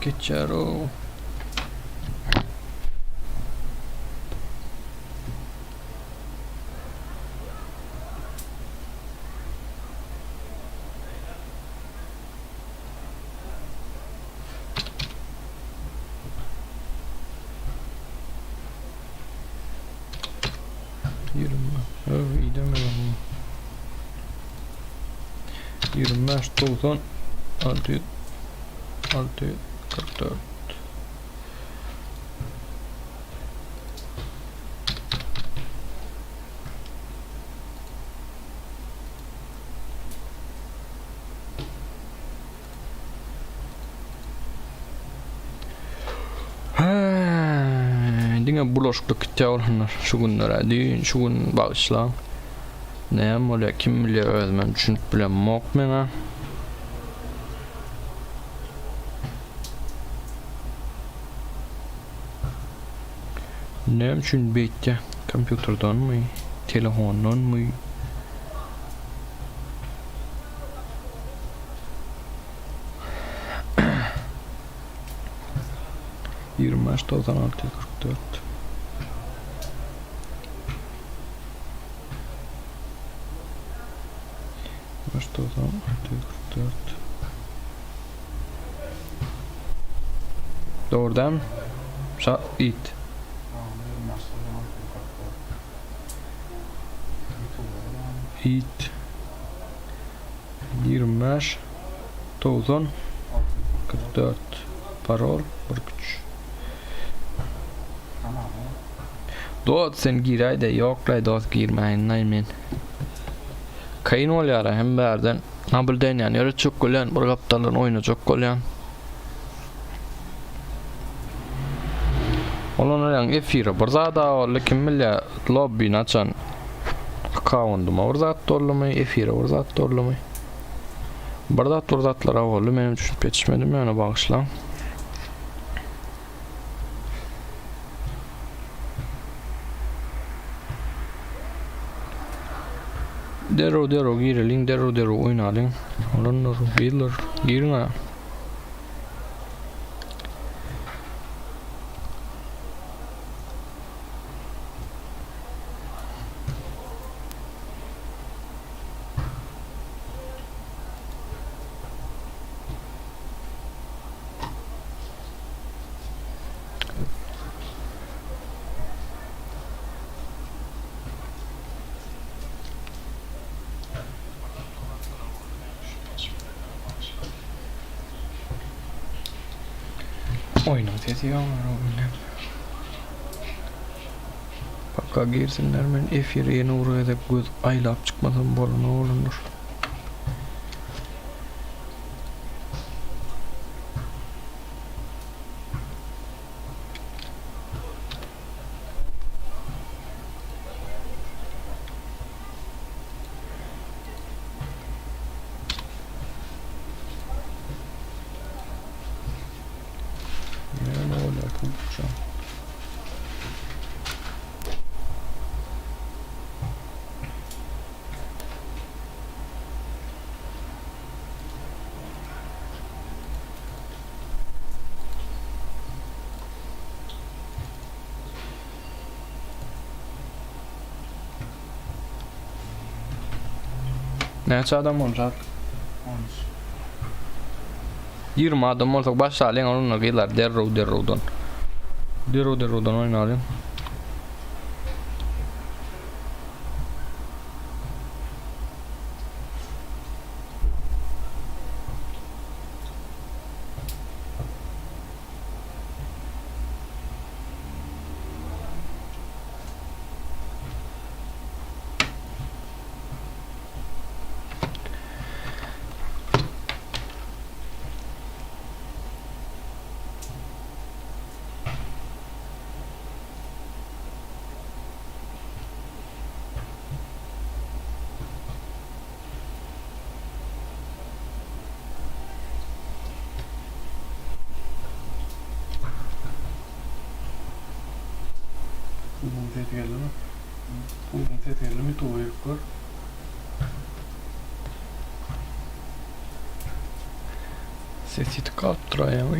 geçer o. İyi deme lan. 25 90 6 44. Dinge bulaşıklık tavırlar şu günlere değil, şu gün bağışla. Ne öyle kim bilir özmen düşünüp bile mok mena. Ne için bitti? Kompüterden mi? Telefondan mı? Yirmi beş 96 44. Başta o zaman 44. Doğrudan it. It 25 90 44 parol 43. Doğru sen giray da yoklay dost girmeyin neymin. Kayın ol yara hem berden nabilden yani yarı çok golen bu kaptanın oyunu çok golen. Olan yang efira berzada oldu kimle lobby naçan account'uma orzat dollamay efira orzat dollamay. Berzatlara oldu benim düşünüp yetişmedim yani bağışla. Dero girelim, dero oynayalım. Onları girin ha. Oyna sesi var oyna. Bakka girsinler ben F1'e yeni uğraya da göz aylap çıkmadan bol ne olunur. Neçə adam olacaq? 20 adam olacaq başlayalım onunla geyler derrodan. Derrodan oynayalım. Pulling set mi tuğuyuklar. Sesi tıkattıraya mı?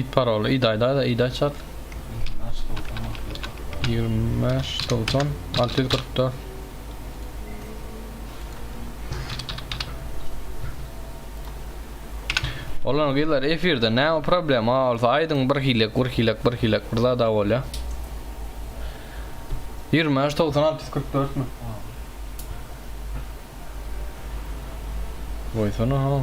İt parola idayda iday çat. 25 90 644. Olan giller efirde ne problem olsa aydın bir hilek burada da ol 25 90 644 mü? Vay sana ha.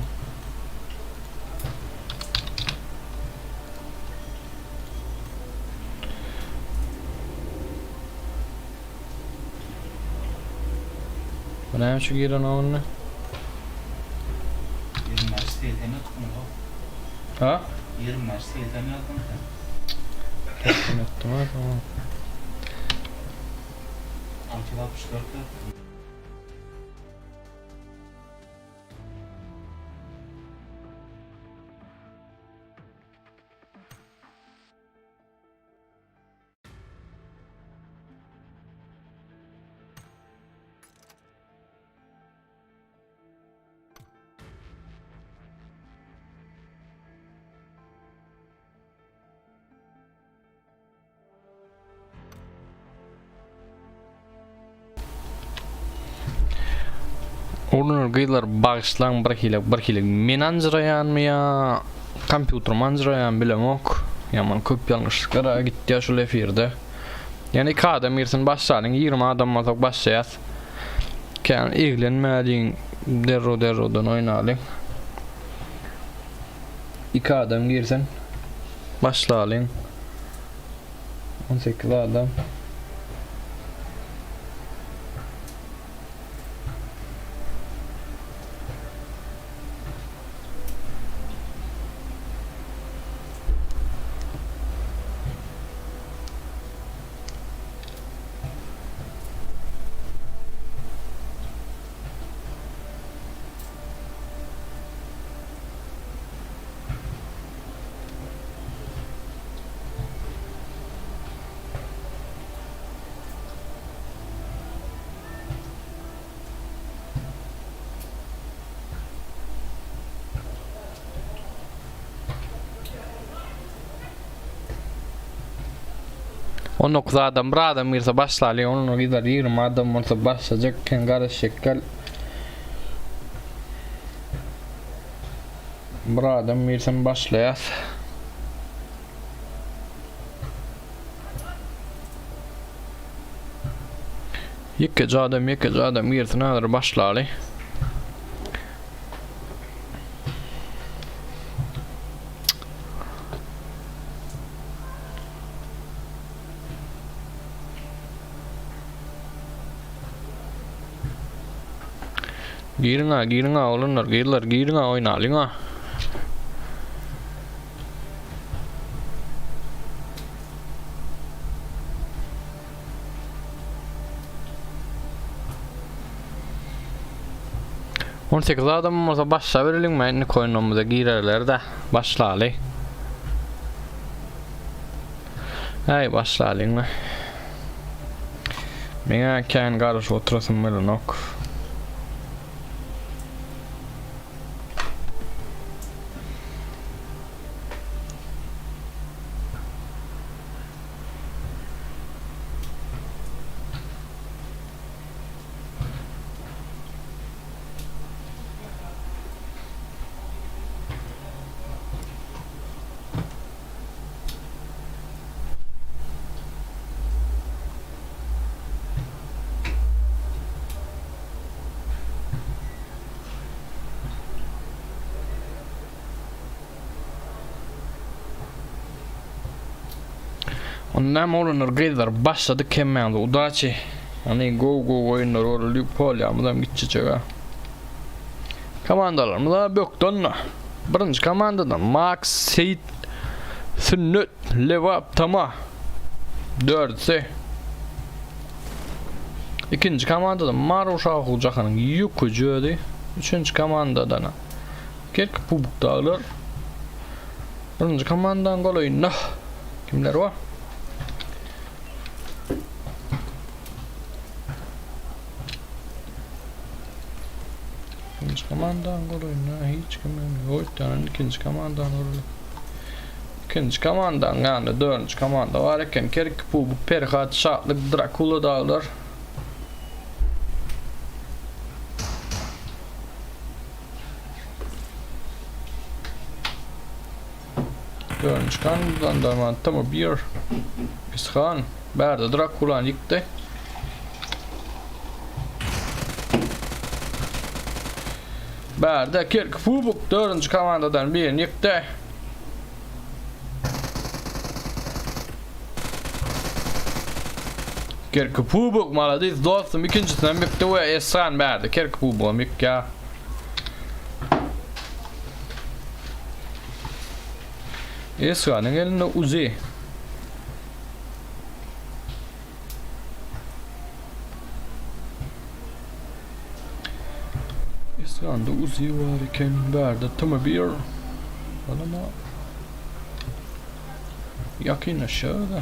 Bana şu giren onu. 20 Mersi elden attın o. Ha? 20 Mersi elden attın. Unuttum ha tamam. 664'te. Onun gıylar bağışlan bir hilek men anjırayan mı ya kompüter manjırayan bilemok yaman köp yanlışlıklara gitti ya şu efirde yani iki adam yersin başlayın 20 adam mazak başlayas kan ilgilenmediğin derrodan oynayalım iki adam girsin başlayalım 18 adam Onu adam bir adam girse başlayalım onun gider 20 adam olsa başlayacakken karışıkkal bir adam girse başlayas yekece adam girse nedir başlayalım girin ha oğlunlar girin ha oynayalım ha On 8 adam olsa başla verelim ben koyunumuza girerler de başlayalım hey başlayalım mı bana kan karış oturasın böyle nok ondan olanlar gıydılar başladık hemen de udaçı hani go oyunlar orada pol yağmadan gidecek ha komandalarımız da böktün birinci komandadan Max Seyit Sünnet Levap Tama 4'si ikinci komandadan Maruşa Hulcakan'ın yükücüydü üçüncü komandadan Kerk Pubuk Dağlar birinci komandadan gol oyununa kimler var? İkinci komandan gol oyuna hiç kimim yok. Yani ikinci komandan gol. ikinci komandan yani dördüncü komanda var eken kerk bu Perhat Şatlık Drakula dağlar. Dördüncü komandan da man tamam bir Pishan Berda Drakula'nın yıktı. Berda kerk Fubuk dördüncü komandadan birini yıktı. Kerk Fubuk maladis dostum ikincisinden bitti ve Esran Berda kerk Fubuk'a mükka. Esran'ın elinde Uzi. Esran'da Uzi var iken Berda tamam bir ama yakın aşağıda.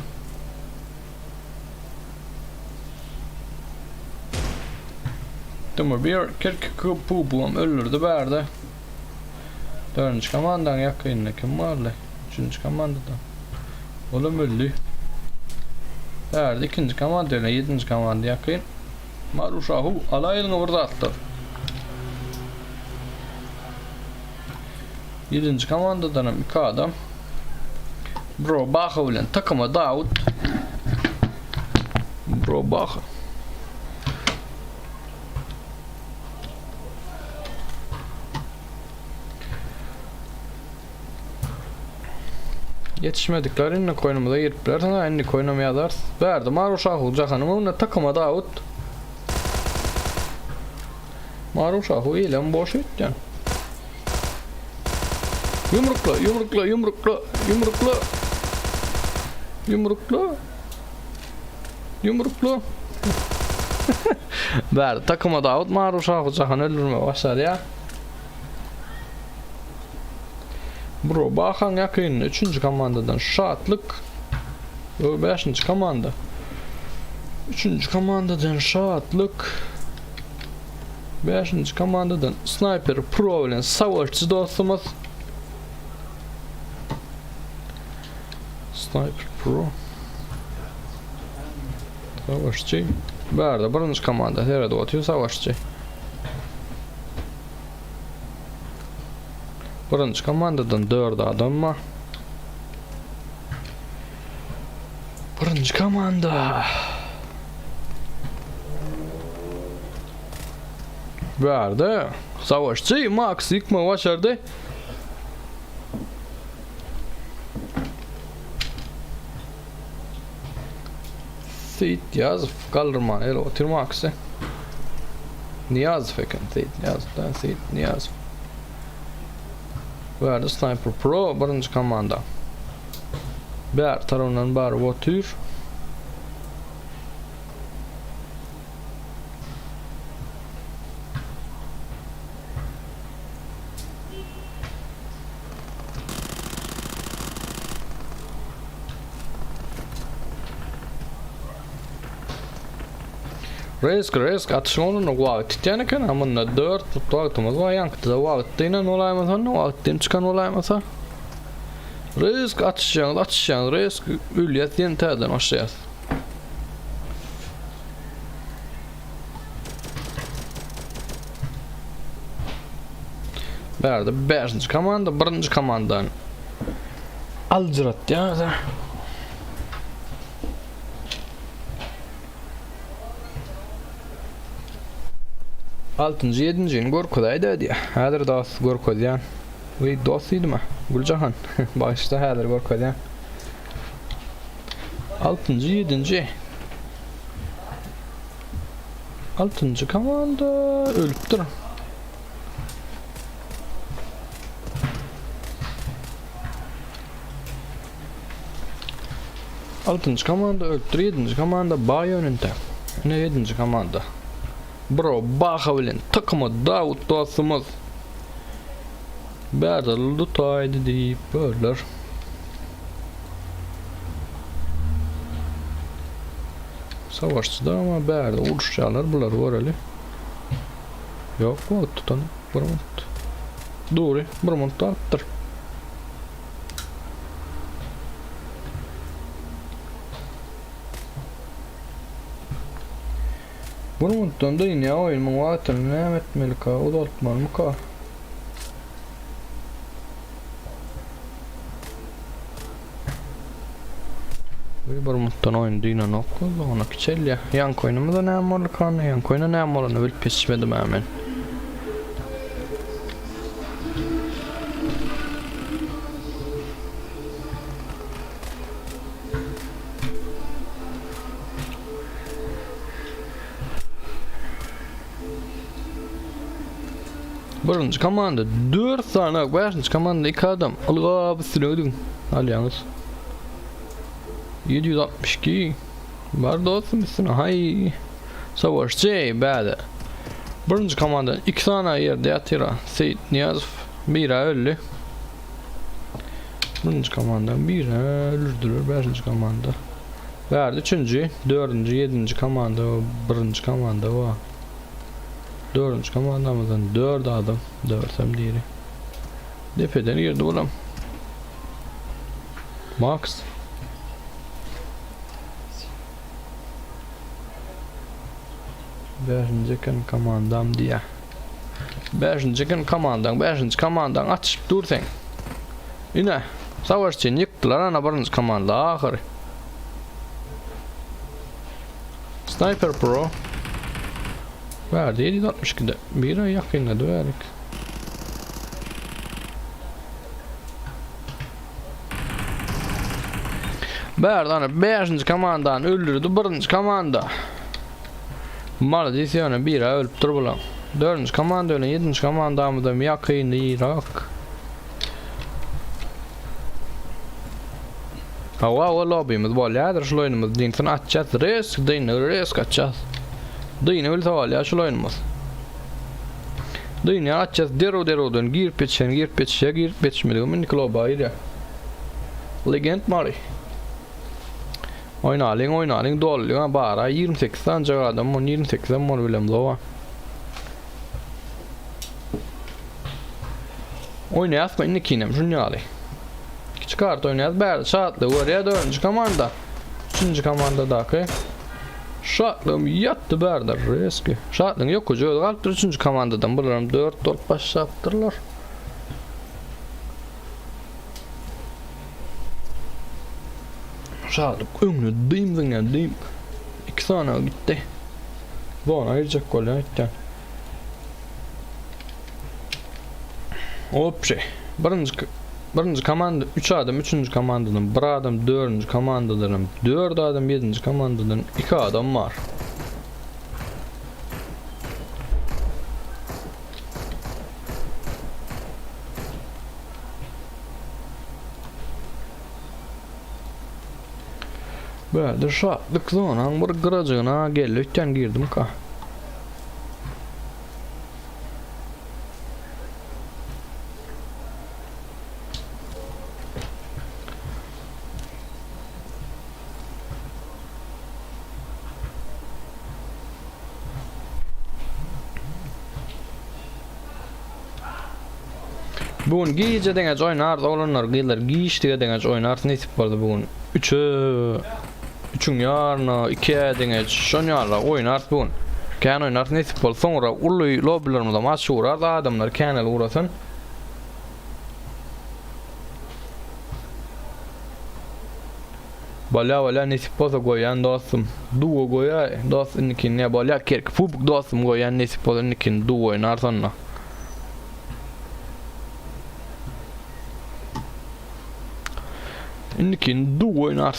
Tamam bir kerk Fubuk'um öldürdü Berda. Dördüncü komandan yakın kim vardı? Üçüncü komandadan. Oğlum öldü. Berda ikinci komandayla yedinci komanda yakın. Marushahu alayını orada attı. Yedinci komandadan iki adam. Bro Baha ile takıma Davut. Bro Baha. Yetişmediklerini koynumuza giripler sana enni koynamayalar. Verdi Marushahu Cahan'ıma ona takıma Davut. Marushahu ile boş etken. Yumrukla, yumrukla, yumrukla, yumrukla. Yumrukla. Yumrukla. Verdi takıma Davut Marushahu Cahan öldürme başladı ya. Bro Bahan yakın 3. komandadan Şatlık. 5. komanda. 3. komandadan Şatlık. 5. komandadan Sniper Pro ile savaşçı dostumuz. Sniper Pro. Savaşçı. Berda 1. komanda. Nerede atıyor savaşçı. 1. komandadan 4 adam var. 1. komanda. Verdi. Savaşçı Max yıkma başardı. Seyit Yazıf kaldırma. El otur Max'ı. Niyazıf eken Seyit Yazıf'tan Seyit Niyazıf. Verdi Sniper Pro 1. komanda. Ber tarafından bar otur. Risk atışmanın vakti yani kan ama 4 vaktimiz var yankıda vaktiyle olayımızda ne vaktin çıkan olayımızda risk atışacağız risk ülyet yeni terden aşağıya Berdi 5. komanda 1. komandan alcırat ya da 6. 7. Gorkodaydı ya. Hadir dost Gorkodyan. Ve dostuydu mu? Gülcahan. Başta hadir Gorkodyan. 6. 7. 6. komanda ölüptür. Altıncı komanda öldür, 7. komanda bağ yönünde. Ne 7. komanda? Bro Bahavlin takımı Davut dostumuz. Battle tutaydı deyip böyleler. Savaşçı da ama Berda uçuşçalar bunlar var öyle. Yok bu tutan. Burmut. Doğru. Burmut attır. Burmutdan da yine oyunun vaatını ne etmeli ka, uzatmalı mı ka? Burmutdan oyun duyna nokku, ona küçel ya. Yan koynumda ne amalı kanı, yan koyuna ne amalını bil pişmedim hemen. Birinci komanda 4 tane, 5. komanda 2 adam. Allah'a bir sürüdün. Al yalnız. 762. Var dostum üstüne. Hay. Savaşçı bade. Birinci komanda 2 tane yerde yatira. Seyit Niyazov. Biri öldü. Birinci komanda biri öldürür. 5. komanda. Verdi 3. 4. 7. komanda. 1. komanda o. 4. komandamızdan 4 adam. 4 hem diğeri. Defeden girdi ulan. Max. Beşinci komandam diye. 5. komandan açıp dur sen. Yine savaşçı yıktılar ana 1. komanda ahırı. Sniper Pro. Verdi 762'de. Bir ay yakınladı verdik. Berdan 5. komandan öldürdü 1. komanda. Maledisyonu bir ay ölüp dur bulan. 4. komanda ölen 7. komandamızda yakınlı Irak. Hava lobby'miz var ya. Şu oyunumuz din sana açacağız. Risk açacağız. Dini vill ta ya şu oyunumuz. Dini açacağız. Dero gir pitch mi diyor. Minik loba ya. Legend mari. Oynalın doluyor bara 28 tane adam 28'den mor bilem lova. Oynayas mı inikinem şunu ali. Çıkart oynayas berde şartlı oraya 4. komanda. 3. komanda dakika. Şartlığım yattı berde reski. Şartlığım yok ucu kalktı 3. komandadan bulurum 4 baş yaptırlar. Şartlık önünü diyeyim. 2 tane gitti. Bana ayıracak gol ya itten. Hop şey. Birinci komanda 3 adam 3. komandadan 1 adam 4. komandadan 4 adam 7. komandadan 2 adam var. Böyle şartlık zonan bir kıracığına gelirken girdim ka. Bugün giyece dengez oynar, olanlar gelir giyiştiğe dengez oynar, nesip vardı bugün 3'ün yarına 2'ye dengez şon yarına oynar bugün. Kan oynar nesip oldu sonra ulu lobilerimizde maç uğrar da adamlar kanal uğrasın. Bala nesip olsa goyan dostum, duo goya dostum nikin ne bala kerk fubuk dostum goyan nesip olsa nikin duo oynar sonra. İndikin du oynar.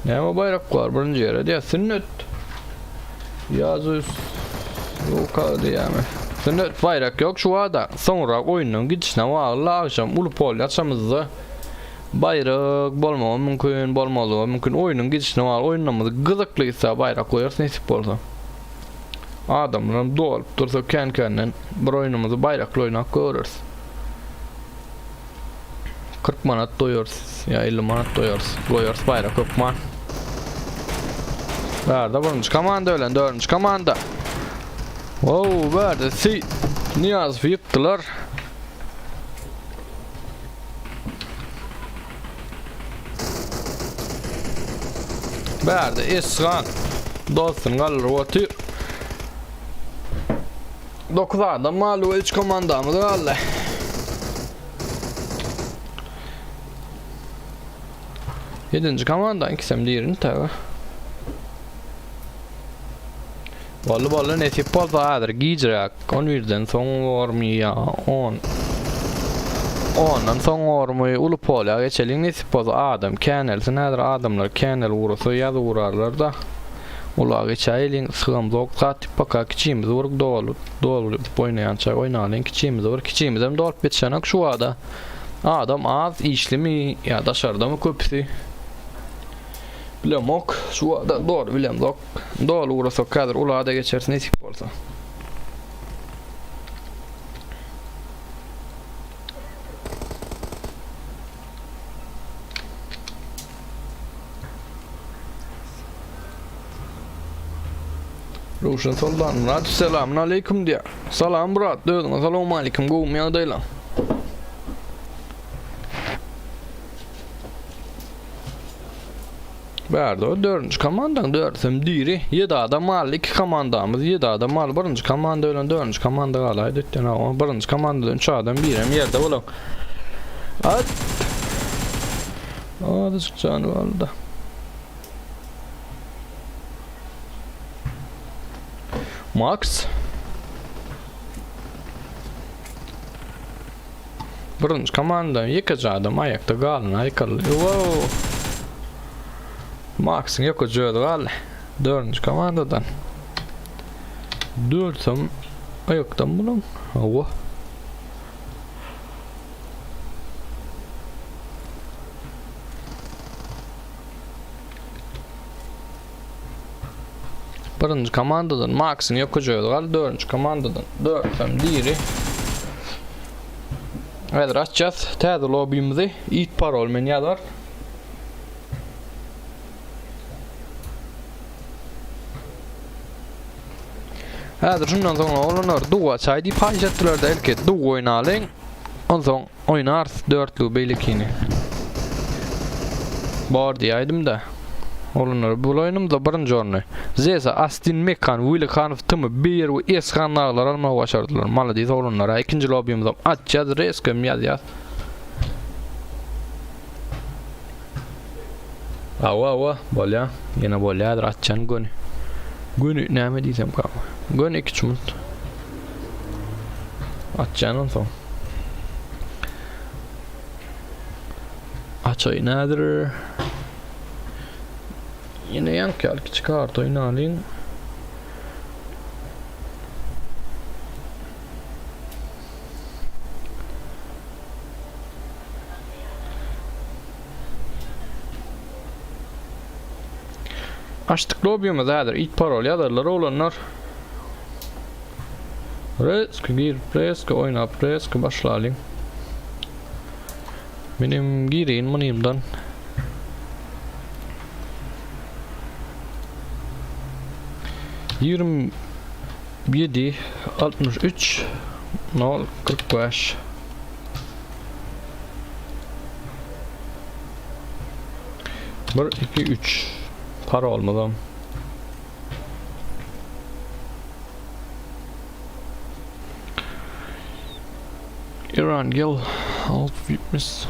Ne ama bayrak var birinci yere diye sünnet. Yazı yok hadi yani. Sünnet bayrak yok şu anda. Sonra oyunun gidişine var akşam Ulupol yaşamızda bayrak bolmalı mümkün oyunun gidişine var oyunumuz gıdıklıysa bayrak koyarız nasip olsa. Adamlarım dolup dursa kendine bir oyunumuzu bayraklı oynak görürüz. 40 manat doyuyoruz ya 50 manat doyuyoruz bayrak yok man. Verdi 1. komanda ölen 4. komanda. Wow verdi Niyazov yıktılar. Bärde esgan. Dostun galır otur. 9 adam malu 3 komandamız galle. Yedinci komandan kisem diyerini tabi. Vallahi nesip bolsa adır giyecek. 11'den son var mı ya? 10. Ondan son var mı? Ulu polya geçelim nesip bolsa adam. Kenelsin adır adamlar. Kenel vurursa yazı vurarlar da. Ula geçelim sığım zok. Satip baka kiçimiz vuruk dolu. Dolu oynayan çay oynalın kiçimiz vuruk. Kiçimiz hem dolup bitşenek şu ada. Adam az işli mi ya dışarıda mı köpüsü? Bilemok şu anda doğru bilemok. Doğru uğrasa kadar ulada geçersin nesip olsa. Ruşen soldan Murat selamun aleyküm diye. Salam Murat dödün selamun aleyküm gum ya deylan. Bärde o 4. komandan 4'üm diri 7 adam mal 2 komandamız 7 adam mal 1. komanda ölen 4. komanda galaydı etden ama 1. komandadan 3 adam birem yerde bolan. At. Adı çıkacağını valda. Max 1. komandadan 2 adam ayakta galın aykalı. Wow. Max'ın yok o cüyorduk al. 4. komandadan 4'üm ayaktan bulun. Hava. Birinci komandadan Max'ın yok o cüyorduk al. 4. komandadan 4'üm diri. Evet açacağız. Tezde lobby'imizi ilk parol men yazar. Hadi şundan sonra olanlar duva çaydı paylaştılar da elke duva oynalın. Ondan sonra oynar 4'lü beylikini. Bar diyeydim de. Olanlar bu oyunumda birinci oyunu. Zeysa Astin Mekan, Willy Khanov tımı bir ve eskanlarlar almaya başardılar. Maladiz olanlara ikinci lobby'imizde açacağız reskem yaz. Ava bolya. Yine bolyadır açacaksın gönü. Gönü ne diyeceğim kalma. Gönü 2 çumut. Açacaksın son. Açayı nedir? Yine yank yalki çıkart oynalın. Açtık lobby'imiz nedir? İlk parol yazarlar olanlar. Resk gir presk oyna presk başlayalım. Benim gireyim manimdan. Yirmi 7 63 0 45 1 2 3 para olmadan İran gel alt bitmiş.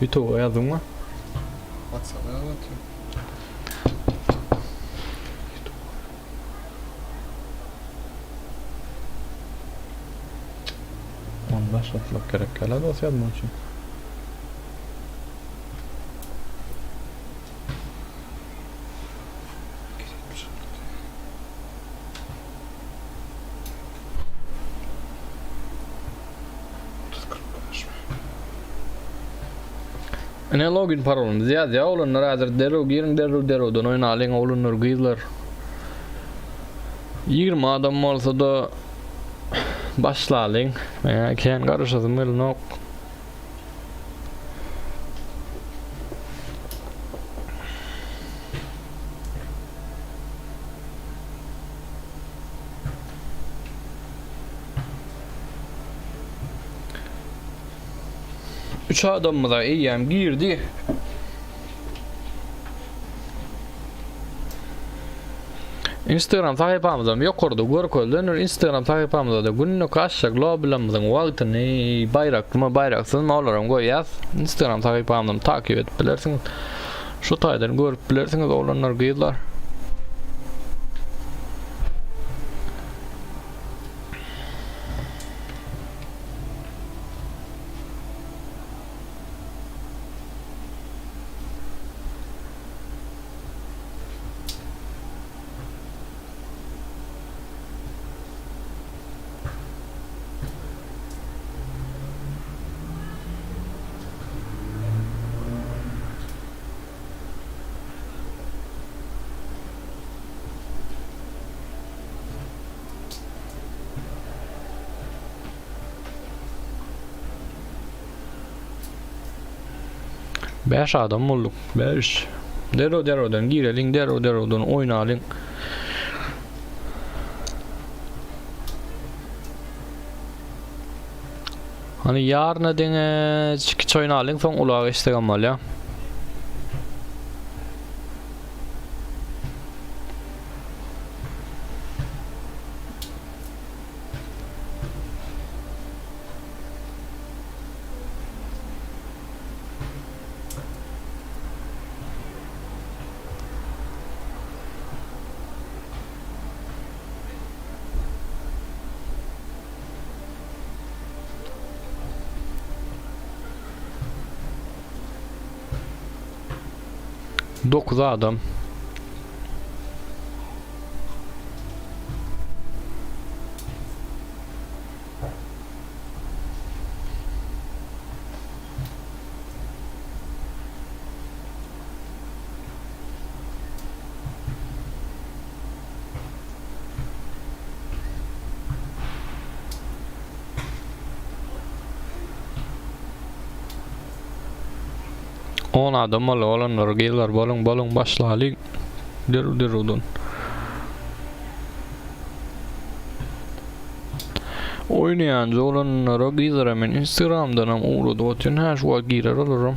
Video yazdın mı? WhatsApp'a atıyorum. Onu başlatmak gerek geldi o yazma için. Ne login parolumuz ya olanlar hazır derro girin derro don oynalın olanlar giydiler. 20 adam olsa da başlayalım. Yani kendi karışasın böyle nok. 3 adam da eyyem girdi. Instagram sayfamızdan yukarıda görkölden Instagram sayfamızda da günlük aşağı lobilamızın vaktini bayraksız mağlarım koyaz. Instagram sayfamızdan takip et bilirsiniz. Şu taydan görüp bilirsiniz olanlar gıydılar. Beş adam olduk. 5. Dero'dan girelim. Dero'dan oynayalım. Hani yarın dene çıkıç oynayalım. Son ulağı Instagram ya. Dokuz adam. On adam olanlar geliyorlar balon başlayalım. Dero'dan. Oynayan olanlara gider hemen Instagram'dan hem uğradı otun her şey girer alırım.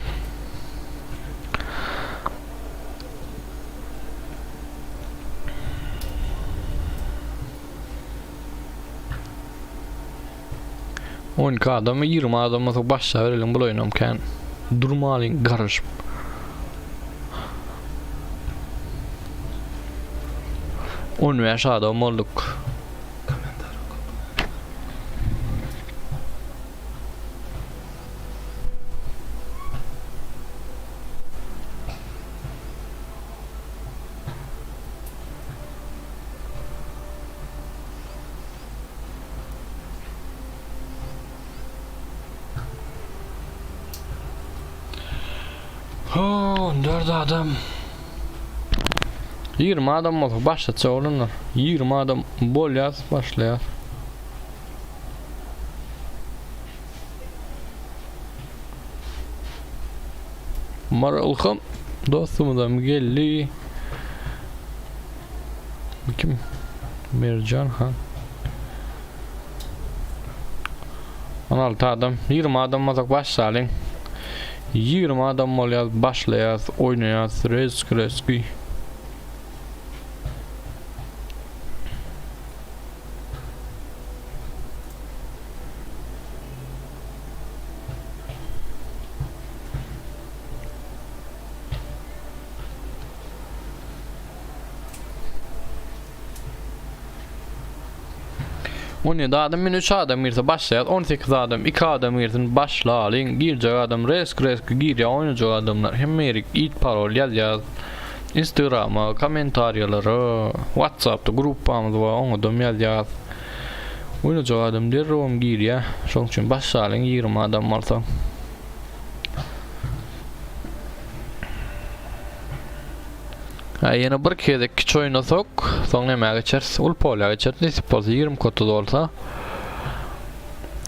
On adamı 20 adamı başla verelim bu oynam kan. Durmalıyım karışım. On yaş adam olduk. Oh, 4 adam. 20 adam olsa başlatsa olurlar. 20 adam bol yaz başlayar. Maralkam dostumuzdan geldi. Kim? Mercan ha. 16 adam. 20 adam olsa başlayalım. 20 adam oluyor başlayaz oynayaz reski. On 17 adam, 3 adam girse başlayat, 18 adam, 2 adam girsin başlayalım, girecek adam reski giriyor, oynayacak adamlar, hemerik, it parol yaz, Instagram'a, komentaryalara, Whatsapp'ta grupamız var, onu yaz, oynayacak adam derim giriyor, şunun için başlayalım, 20 adam varsa. Yine bir kere küçük oynasak, sonra ne geçeriz? Ulpo'la geçeriz. Nasip olsa 20 kutu da olsa.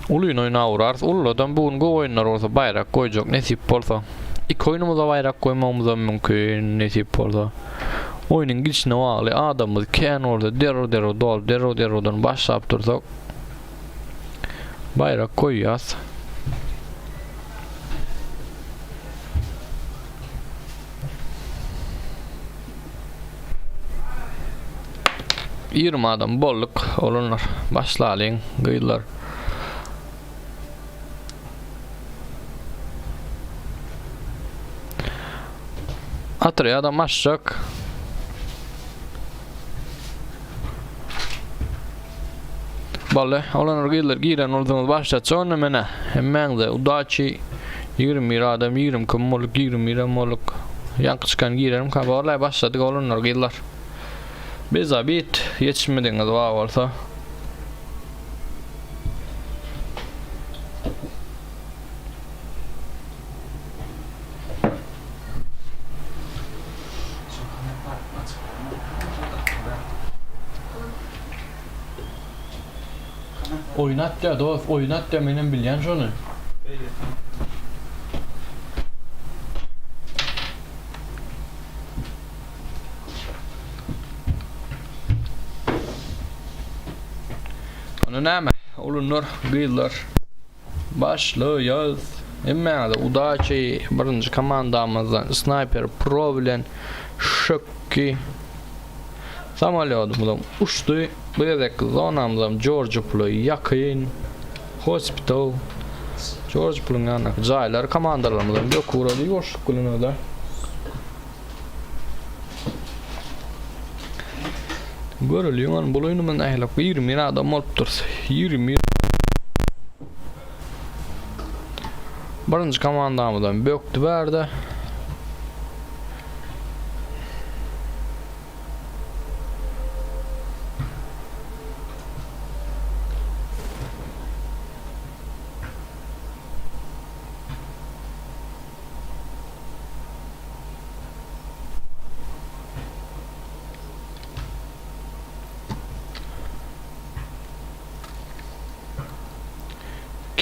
Uluyun oyuna uğrarız. Ulu'dan bugün bu oyunlar olsa bayrak koyacak nasip olsa. İlk oyunumuza bayrak koymamıza mümkün nasip olsa. Oyunun girişine bağlı adamımız kendi orada dero'dan başlayıp dursak. Bayrak koyacağız. 20 adam bolluk olanlar. Başlayalım. Gıylar. Atırı adam açacak. Balle, olanlar gıylar giren olduğumuz başlat sonra mene. Hemen de udaçı 20 adam 20 kumoluk 20 moluk. Yankı çıkan girerim ka vallahi başladık olanlar gıylar. Biz abit yetişmediğiniz var varsa. Oynat ya dost, oynat ya benim bilyen şunu. Onu näme? Olunlar, gıylar. Başlıyoruz. Emmerde udaçı birinci komandamızdan sniper problem şokki. Samolyotumudan uçtu. Bilerek zonamızdan George Ploy yakın. Hospital. George Ploy'un yanına caylar komandalarımızdan bir kuradı yoş kullanıyorlar. Görülüyor bu oyunun ehlak 20 adam olup dursa 20 birinci komandamızdan böktü verdi.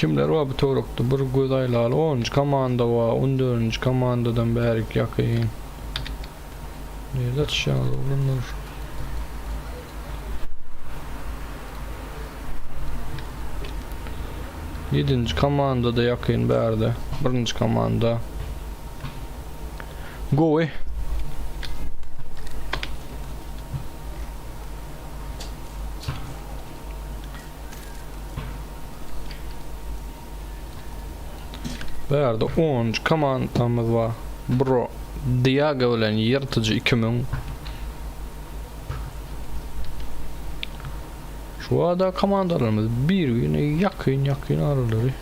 Kimler var bu torukta? Bir güzaylar 10. komanda var, 14. komandadan berik yakın. Neler şahı olunur. Yedinci komanda da yakın berdi. Birinci komanda. Goy. Berdi 10. komandamız var. Bro. Diago olan yırtıcı 2000. Şu anda komandalarımız birbirine yakın araları.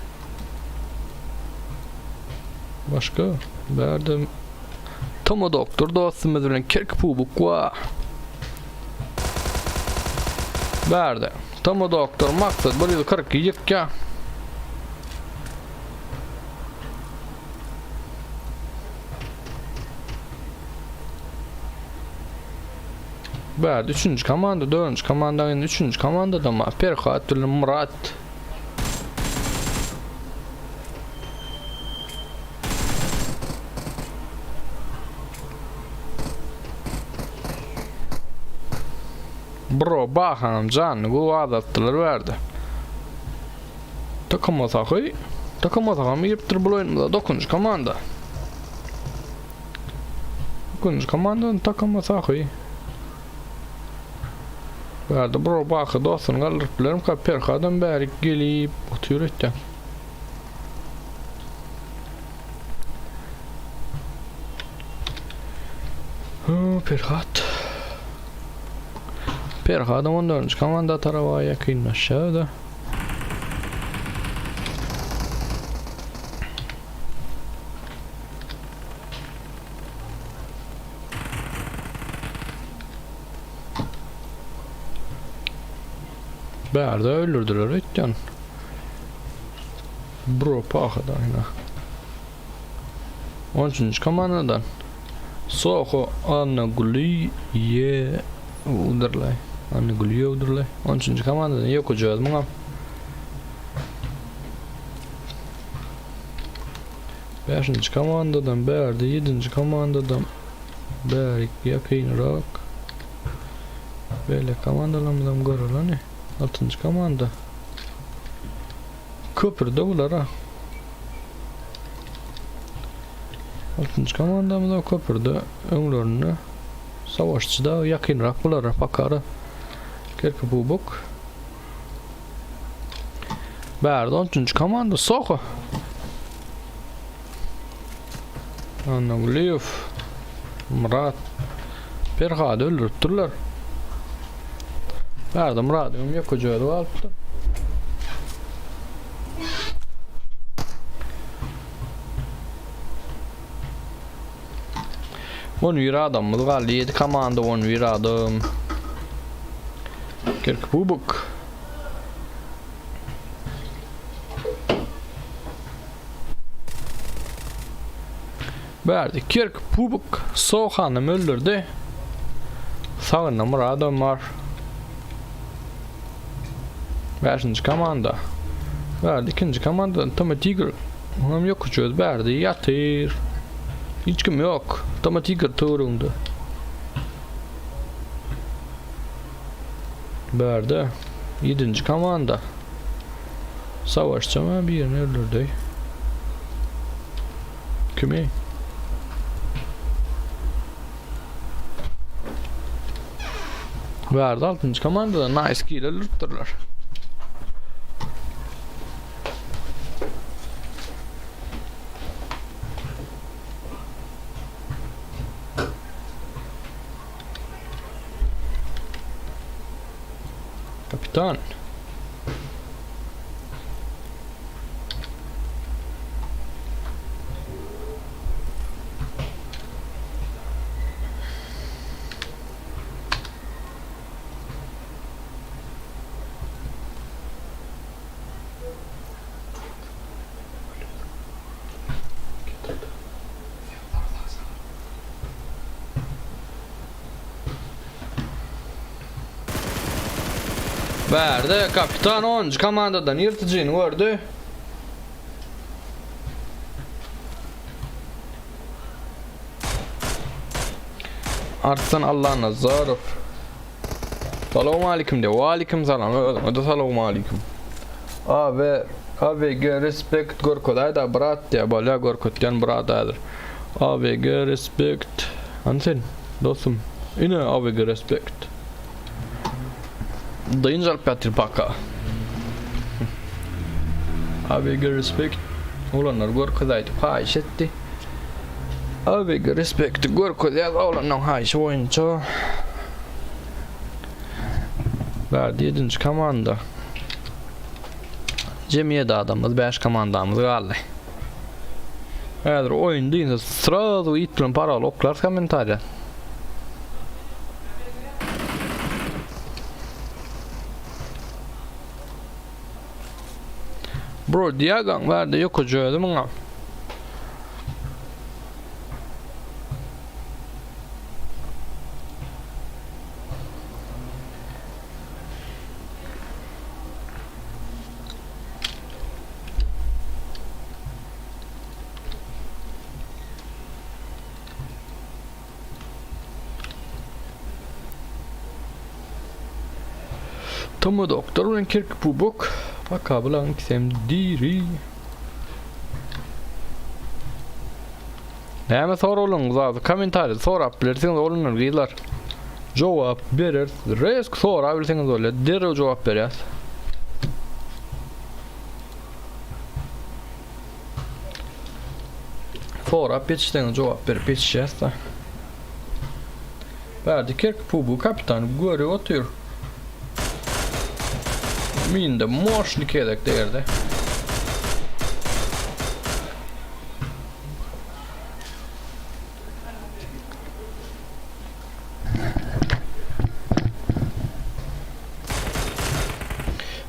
Başka? Berdi Tomo doktor dostumuz bilen Kirkpubuk var. Berdi Tomo doktor maksat 140 yıkka. Berdi 3. komanda, 4. komandanın 3. komandada mı? Perkatül Murat. Bro, bakalım canlı bu adatlar verdi. Takamasak mı yiptir bu oyunumda 9. komanda. 9. komandanın takamasak verdi bro bakı dostun kalırplarım ka perkadan beri gelip otuyor etten. Perka'dan 14. komanda tarafa yakın aşağıda. Berdi öldürdüler etten. Bro Paka'dan yine. 13. komandadan Soho Anna Guli ye udurlay. Anna Guli udurlay. 13. komandadan yok ucuz mu? Beşinci komandadan Berdi 7. komandadan Berik yakın rak. Böyle komandalarımızdan görülen ne? 6. komanda. Köprüde bular ha. 6. komandamızda köprüde önlerini savaşçıda yakınrak bular bakarı. Kirke Bubuk. Berdi 13. komanda Soho. Annagliyev. Murat. Perhad öldürüptürler. Berdi Murat'ım yok kocadı alıptı. On bir adamımız kaldı. 7 komanda 11 adam. Kirke Bubuk. Berdi Kirke Bubuk Soğan'ı öldürdü. Sağında Murat'ım var. 5. komanda. Berdi 2. komanda Tama Tiger. Onam yok uçuyoruz. Berdi yatır. Hiç kim yok. Tama Tiger turundu. Berdi 7. komanda. Savaşçı ama birini öldürdü. Kimi? Berdi 6. komanda da nice kill öldürdüler. Kapitan. Berdi kapitan 10. komandadan yırtıcını gördü. Artsan Allah'ın nazarı. Selamun aleyküm de. Ve aleyküm selam. O da selamun aleyküm. AVG respekt Gorko'da da brat ya. Bala Gorko'dan bratadır. AVG respekt. Hansen dostum. Yine AVG respekt. Dayıncal Petr Paka. AVG respekt. Olanlar Gorko'daydı. Hayiş etti. AVG respekt Gorko'da olanlar hayiş oyuncu. Verdi 7. komanda. Cemiyede adamız 5 komandamız kaldı. Eğer oyun deyince sırada itilen paralı oklar komentarya. Bro diyagan verdi yok ucuyordu mu? Tomu doktorun Kirke Bubuk. Bakalım kisem diri. Näme sorulunuz abi? Komentarda sorap bilirsiniz olunur gıylar. Cevap verir. Resk sorabilirsiniz öyle. Derhal cevap veririz. Sorap geçtiğiniz cevap verip geçeceğiz de. Verdi Kirke Bubuk kapitan görüyor oturuyor. Min de morslik edek derdi.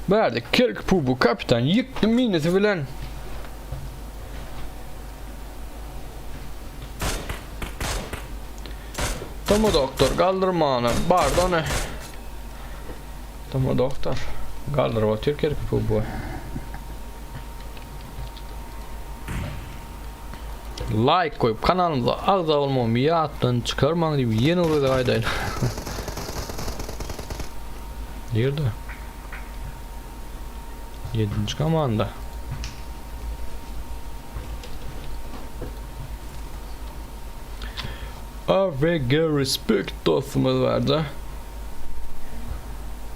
Verdi Kirke Bubuk kapitan yıktı minesi filan. Tamam doktor kaldırma onu pardon. Tamam doktor. Kaldır batıyor Kirke Bubuk. Like koyup kanalımıza abone olmayı yattan çıkarmayın diye yeni oluyor aydayın. Nerede? 7. komanda. AVG respect dostumuz vardı.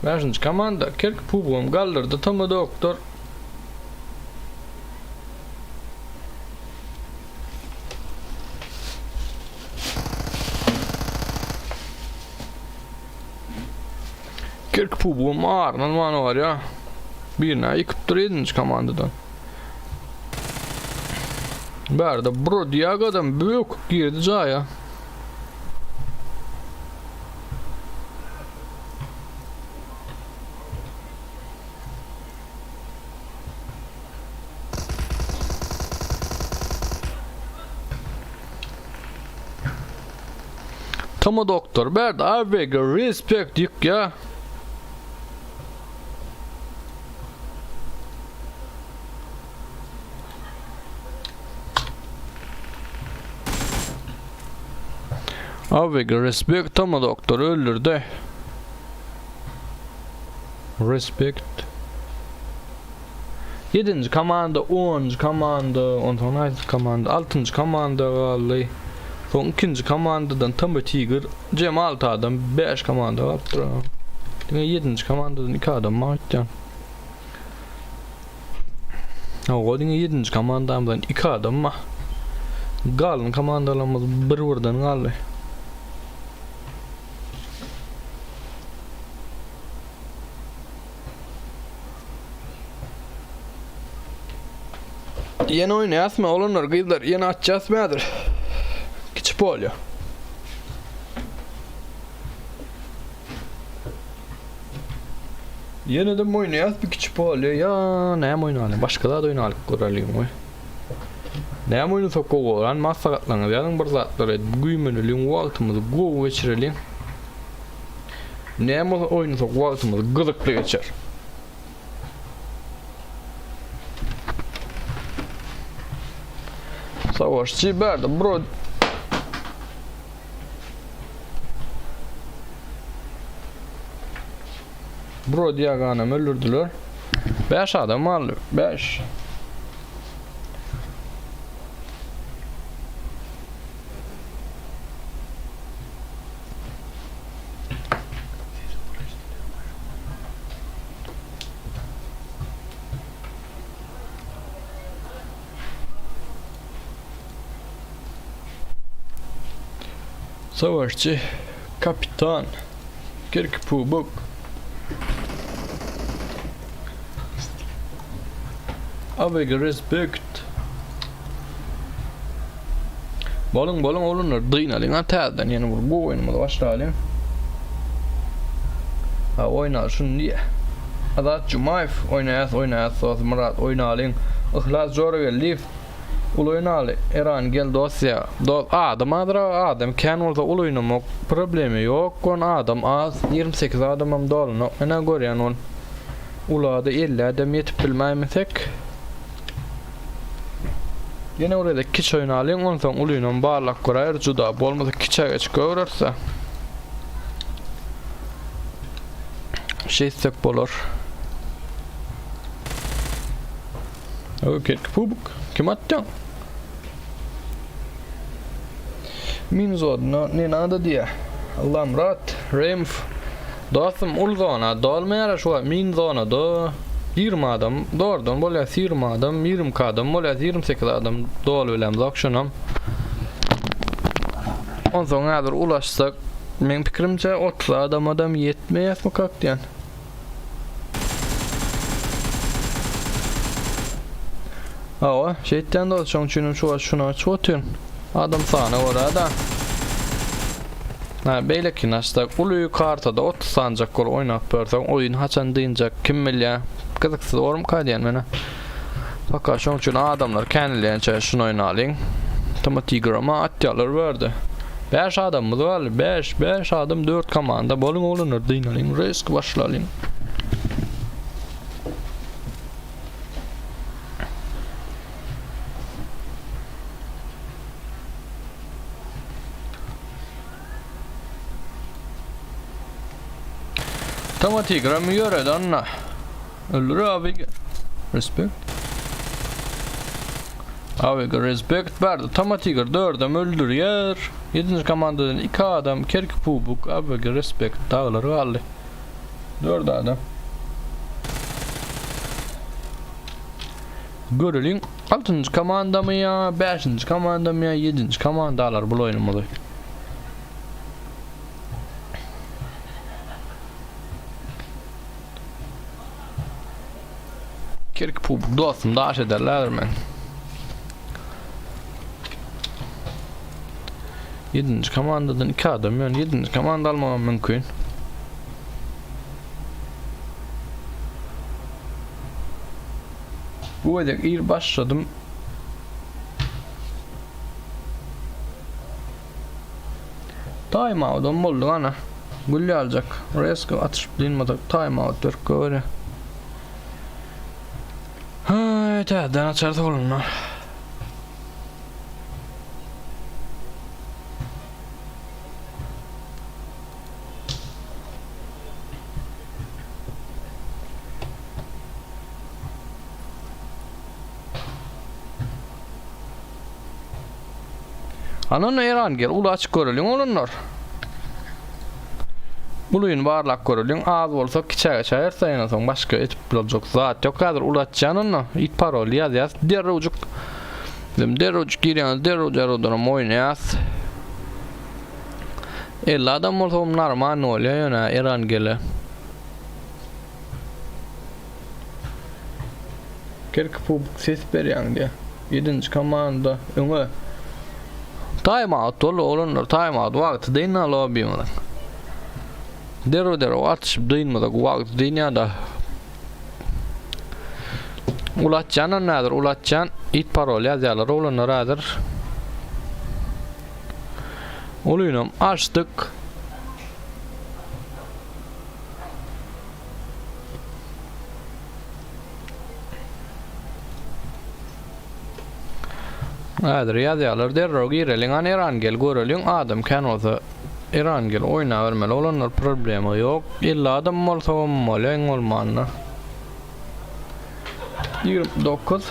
Beşinci komanda Kirk Pubum kaldırdı Tommy Doktor. Kirk Pubum ağırından var ya. Birine yıkıp duruyor 7. komandadan. Berda bro diye adam büyük girdi caya. Tommy Doktor Berda abi respect yık ya. Abi respect Tommy Doktor öldürdü. Respect. 7. komanda, 10. komanda, 16. komanda, 6. komanda kaldı. Son 2. komandadan Tommy Tiger, Cem 6 adam, 5 komanda kaldı. 7. komandadan 2 adam mahcan. O 7. komandadan 2 adam mı? Galın komandalarımız bir buradan kaldı. Yeni oynayas mı olunur kızlar? Yeni açacağız mıdır? Küçük oluyor. Yeni de oynayas bir küçük oluyor ya. Ne oynayalım? Başka da oynayalım. Kuralıyım o. Ne oyunu çok olan masa katlanır. Yarın bir zatları güymeneliyim. Vaktimizi go geçirelim. Ne oyunu çok vaktimizi gıdıklı geçer. Savaşçı berdi bro. Bro diye kanım öldürdüler. 5 adam aldı. 5. Savaşçı Kapitan Kirk Pubuk. Abi respect. Bolun olunur dıynaling atadan yani bu oyunuma başlayalım. Ha oynar şunu diye. Adat Cumayf oynayas sos Murat oynalım. İhlas Jorge Leaf Uluynali Eran gel dosya. Adam kan orada uluynamak problemi yok. Kon adam az 28 adamım dolun. Ne görüyorsun on? Uladı 50 adam yetip bilmeymisek. Yine orada kiç oynalım. Ondan sonra uluynan bağlak kurayır. Juda bolmasa kiçe geç görürse. Sek bolur. Okey, Pubuk. Kim attın? Min zodna ne nada diye. Allah'ım rahat. Remf. Dostum ulzona dolmayara şu min zona do 20 adam doğrudan böyle 20 adam 20 adam böyle 28 adam doğal ölem zakşunam. On sonra kadar ulaşsak men fikrimce 30 adam yetmeyes mi kaktiyan? Ava şeytan da şunun şunu açıyorsun. Adam sana orada. Ha belki nasıl uluyu kartada 30 sancak gol oynap versen oyun haçan deyince kim bilir kızıksız orum kaydiyen bana. Fakat şunun için adamlar kendilerince şunu oynayalım. Tommy Tiger'a atyalar verdi. 5 adamımız var. 5 adam 4 komanda bolun olunur deyinalım. Risk başlayalım. Tommy Tiger'a mı göre anna? Öldür abi. Respect. Abi respect verdi. Tommy Tiger 4 adam öldürüyor. 7. komandadan 2 adam Kirk Pubuk abi respect dağları aldı. 4 adam. Görülün 6. komanda mı ya, 5. komanda mı ya, 7. komandalar bu oynamalı. Kirk pub dostum daş ederler men. 7. komandadan 2 adam yani 7. komanda almam mümkün. Bu edek iyi başladım. Time out'dan oldu ana. Gülü alacak. Resko atış bilinmedik. Time out dört böyle. Evet, den açardı olunlar. Anan eran gel ulu açık görülün olunlar. Uluyun barlak görülün az olsa kiçəyə çayırsa son başka etip olacak zat yok kadar ulaşacağının it parol yaz derucuk derucuk giren derucuk oynayas. Adam olsa normal oluyor yana eran gele. Kerk pub ses beryan diye. 7. komanda öňe time out dolu olunlar time out vakti deyin lobby mı? Dero atışıp duymadık vakti dünyada ulaşcan nedir ulaşcan it parol yazarlar olanlardır oyunu açtık nedir yazarlar dero girelim an eran gel görülün adam kanalda İran gel oyna vermeli olanlar problemi yok. İlla adam olsa olmalı en olmanı. 29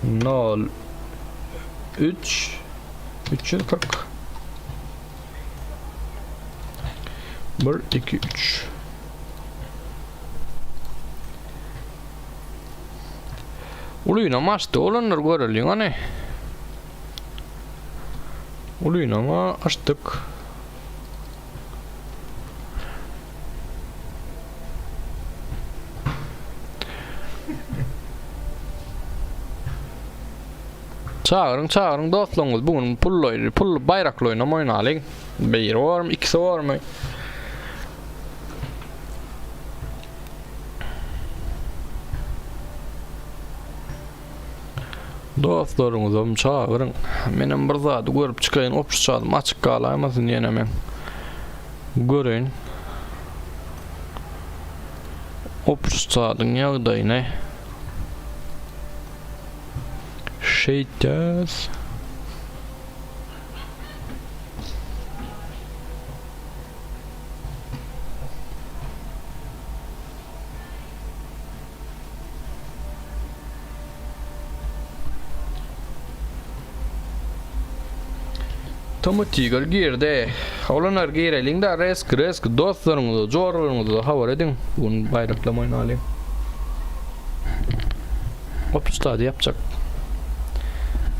0 3 340 1 2 3 Uluyuna maçta olanlar görülüyor hani. Uluyuna ma açtık. Çağırın dostlarınız bugün pul bayraklı oynamayın alın. Bir var mı, ikisi var mı? Dostlarınızı çağırın. Benim bir zat görüp çıkayın, opuşadım açık kalaymasın yine men. Görün. Opuşadın yağdayını. Şeytaz. Tomatigel girdi. Olanlar girelim de resk dostlarınızı, zorlarınızı havar edin. Bugün bayraklamayın alayım. Opustadi yapacak.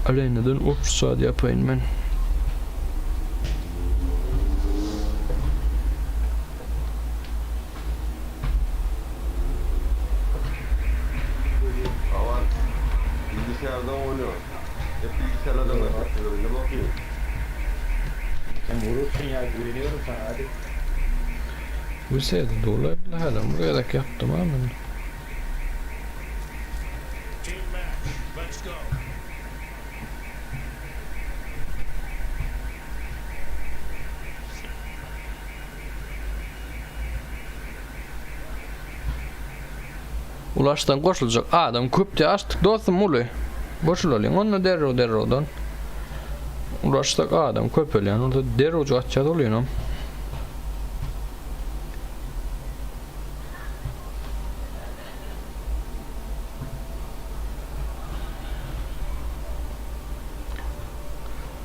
Aleynadan opustadi yapayım ben. Bilgisayardan oynuyor. Hep bilgisayarlardan oynuyor. Ne bakıyor? Sen vurursun ya, güveniyorum sana, hadi. Bu sayede dolar hala buraya da yaptım ama. Ulaştan koşulacak adam köpte açtık dostum ulu. Koşulalım onu derrodan. Ulaştık adam köpeli yani orada derrocu açacağız oluyor.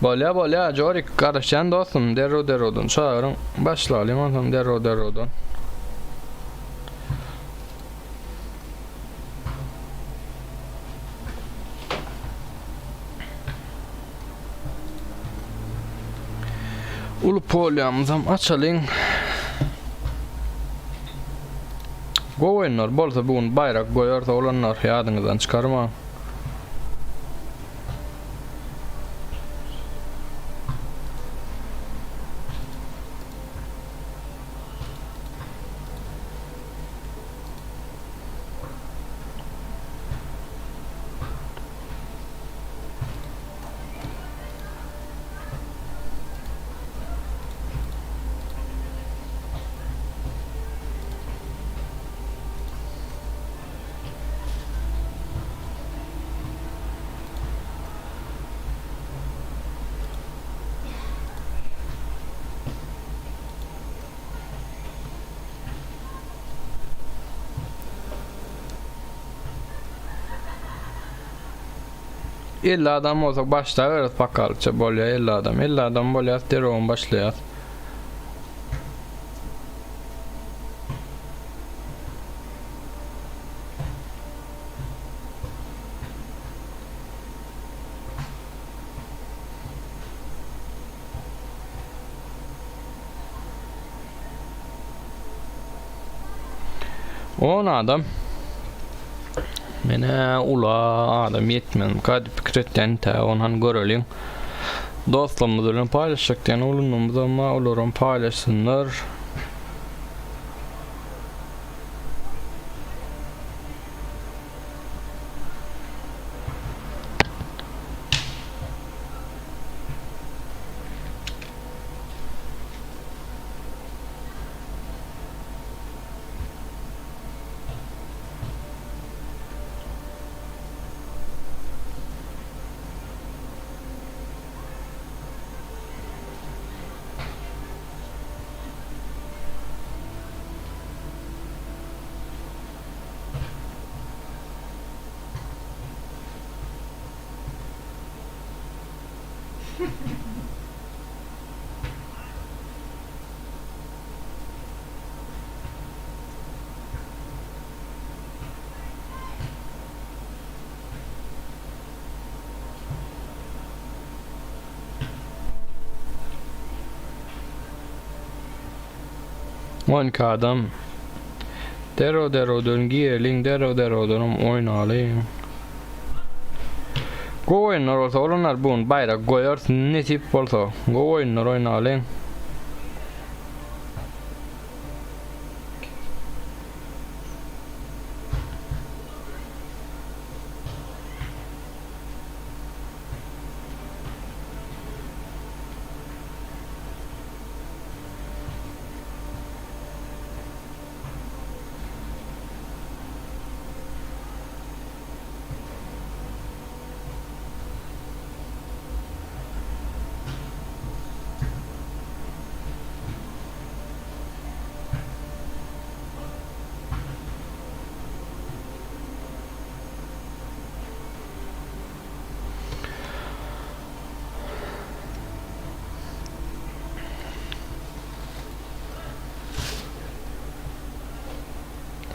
Böyle Jorik karışan dostum derrodan çağırın başlayalım ondan derrodan. Ulu polyamızam açalım. Goyunlar bolsa bugün bayrak koyarsa olanlar yadınızdan çıkarma. İlla adam olsa başlayarız bakalım bolya 50 adam bolya deron başlayar. On adam mene ula adam yetmem kad fikretten ta onhan görelim. Dostlarımızla paylaşacaktan olunumuz ama olurum paylaşsınlar. On adam dero dön giyelim dero dönüm oynayalım. Go oyunlar olsa olanlar bugün bayrak koyar ne tip olsa go oyunlar oynayalım.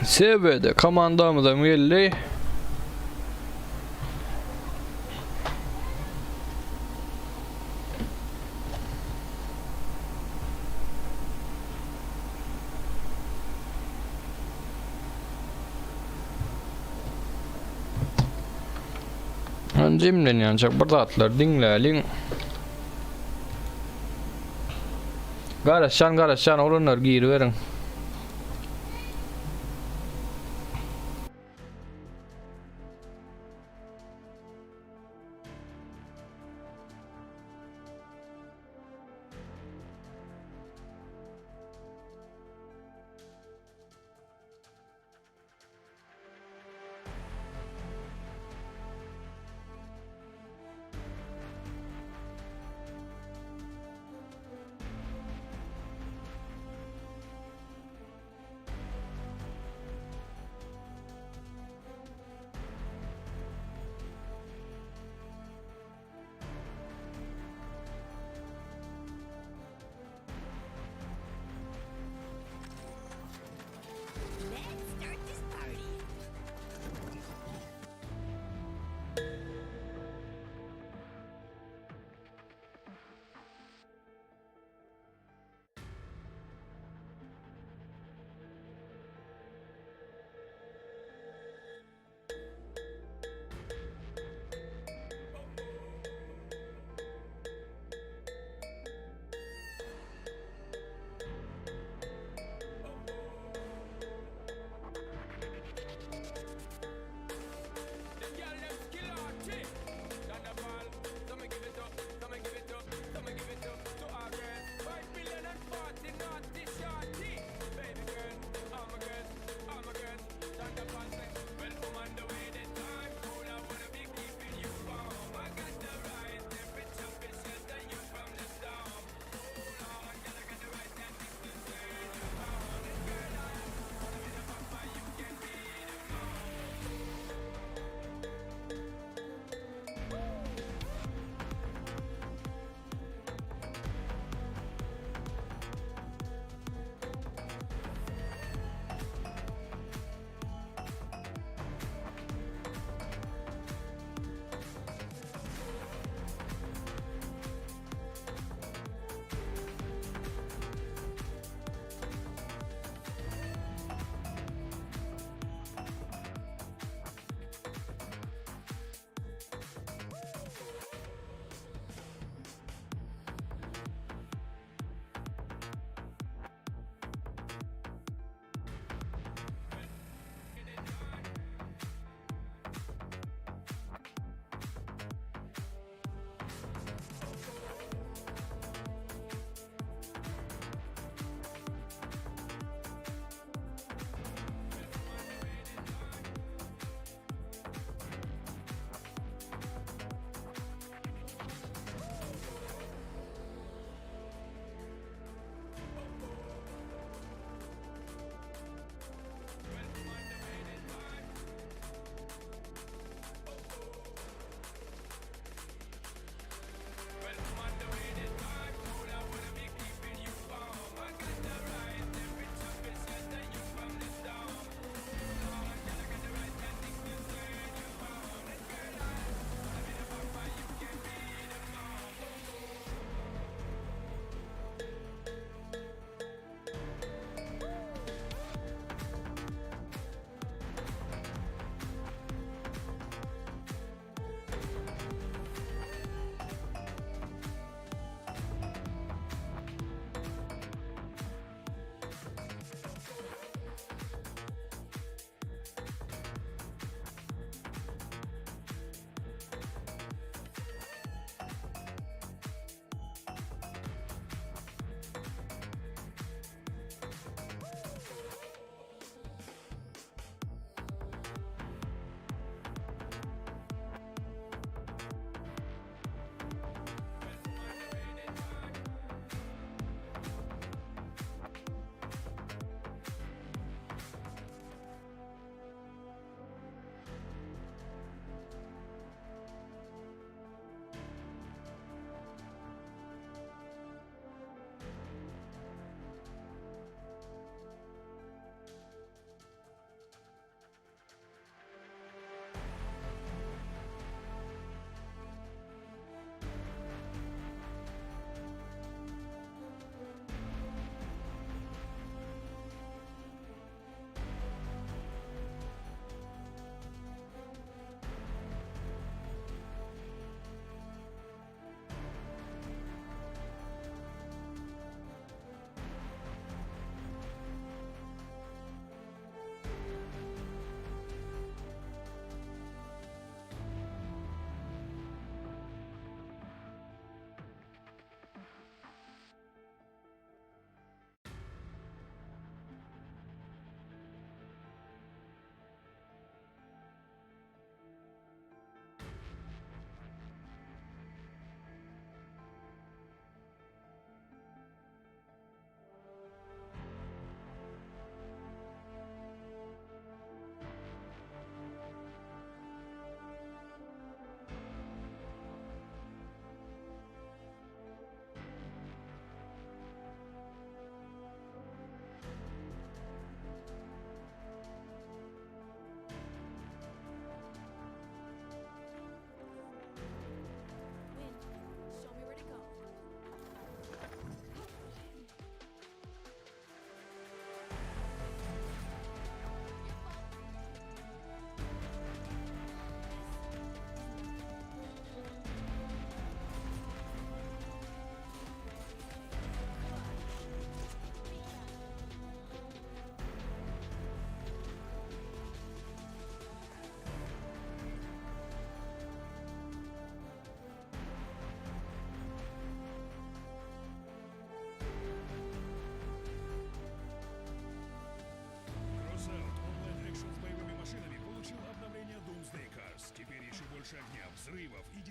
Sevede komandamıza milli Cimden yanacak burada atlar dinleyelim. Garaşan olanlar giyiriverin.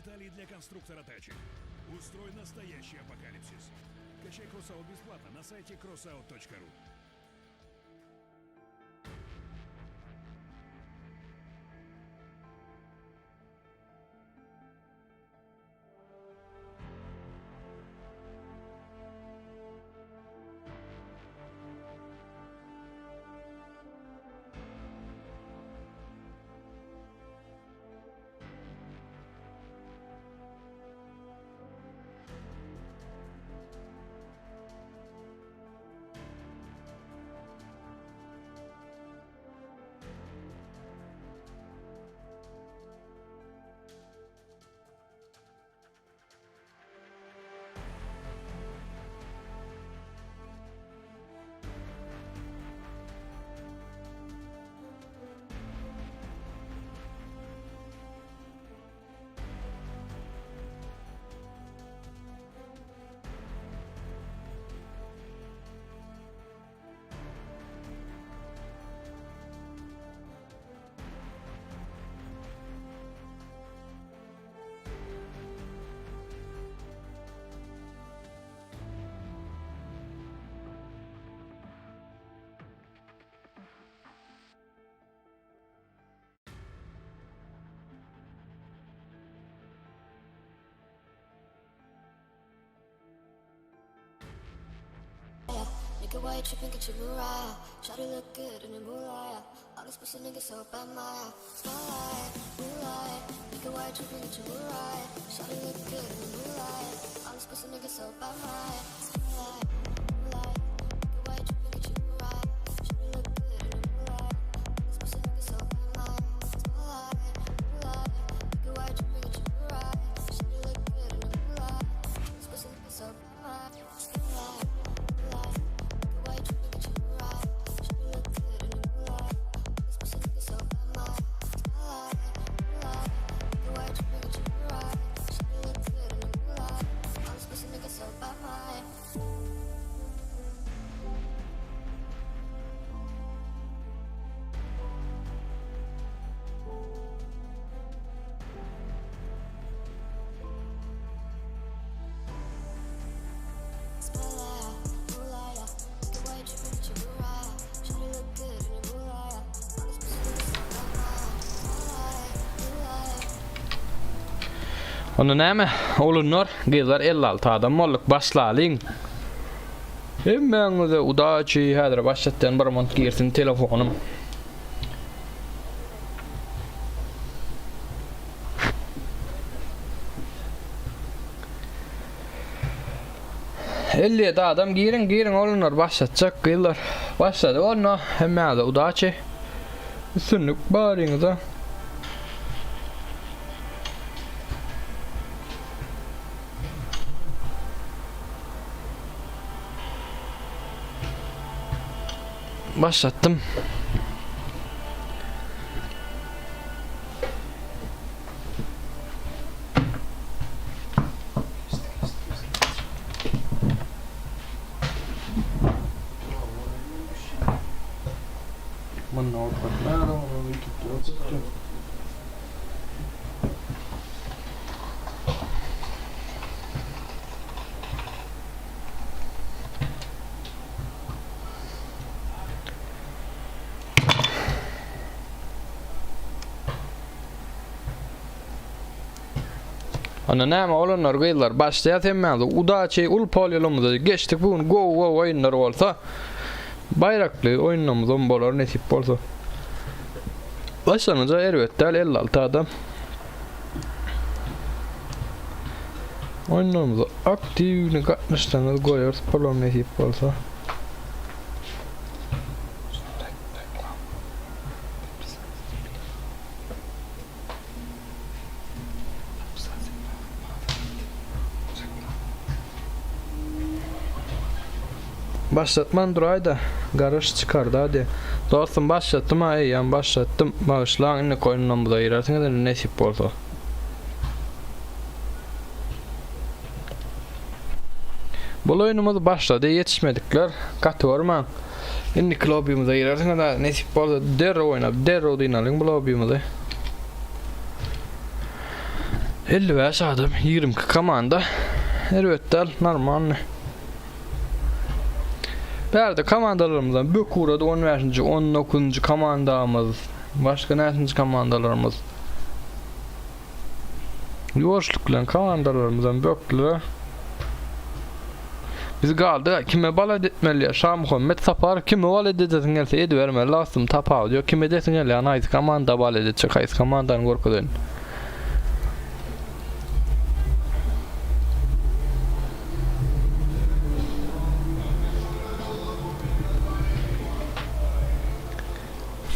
Детали для конструктора тачек. Устрой настоящий апокалипсис. Качай кроссаут бесплатно на сайте crossout.ru. Nigga, why you tripping? Get your Mariah. Shawty look good in the moonlight. All these pussy niggas so bad, my spotlight, moonlight. Nigga, why you tripping? Get your Mariah. Shawty look good in the moonlight. All these pussy niggas so bad, my spotlight, moonlight. Nigga, why you tripping? Get your Mariah. Shawty look good in the moonlight. All these pussy niggas so bad, my spotlight, moonlight. Nigga, why you tripping? Get your Mariah. Shawty look good in the moonlight. All these pussy niggas so bad, my spotlight. Onu näme? Olunlar, gyzlar 56 adam bolduk başlalyň. Hemmeňize udaçy häzir başlatdan bir mont girsin telefonum. Elli adam girin olunlar başlatacak gyzlar. Başladı onu hemmeňize udaçy. Üstünlük baryňyza. Başlattım. Ana näme olanlar gyzlar başlaýar hemmäňize udaçy ulpalyalymyza geçdik bugün go oýunlar bolsa bayrakly oýunlarymyz bolar nesip bolsa başlanınca elbetde 56 adam oýunlarymyza aktiwni gatnaşdyryp goýarys bolar nesip bolsa. Başlatman durayda garaj çıkardı hadi. Dostum başlattım ha yan başlattım. Bağışlan inne koyundan bu da ayırarsın da nesip olsa. Bu oyunumuz başladı yetişmedikler. Katı orman. İnne klubumuza ayırarsın da nesip olsa derro oynap derro dinalın bu klubumuza. 55 adam 22 komanda. Elbette normal. Berde komandalarımızdan büyük uğradı 15. 19. komandamız. Başka nesinci komandalarımız? Yoşluklan komandalarımızdan büyükleri. Biz kaldı kime balad etmeli? Şah Muhammed Sapar kime balad edesin gelse edivermeli lazım tapa diyor. Kime desin gelse anayız komanda balad edecek. Ayız komandanın korkudan.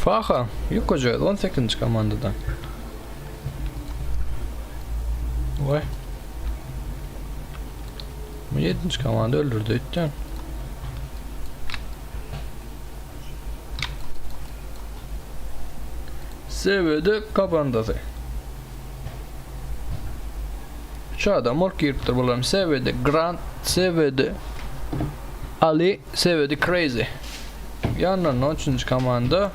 Faha, yok hocam 18. komandadan. Vay. 7. komanda öldürdü etken. Sevedi komandası. Şu adam ork yırttır bulalım. Sevedi Grant, sevedi Ali, sevedi Crazy. Yanlarına 13. komanda.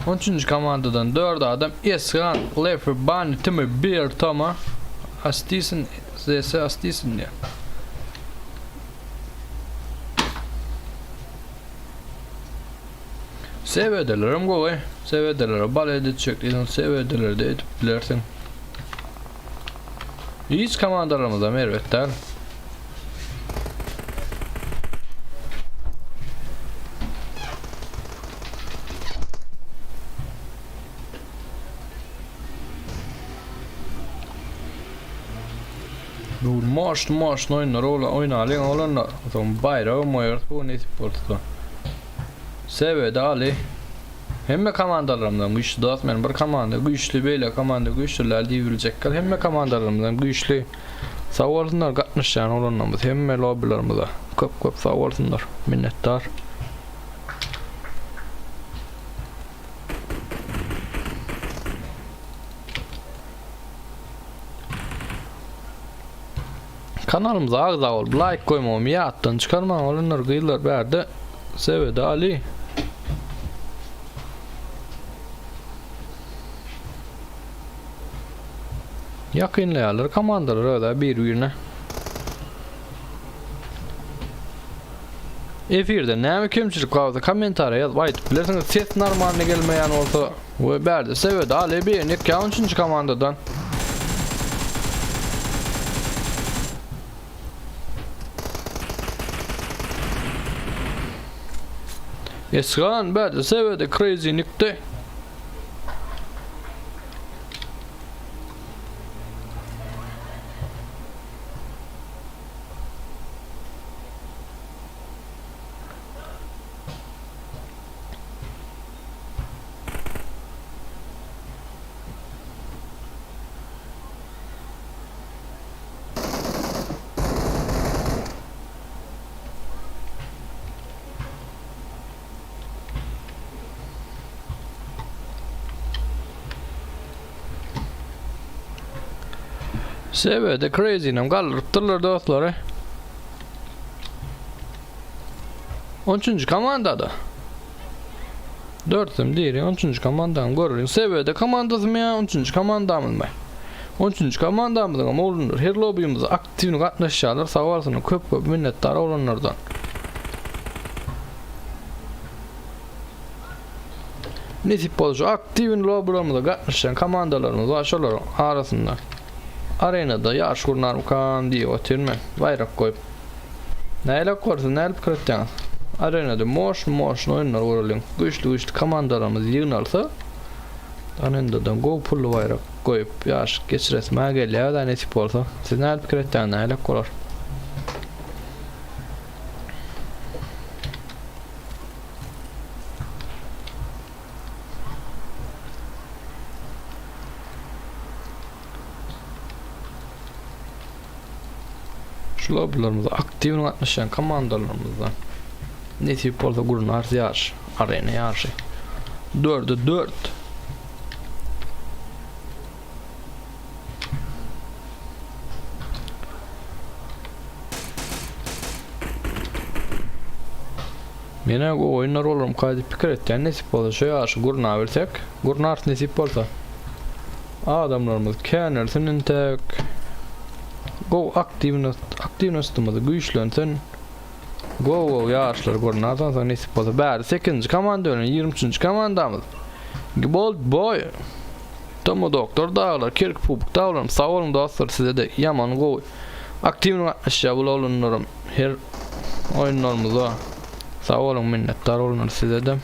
13. komandadan 4 adam Esran, Lefer, Bani, Timur, Bir, Toma Astisin, ZS Astisin diye. Sevedelerim kolay. Sevedelere bal edecek dedin. Sevedeleri de edip bilersin. Hiç komandalarımızda mervetler. Bu marş oynar oynarlar olanlar. Som bayrağı moyor bu ne sportu. Sevedi Ali. Hemme komandalarımdan güçlü dağıtmayan bir komanda güçlü böyle komanda güçlüler diyebilecekler. Hemme komandalarımdan güçlü sağ olsunlar katmışlar olanlarımız. Hemme lobilerimize köp sağ olsunlar. Minnettar. Kanalımıza ağza ol, like koymam, yattan çıkarmam, olanlar gıyırlar verdi. Sevedi Ali. Yakınlayalar, komandalar öyle birbirine. Efirde ne mi kimçilik kaldı, komentara yaz, bayt bilirsiniz ses normaline gelmeyen olsa ve berdi sevedi Ali bir nik ya 13. komandadan. Esran berdi sevedi Crazy Nick'te. Sevedi Crazy'nem kaldırttılar dostları. 13. komandada. 4'üm değil 13. komandam görürüm. Sevedi komandasım ya 13. komandamın ben. 13. komandamızın ama olunur. Her lobby'imize aktifini katlaşacaklar. Sağ olsun köp minnettar olanlardan. Nesip oluşu aktifini lobby'imize katlaşan komandalarımız var şunların arasında. Arenada yarış kurnar kan diye oturma bayrak koyup neyle korsun neyle kırıtacaksın arenada moş oyunlar uğralın güçlü komandalarımız yığınarsa arenada go pullu bayrak koyup yarış geçiresmeye geliyor da nesip olsa siz neyle kırıtacaksın neyle korar şu lobby'larımızda aktifini katmışan komandalarımızdan nesip olsa kurnar yarış arena yarışı 4'e 4 Mene o oyunlar olurum kaydı fikir et. Yani nesip olsa şey aşı gurna versek. Gurna art nesip olsa. Adamlarımız kenarının tek. Go aktivnostımızı güçlensin. Go yaşlar gurna sonra nesip olsa. Bari 8. komanda önü 23. komandamız. Bold boy. Tomo doktor dağlar, kirk pubuk dağlarım. Sağ olun dostlar size de yaman go. Aktivno aşağı bulunurım. Her oyunlarımıza. Sağ olun minnettar olun size de.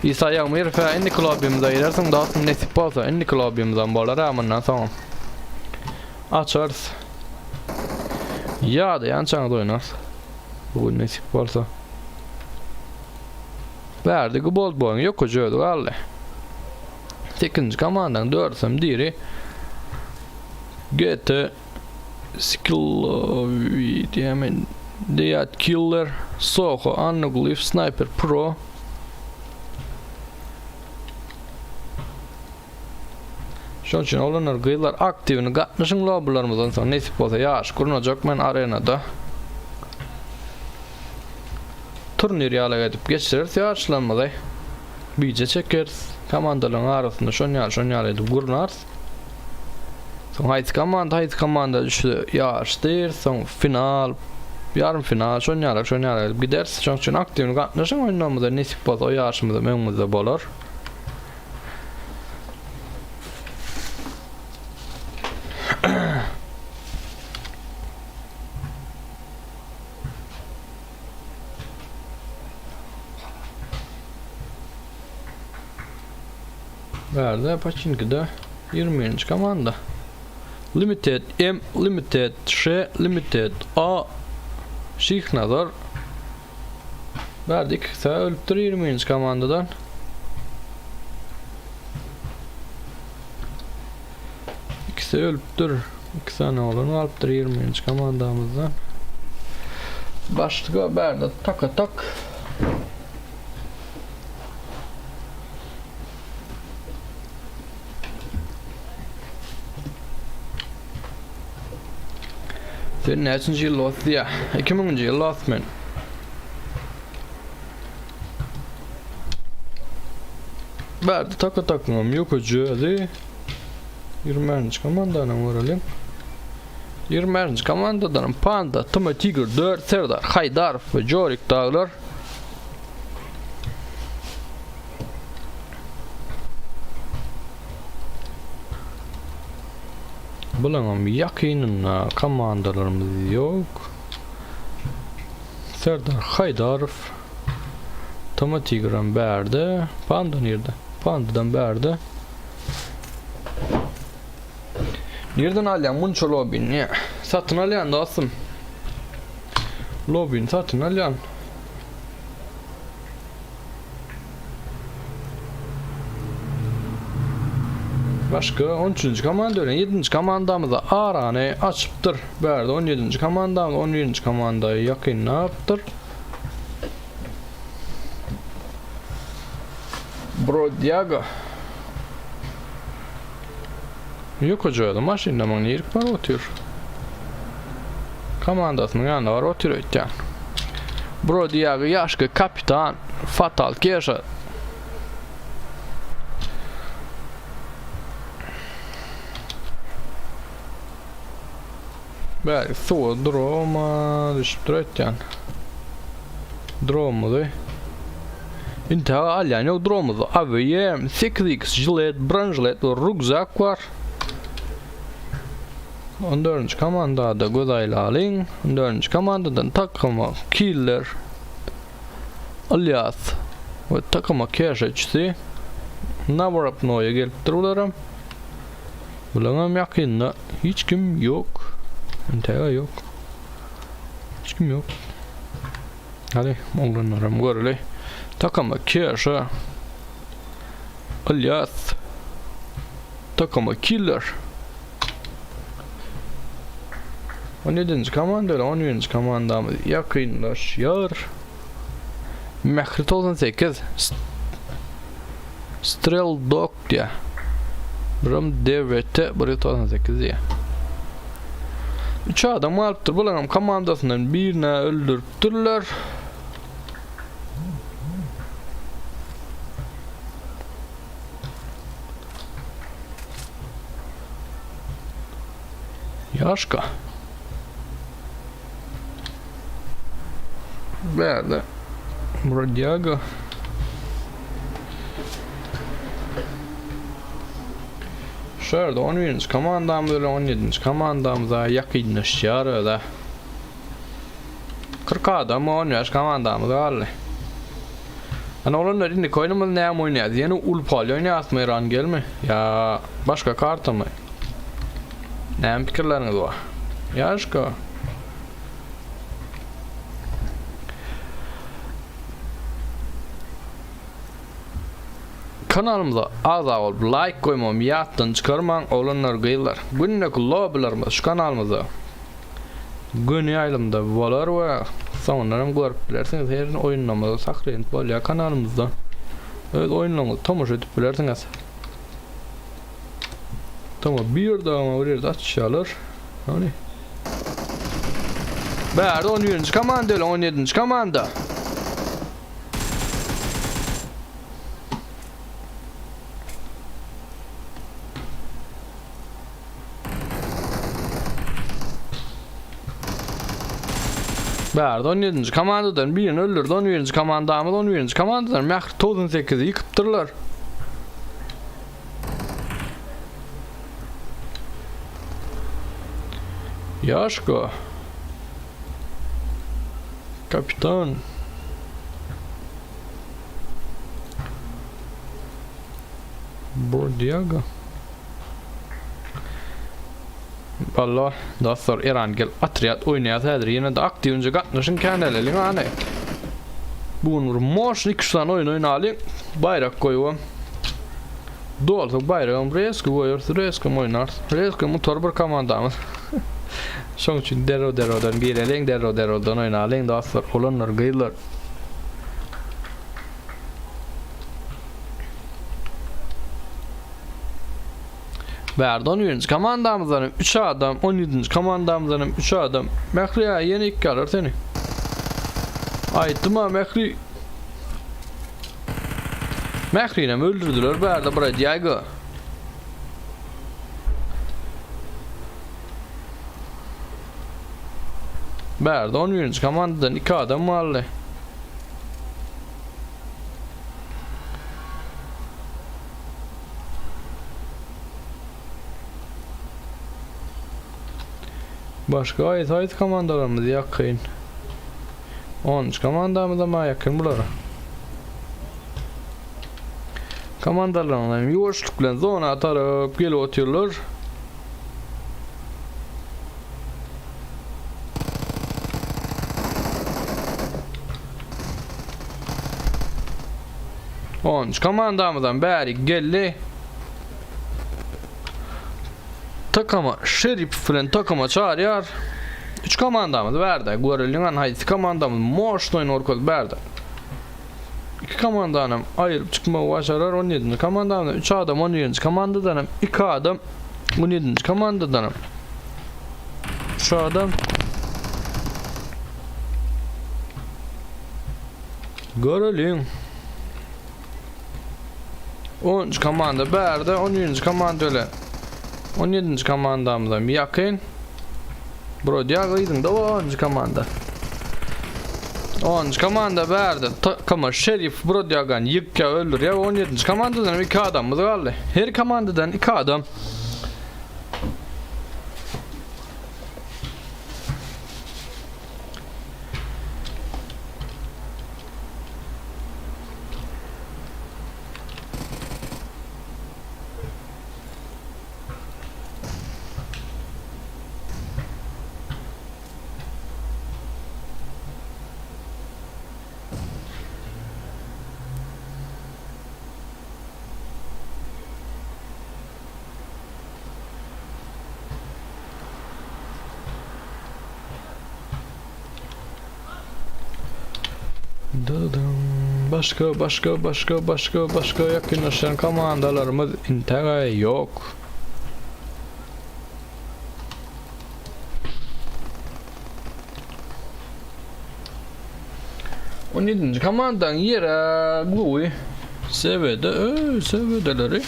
İsa yağmur fe indi klubumuza girersin dostum nesip olsa indi klubumuzdan bolar amından tamam. Açarız. Ya da yançana da oynarız. Bugün nesip olsa. Verdi bold boyun yok ucuyordu vallahi. 8. komandan 4'sem diri GT Skill diyemin Dead Killer Soho Anuglyph Sniper Pro Şunun için olanlar gıylar aktivini katmışın lobularımızdan sonra nesip olsa yaş kurulacak ben arenada turnir yağla edip geçiririz yaşlanmaday bice çekeriz komandaların arasında şonyal edip kuruluruz sonra haydi komanda işte yarıştır sonra final yarım final şonyal edip gideriz şunun için aktivini katmışın oyunlarımızda nesip olsa o yarışımızda memnumuzda bolur. Verdi Pachinki'de 20. komanda. Limited M, Limited Ş, Limited A Şihnazar verdik. Sen ölüptür 20. komandadan. İkisi ölüptür. İki tane olanı alıptır 20. komandamızdan. Başlık haberde tak tak. Senin neçinci yıl oldu ya? 2000. yıl oldu men. Verdi taka takmam yok ucu 20. komandanın vuralım. 20. komandadan Panda, Tama Tiger, 4 Serdar, Haydar ve Jorik dağlar. Bulanam yakınına komandalarımız yok. Serdar Haydarov Tama Tiger'ın berdi. Panda nerede? Panda'dan berdi. Nereden alyan bunca lobin ya? Satın alyan dostum. Lobin satın alyan. Başka 13. komanda öyle 7. komandamıza aranı açıptır. Berdi 17. komandamız 11. komandayı yakın ne yaptır? Bro Diago yok hocaydı maşinle bana yerik var oturuyor. Komandasının yanında var oturuyor yani. Bro Diago yaşlı kapitan fatal keşe. Belki så drama düştürüyor yani. Drama da. Inte alyan yok dramada. AVM, 8x, jilet, branjilet ve rugzak var. 14. komandada Godaylalin, 14. komandadan takıma Killer, Alias ve takıma Keşeçsi. Navarap noya gelip durularım. Bulanam yakında hiç kim yok. Inte yok. Hiç kim yok. Hadi oğlanlarım görüley. Takama Keşe Alias Takama Killer 17. komanda ile 11. komandamız yakınlaşıyor. Mehri 98 Strel Dog diye Buram DVT buraya 98 diye 3 adam alıptır. Bulanım komandasından birine öldürttürler. Yaşka. Verdi. Brodiaga. Şurada 11. komandamız ile 17. komandamıza yakınlaşıyor da. 40 adam 15 komandamız var. Hani olanlar indi koynumuz ne oynayacağız? Yani ulpal oynayacağız mı İran gelme? Ya başka kartı mı? Ne fikirleriniz var? Yaşka. Kanalımıza azal olup like koymam, yattan çıkarman olanlar gıylar. Günlük lobilerimiz şu kanalımıza günü aylımda var ve sonlarım görüp bilersiniz. Her oyunlarımızı saklayın. Böyle kanalımızda evet oyunlarımızı tamaşa edip bilersiniz. Tamam bir daha ama bir de açalım. Hani Berdi 11. komanda ile 17. komanda. Berdi 17. komandadan birini öldürdü. 11. komandamız 11. komandadan Mehri 98'i yıkıptırlar. Yaşko. Kapitan. Brodiaga. Valla dostlar İran gel atriyat oynayatır yine de aktif önce katmışın kendilerine hani bunu moşun 2 tane oyun oynayalım bayrak koyuyorum doğalsak bayrağım reski koyuyoruz reski oynar reski motor bir komandamız şunun için derodan girelim derodan oynayalım dostlar olanlar gıylar Verdi 11. komandamızdan 3 adam 17. komandamızdan 3 adam Mehri'ye yeni ilk kalır seni ayıttım ha Mehri'yle mi öldürdüler Verdi buraya Diego Verdi 11. komandadan 2 adam varlı Başka ait komandalarımız yakın. 10 komandamız ama yakın buralara. Komandalarından yoğuşlukla zona atarıp geri oturuyorlar. Komandamızdan beri geldi. Takıma Şerif falan takıma çağırıyor. 3 komandamız verdi. Görülen haydi komandamız moştoyun orkod verdi. 2 komandanım ayırıp çıkma başarır 17. komandamız 3 adam 17. komandadanım 2 adam 17. komandadanım. Şu adam görülen 10. komanda verdi 17. komanda öyle 17. komandamızdan bir yakın. Brodiaga'ydın da 10. komanda. 10. komanda verdi. Takıma Şerif Brodiaga'nı yık ya öldür ya. 17. komandadan 2 adamımız kaldı. Her komandadan 2 adam. Başka yakınlaşan komandalarımız intega yok. On 17. komandan yere Gui sevedeleri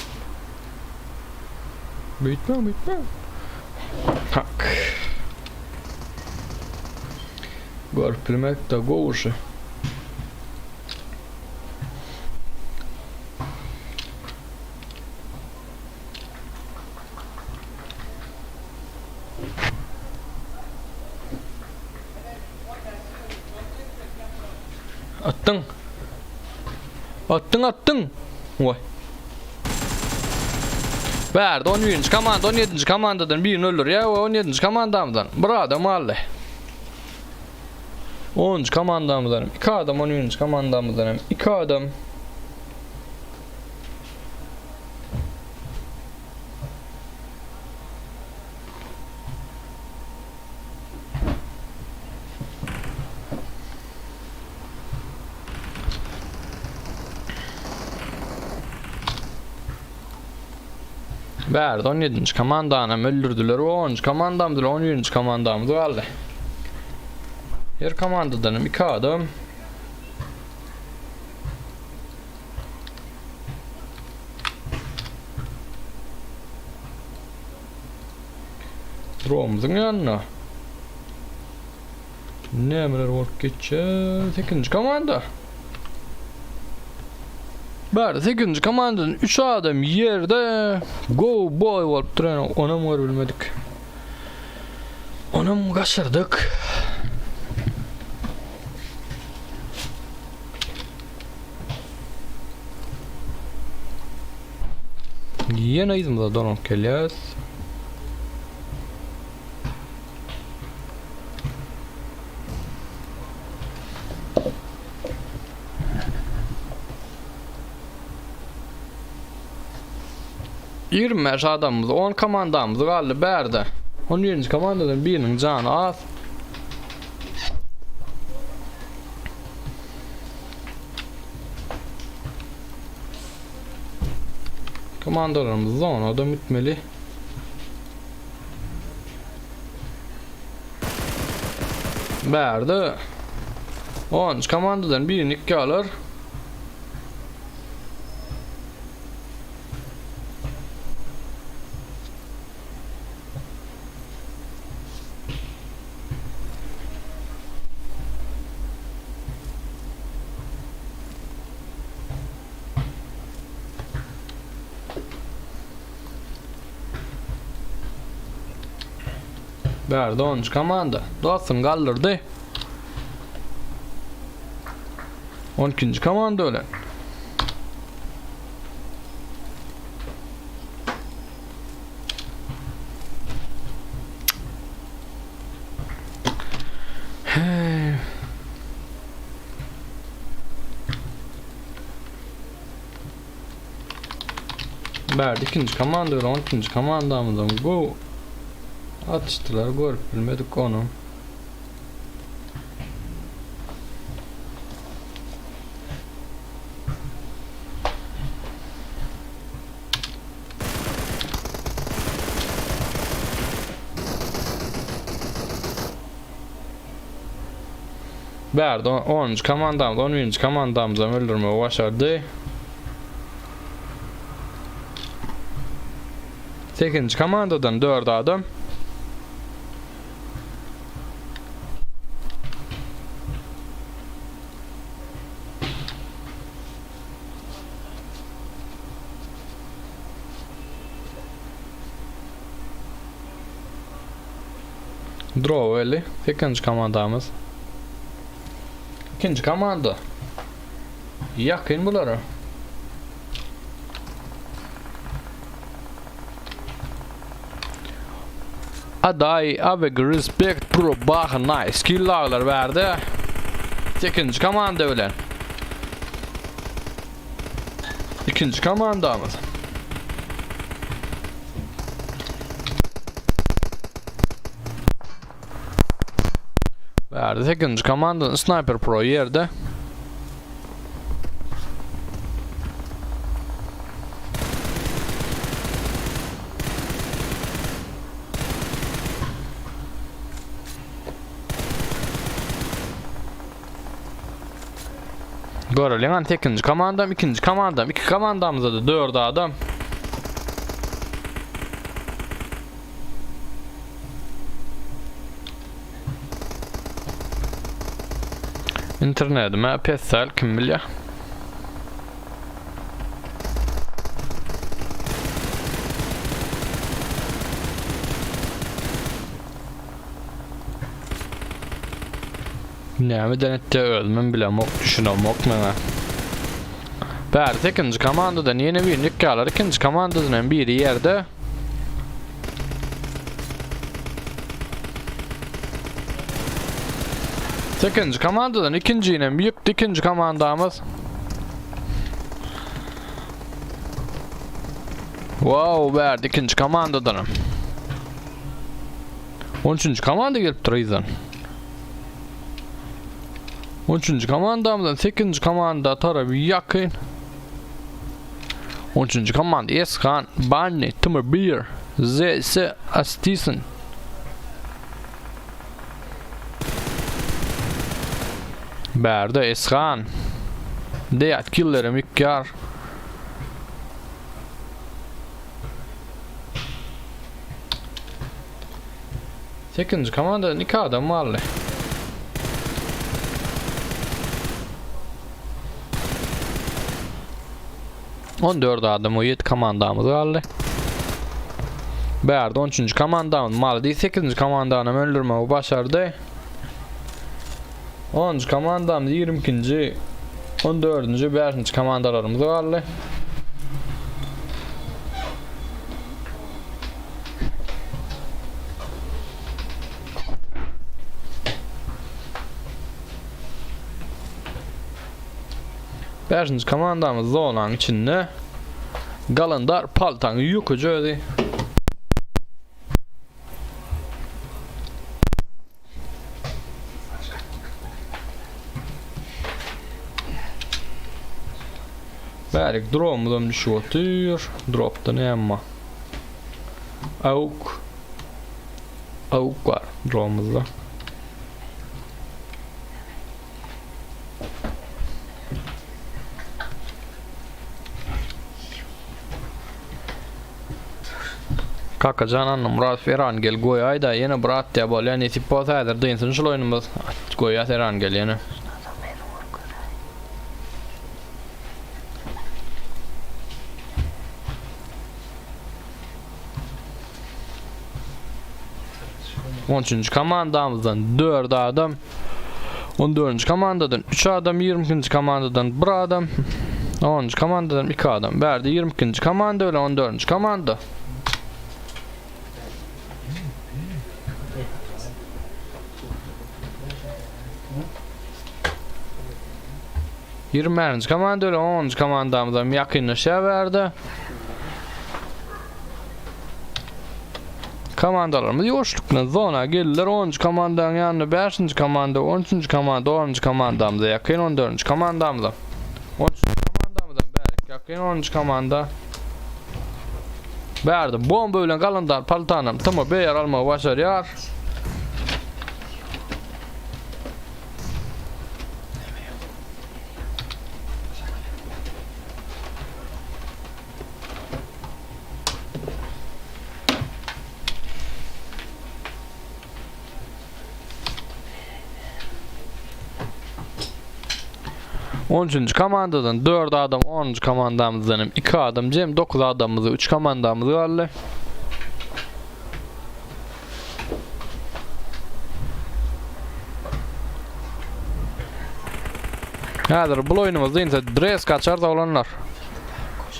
bitme Hak. Görpilmek de goşu. Attın. Attın. Vay. Verdi 17. komanda 17. komandadan birini öldür ya 17. komandamdan. Burada mahalle. 10. komandamdan 2 adam 17. komandamdan 2 adam. Verdi 17. komandanı öldürdüler. 10. komandamdır 17. komandamız kaldı. Her komandadan 2 adam. Drone'umuzun yanına. Ne emreler var geçer? 8. komanda. Verdi 8. komandanın 3 adam yerde. Go boy olup duran ona mı var bilmedik. Ona mı kaçırdık? Yine izimde donup geliyoruz. Yirmi adamımız 10 komandamız kaldı berdi. 17. komandadan birinin canı az. Komandalarımız 10 adam bitmeli. Berdi. 10 komandadan birini 2 alır. Verdi 10. komanda. Dostum kaldırdı. 12. komanda öyle. Verdi 2. komanda öyle. 12. komandamızdan go. Atıştılar, görüp bilmedik onu. Verdi 10. komandamız, 11. komandamızı öldürmeye başardı. 8. komandadan 4 adam. Draw eli 8. komandamız. 2. komanda. Yakın bunlara. Aday avec respect pro bah nice skill'lar verdi. 8. komanda ölen. 2. komandamız. Verdi 8. komandanın Sniper Pro yerde. Görülen 8. komandam, 2. komandam, 2 komandamızda da 4 adam. İnternetime pesel kim bilýär. Näme denetde ölmem bilemok, düşünemok mene. Bäri ikinji komandadan ýene bir nikgalar, ikinji komandadan biri ýerde. Ikinji komandadan ikinjiyle büyük ikinji komandamız. Wow, bäri ikinji komandadan. 13. komanda gelip durýar. 13. komandamızdan 8. komanda tarafı yakın. 13. komanda Eskan, Barney, Timur Beer, Z.S. Astisen. Bärde Eskan. Deyat killerim ikkar. Sekinci komanda iki adam varlı. On 4 adam o 7 komandamız varlı. Bärde 13. komandamız malı değil 8. komandanı öldürmeyi başardı. 10. komandamız 22. 14. 5. komandalarımız varlı. Beşinci komandamız zonanın içinde Galandar paltan yukucu. Bärik drop'dan düşüyor. Drop'tan emma. Auk var drop'umuzda. Kaka cananım Murat Erangel Goyay'da yine Murat diye bol yani tip poz eder duyunsın şu oyunumuz Goyay Erangel yine. On komandamızdan 4 adam 14. komandadan 3 adam 22. komandadan 1 adam 10. komandadan 2 adam bärde 22. komanda öyle 14. komanda. Yirmi komanda öyle 10. komandamızdan yakınlaşıverdi. Komandalarımız yoşlukla zona geldiler. 10. komandanın yanına 5. komanda, 13. komanda, 10. komandamıza yakın 14. komandamıza. 13. komandamızdan beri yakın 10. komanda. Bärde bomba öyle Galandar paltanım tamam beyer almayı başarıyor. Onuncu komandadan 4 adam 10. komandamızdan 2 adam cem 9 adamımızı 3 komandamız varlı. Hazır bu oyunumuzda ise dress kaçar da olanlar.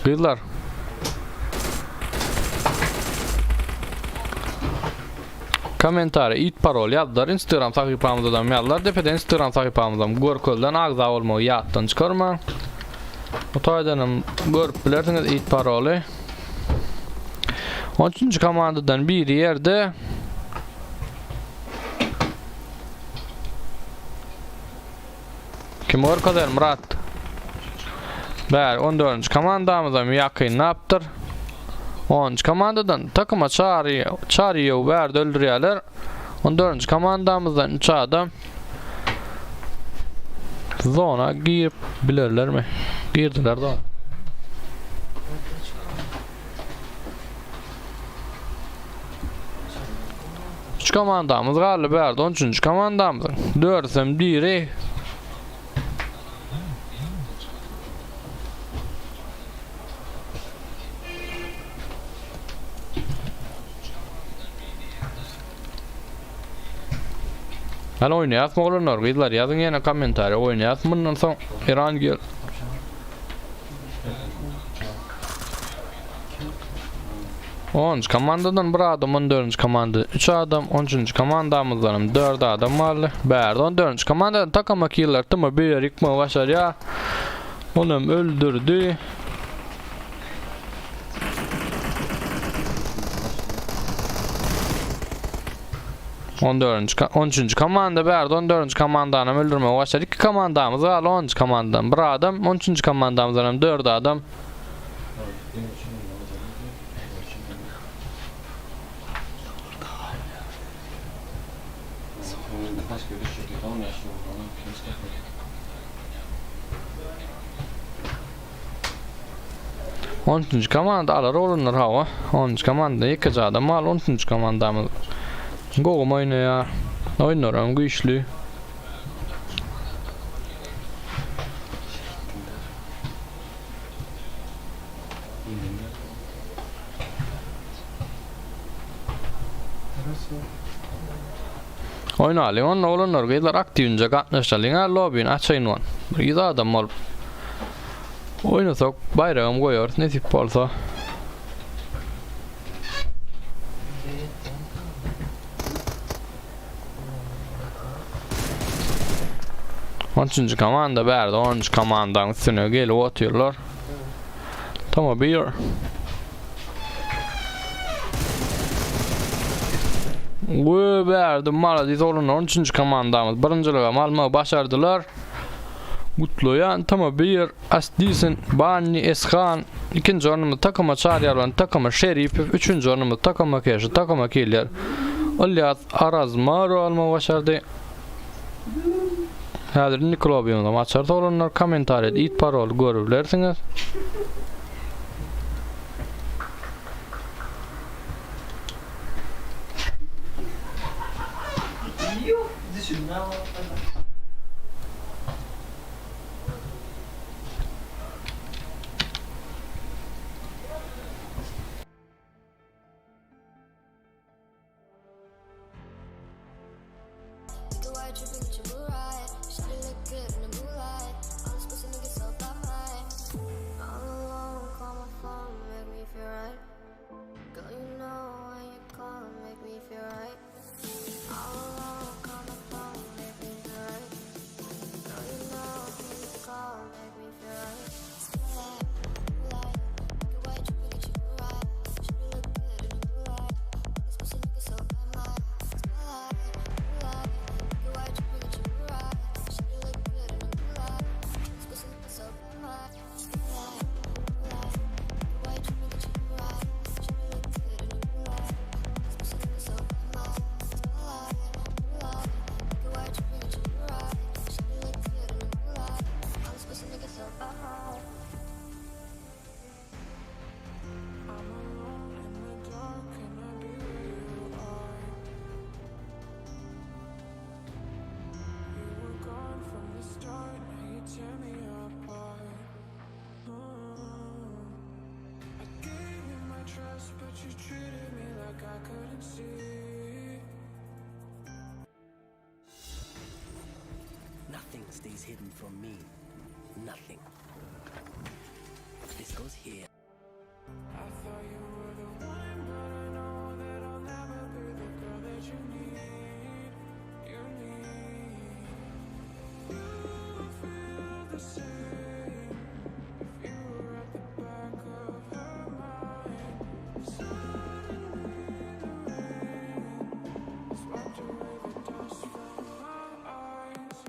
Kızlar. Komentary it parol yazdılar. Instagram sahipamızdan yazdılar. Depeden Instagram sahipamızdan Gorkol'dan ağza olmayı yattan çıkarma. Otaydanım görüp bilirsiniz it paroli. 13. komandadan bir yerde kim Gorkol'dan Murat. Bär 14. komandamızdan yakın ne yaptır? 10. komandadan takıma çağırıyor verdi öldürüyorlar. 14. komandamızdan 3 adam zona girip bilirler mi? Girdiler da. Üç komandamız galiba verdi 13. komandamızdan 4'den biri Hal oynayat mı olanlar? Gıydılar yazın yine komentari. Oynayat mı bundan son İran gel. Onuncu komandadan bir adam, 14. komanda 3 adam, 13. komandamızdan 4 adam var. Berdi 14. komandadan takım akıllar tımı bir yıkma başar ya. Onu öldürdü. 13. komanda berdi 14. komandanı öldürme başar. 2 komandamız var 13. komandadan bir adam, 13. komandamızdan 4 adam. Kaç görüş çekiyor, 10 yaşlı olan kimse yapmıyor. 13. komanda alır olunur hava. 13. komanda yıkıcı adam al. 13. komandamız Goğum oynuyor. Oynuyorum güçlü. Oynayalım. Onun olunur. Gıydılar aktifünce katlaşalım. Lobby'nin açayın on. Bir adam olup oynasak bayrağım koyuyor. Ne tip olsa. Onuncu komanda berdi. 13. komandanın üstüne gelip atıyorlar. Tamam bir. Bu berdi maladis olunur. 13. komandamız birinciliğe almayı başardılar. Mutluyan tamam bir Asdisin Bani Eshan ikinci oyunumuz takıma çağırıyorlar takıma Şerif üçüncü oyunumuz takıma Keşi takıma Killer Alyat Arazmaro alma başardı. Hazır Nikolobiyonda maçlarda olanlar komentar et it parol görürlersiniz. Make a white trip and get your mood right. Shawty look good in the moonlight. All this pussy niggas so by mine. All alone, call my phone, make me feel right. Girl, you know when you call, make me feel right. All alone, call my phone, make me feel right. Girl, you know when you call, make me feel right. Moonlight, moonlight. Make a white trip and get your mood right. Shawty look good in the moonlight. All this pussy niggas so by mine. Moonlight, moonlight. Make a white trip and get your mood right. Shawty look good in the moonlight. All this pussy niggas so by mine. Moonlight, moonlight. Make a white trip and get your mood right. Shawty look good in the moonlight. All this pussy niggas so by mine. Moonlight, moonlight. Make a white trip and get your mood right. Shawty look good in the moonlight. All this pussy niggas so by mine. I'm alone in the dark, can I be where you are? You were gone from the start, now you tear me apart. I gave you my trust, but you treated me like I couldn't see. Nothing stays hidden from me. Nothing. This goes here. I thought you were the one, but I know that I'll never be the girl that you need. You need. You feel the same. If you were at the back of her mind. Suddenly the rain swept away the dust from my eyes.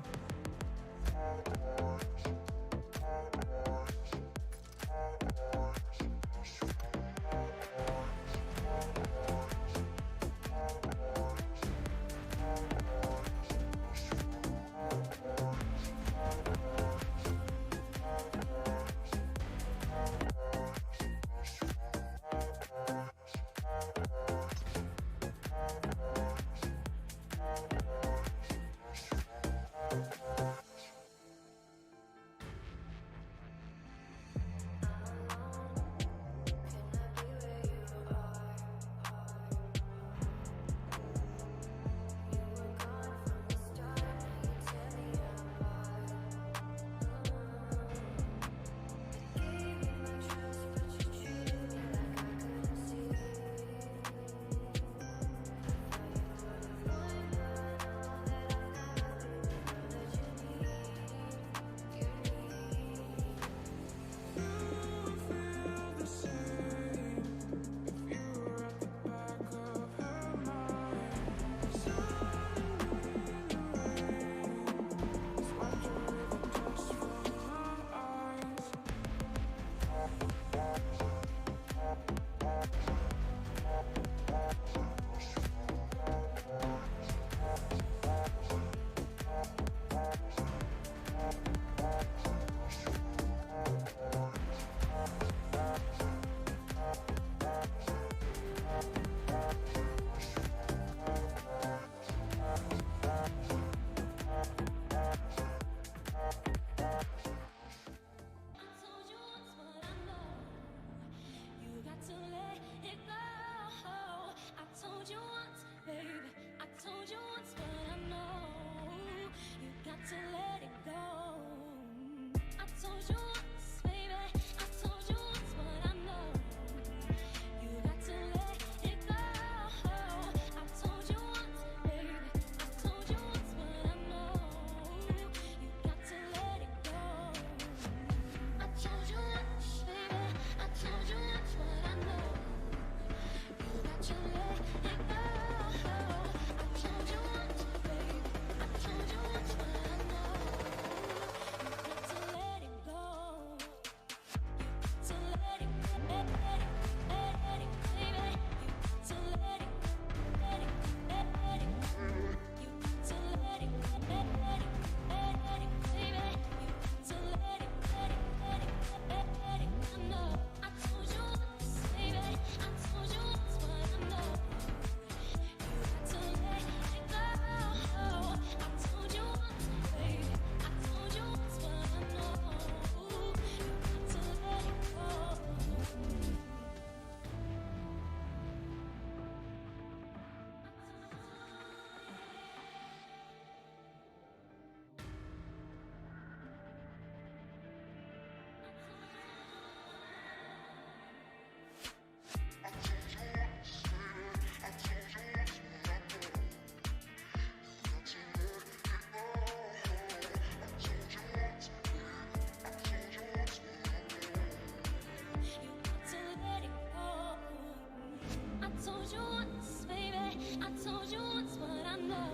I told you once what I know.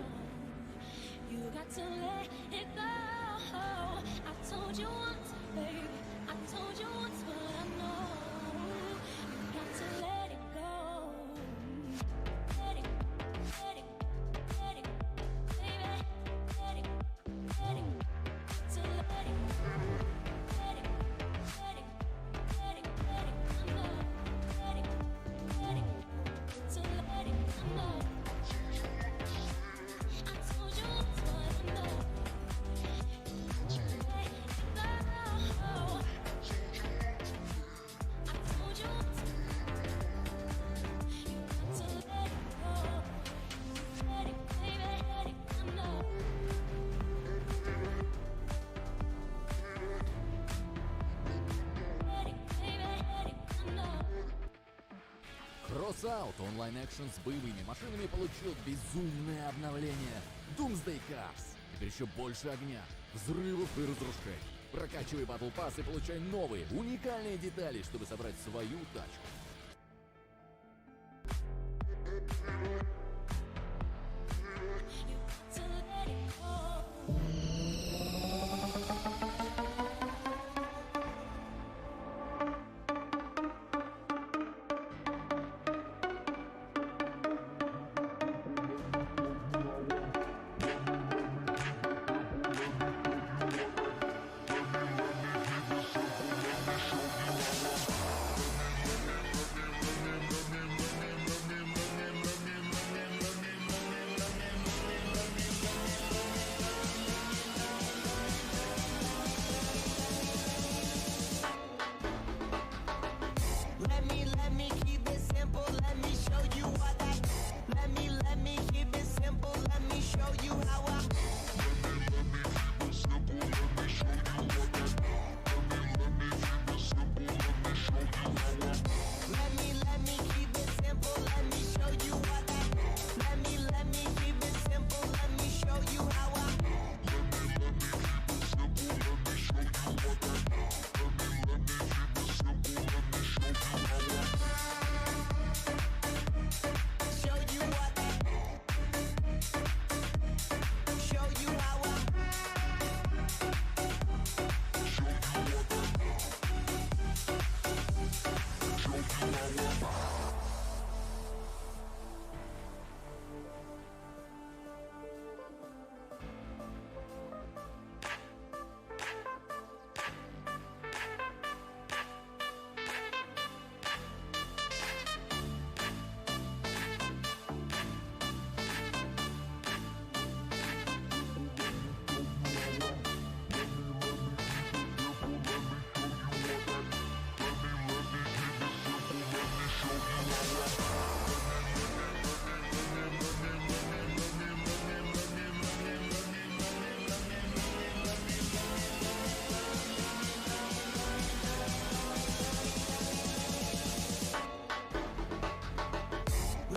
You got to let it go. I told you once, baby. I told you once what I know. You got to let it go. Let it, let it, let it, baby. Let it, let it. To let it, let it, let it, let it, let it. I know. Let it, let it. To let it, I know. I told you once what I know. Crossout онлайн-экшен с боевыми машинами получил безумное обновление Doomsday Cars. Теперь еще больше огня, взрывов и разрушений. Прокачивай Battle Pass и получай новые, уникальные детали, чтобы собрать свою тачку. Let me keep it simple. Let me show you what I. Let me keep it simple. Let me show you how I. Let me keep it simple. Let me show you what I. Let me keep it simple. Let me show you how I. Show you what I. Show you how I.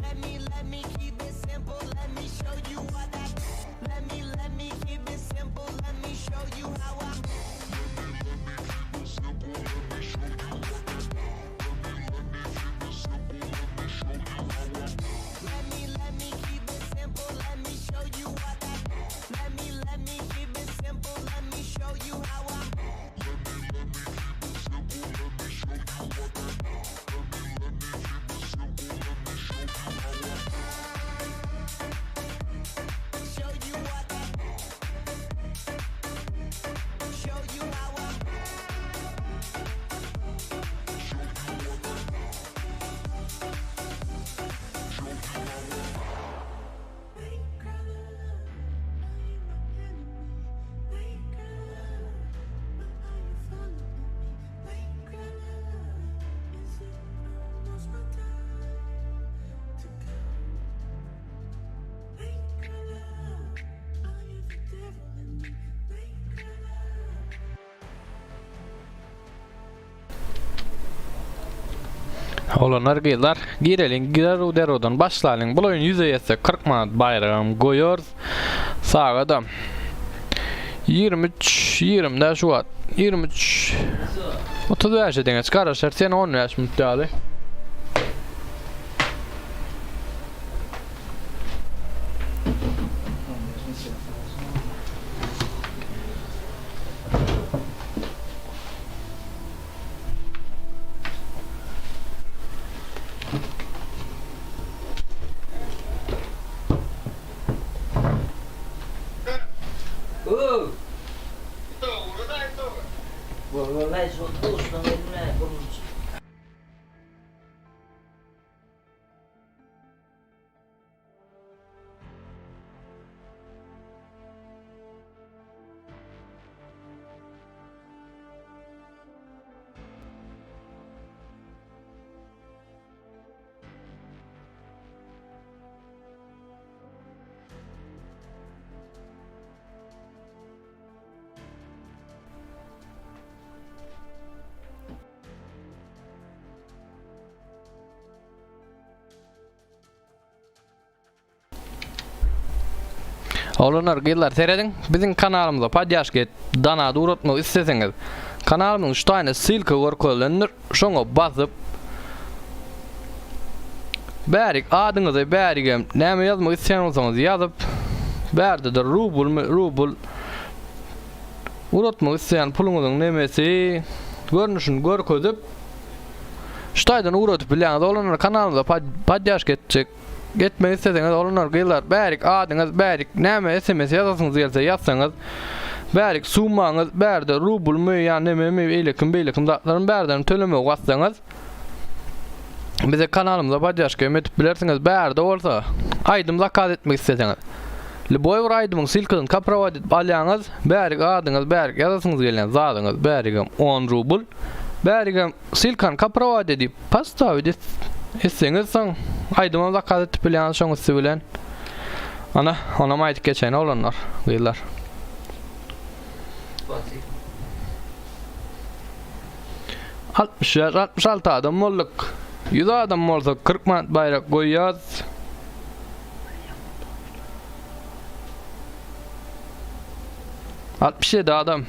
Let me keep it simple. Let me show you what I. Let me keep it simple. Let me show you how I. Let me keep it simple. Let me show you what I. Let me keep it simple. Let me show you how I. Show you what I. Show you how I. Olanlar gıylar. Girelim girer derodan başlayalım. Bu oyun yüzeyse 40 manat bayrağım koyuyoruz. Sağa da 23 20'de şu at 23 35 ediniz arkadaşlar sen 10 yaş mutluyum. Oh. Vallahi son dostum eline konuş. Oğlanlar gıylar seyredin. Bizim kanalımıza padyaş get dana uğratmak isteseniz kanalımın 3 tane silke var koyulunur. Şoňa basıp bärik adınızı bärigem näme yazmak isleýänsiňiz ýazyp bärde de rubl uğratmak isleýän puluňyzyň nemesi görnüşini görkezip ştaýdan uğratyp bilýäňiz. Oğlanlar kanalymyza padyaş getmek isteseňiz olanlar gıylar bärik adyňyz bärik näme SMS ýazasyňyz gelse ýazsaňyz bärik summaňyz bärde rubl ýa-ni näme eýlekim datlaryny bärden tölemek wassaňyz bize kanalymyza padyaş etip bilersiňiz bärde bolsa aýdym zakaz etmek isteseňiz Lüboy bir aýdymyň silkini kaprovad edip alýaňyz bärik adyňyz bärik ýazasyňyz gelen zadyňyz bärigem 10 rubl bärigem silkan kaprovad edip pastawy Esseňiz soň aýdyma zakaz etip bilýän şoň üstü bilen. Ana, ona maýdyk geçen olanlar, gıylar. Altmış 66 adam bolduk. 100 adam bolsa 40 manat bayrak goýýas. Altmış 7 adam.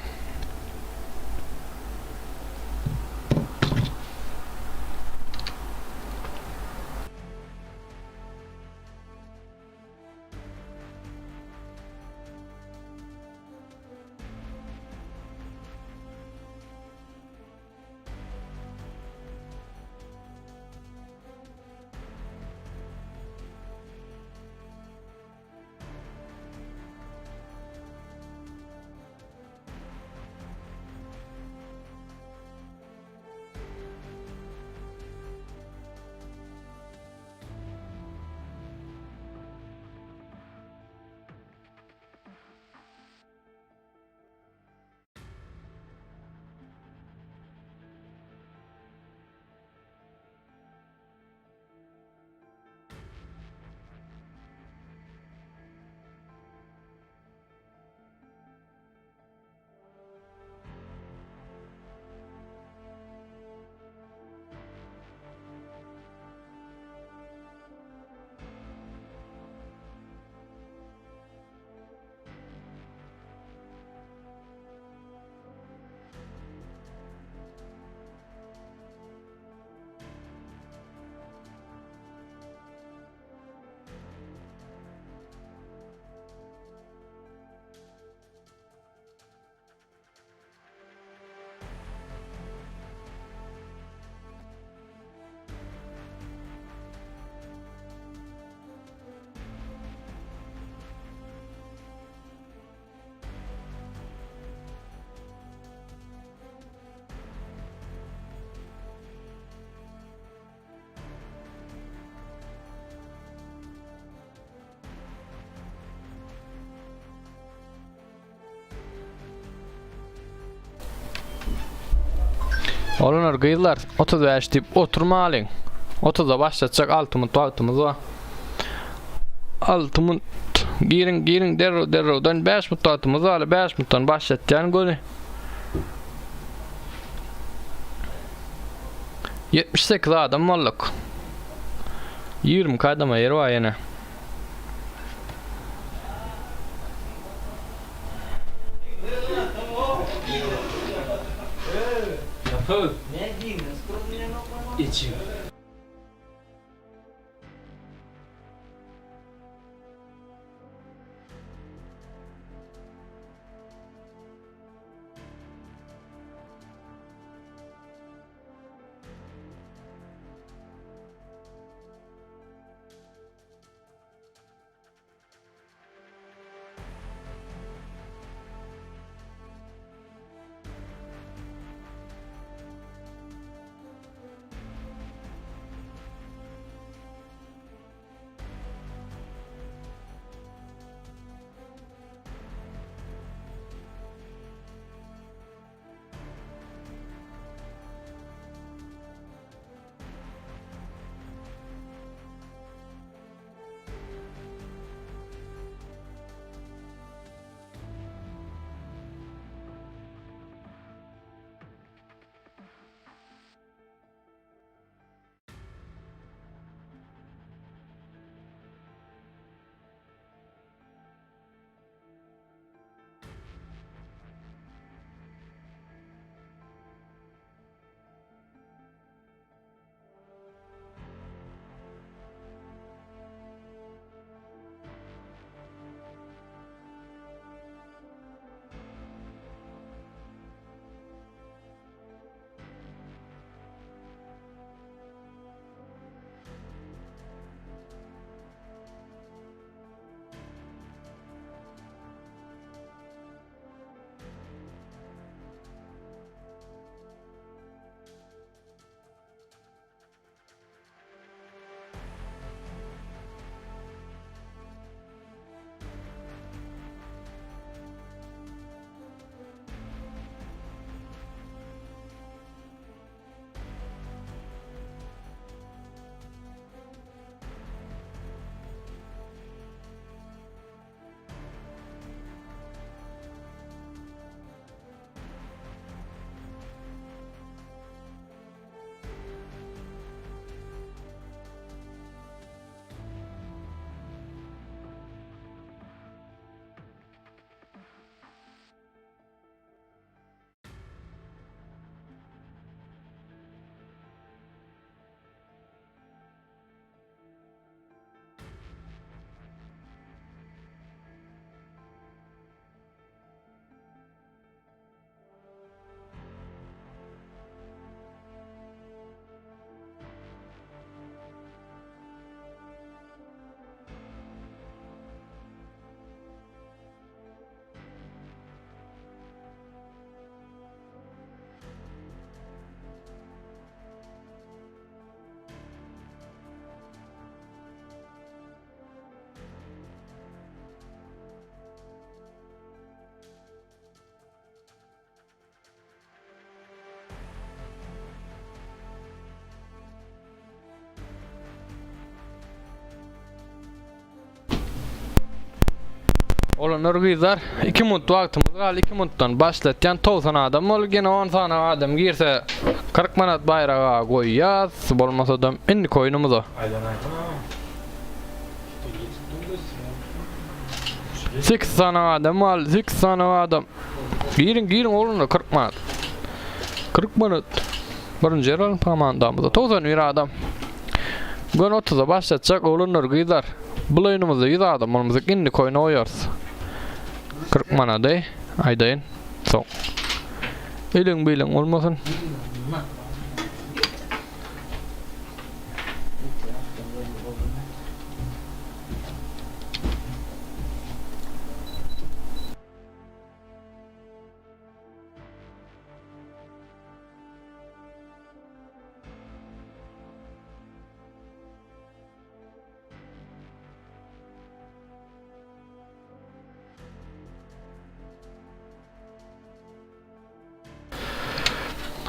Olanlar gıylar 35 deyip oturmalyň. 30'a başlatacak 6 minut wagtymyz var. 6 minut girin derrowdan 5 minut wagtymyz var. 5 minutdan başlatýan göni. 78 adam bolduk. 20 kadama yer var ýene. Ne diyeyim? İçim. Olanlar gyzar 2 minut wagtymyz gal 2 minutdan başlatýan 90 adam ol gene 10 tane adam girse 40 manat bayrağa goýýas bolmasa da indi koýunumyz o. Aylanaytma. 8 tane adam al 8 tane adam. Girin olanlar 40 manat. 40 manat. Birinji yer alyp komandamyzda 91 adam. Gün 30'a başlatacak olanlar gyzar. Bu oyunumuzda 100 adam olmazsa indi koyuna oýarys. 40 manaday aýdaýyn. Soň. Eliň bilen olmasyn.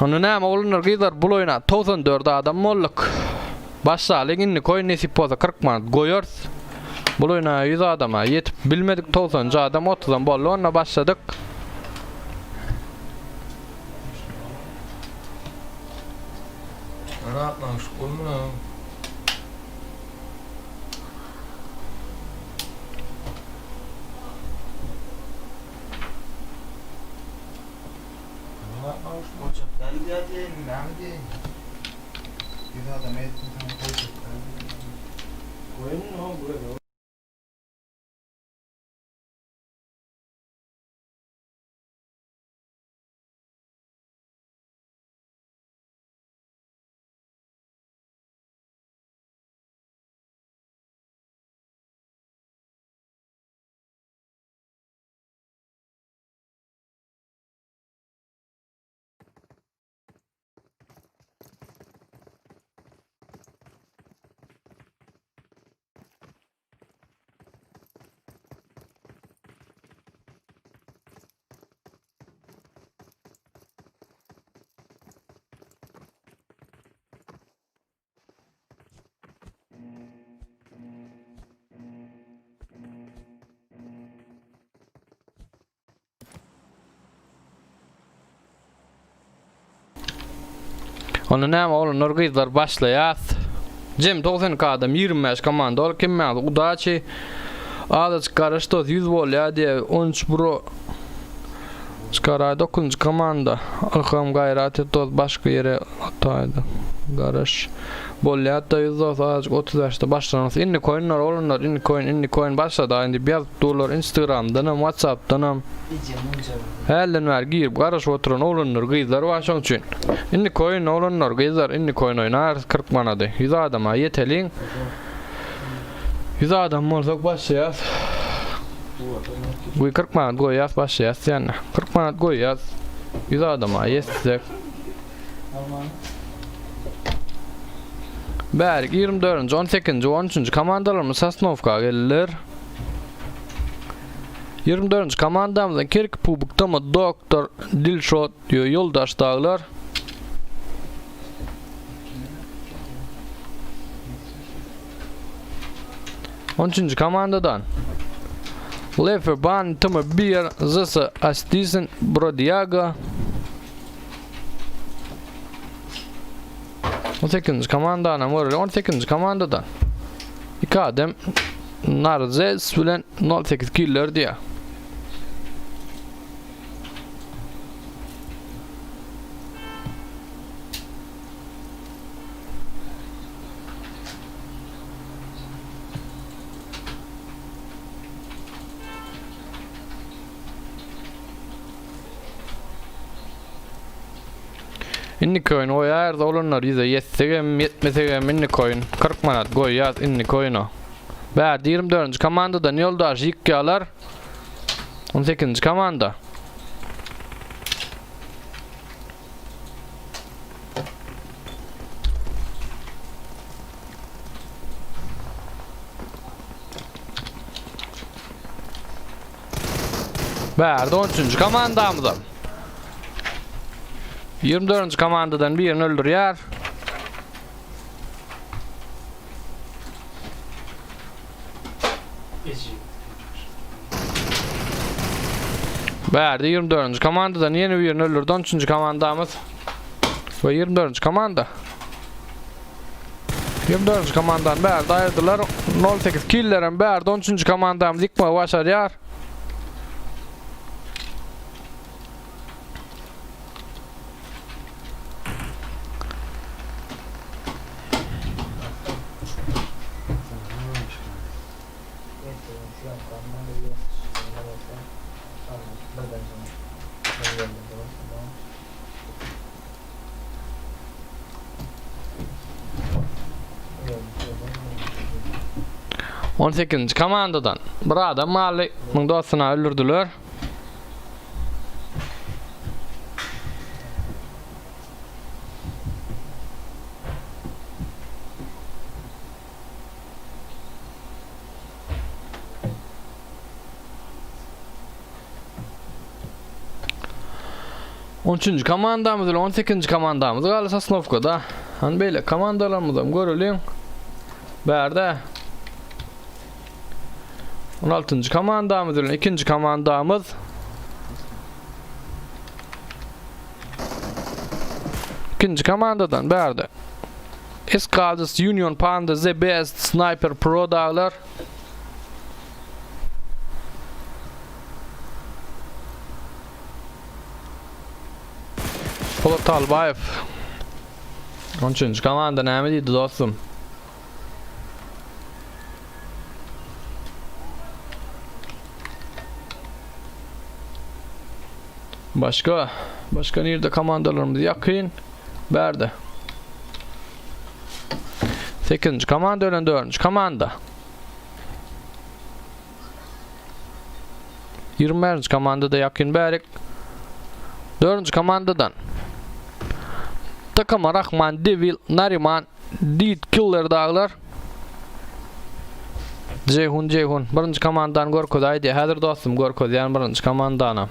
Onu näme olanlar gyzar bu oýna 94 adam bolduk. Başlalyk indi koýun nesip bolsa 40 manat goýarys. Bu oýna 100 adama ýetip bilmedik 90 adam 30 boldy onda başladyk. Rahatlamış olmuyor. Onu näme olanlar gyzlar başlaýas. Jem 90 adam 25 komanda ol kimmäz udaçy. Adas karıştos 100 bolýar 13 bro. Skara 9 komanda. Alham gayrat etdi başga ýere ataýdy. Garaş bolýar da 130 ýaşda başlanys. Indi koýunlar olanlar indi koýun başlady. Indi biraz dolar Instagramdan, WhatsAppdan. Hälden var girip garaş oturan olanlar gyzlar başaň üçin. Indi koýun olanlar gyzlar indi koýun oýnar 40 manady. 100 adama ýeteliň. 100 adam bolsak başlaýas. Bu 40 manat goýýas başlaýas ýani. 40 manat goýýas. 100 adama ýetsek. Bärik 24-nji, 18-nji, 13-nji komandalarymyz Sosnovka geldiler. 24-nji komandamyzdan Kerk Pubukdama Doktor Dilşot ýoldaş daglar. Onuncu komandadan Leferban Tımabir Zısı Astisen Brodiaga. 18. komandadan 18. komandadan 2 adam Narzes bilen 08 killer diye. Inni koyun o ýerde olanlar ýyza ýetsegem ýetmesegem inni koyun 40 manat goýýas inni koyuna. Bäri 24-nji komandadan ýoldaş ýykýalar. 18-nji komanda. Bäri 13-nji komandamyzda. 24-nji komandadan birini öldürýär. Berdi 24. komandadan yeni birini öldürdü. 13. komandamız. Ve 24. komanda. 24. komandan berdi ayırdılar. 08 killerin berdi 13. komandamız yıkmaya başarıyor. Şu an kandan da yok. Sonra baksa. Tamam. Buradan sonra. Ben geldim. Tamam. 18. komandadan bir adam mahalli dostuna öldürdüler. Üçüncü komandamız ile 18. komandamız gali Sosnovka'da. Hani böyle komandalarımızdan görülüyor. Berde 16. komandamız ile 2. komandamız ikinci komandadan berde Eskadis Union Panda The Best Sniper Pro dağlar. Polat Albayev 13. komanda näme diýdi dostum? Başka nerede komandalarımız yakın? Berde 8. komanda ölen 4. komanda 20. komandada yakın berik 4. komandadan Takama Rahman, Devil, Nariman, Deed Killer dağlar. Ceyhun. 1. komandan Gorkoz aydi. Hazır dostum Gorkoz yani 1. komandana.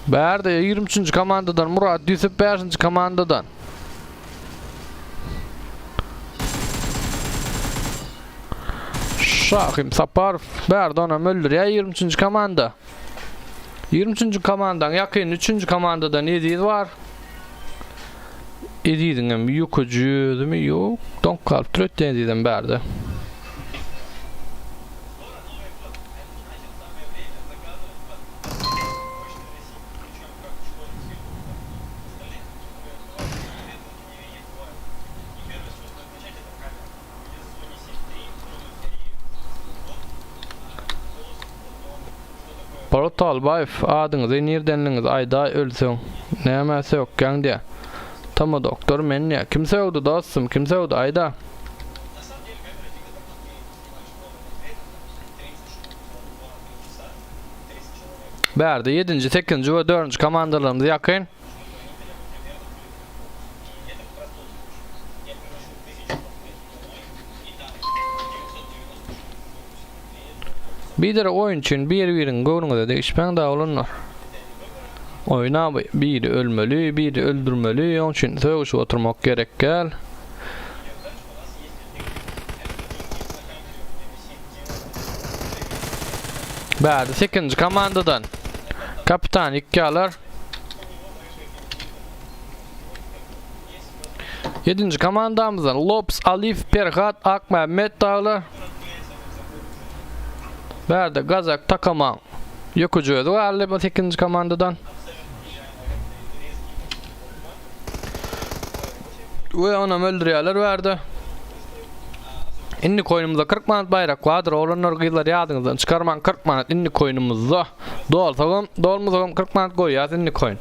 Berde 23. komandadan Murat Yusuf 5. komandadan. Şahim Saparov Berde ona Müller ya 23. komanda. 23. komandan yakın 3. komandadan Ediz var. Ediz'in hem yukucu değil mi? Yok. Donk kalp tröt Ediz'den berde. Polat Albayev adyňyzy nerdenliňiz aýda ölseň nämäse ýok gaňdy. Tama doktor men ya kim söwdi dostum kim söwdi aýda. Berde 7. 8. we 4. komandalarymyz ýakyn. Bir oyun için bir-birinin göwnüňde değişmän da olanlar. Oyna biri ölmeli, biri öldürmeli, onun için söwüşip oturmak gerek gel. Berde 8. komandadan kapitan 2 alar. 7. komandamızdan Lopes Alif Perhat Akmehmet dağlar. Berde Gazak Takama Yokucu var 8. komandadan. Ve ona öldürüyorlar verdi. İnni koynumuzda 40 manat bayrak vardır. Olanlar gıylar yadınızdan çıkarman 40 manat inni koynumuzda. Dolmuzda 40 manat koyuyaz inni koyun.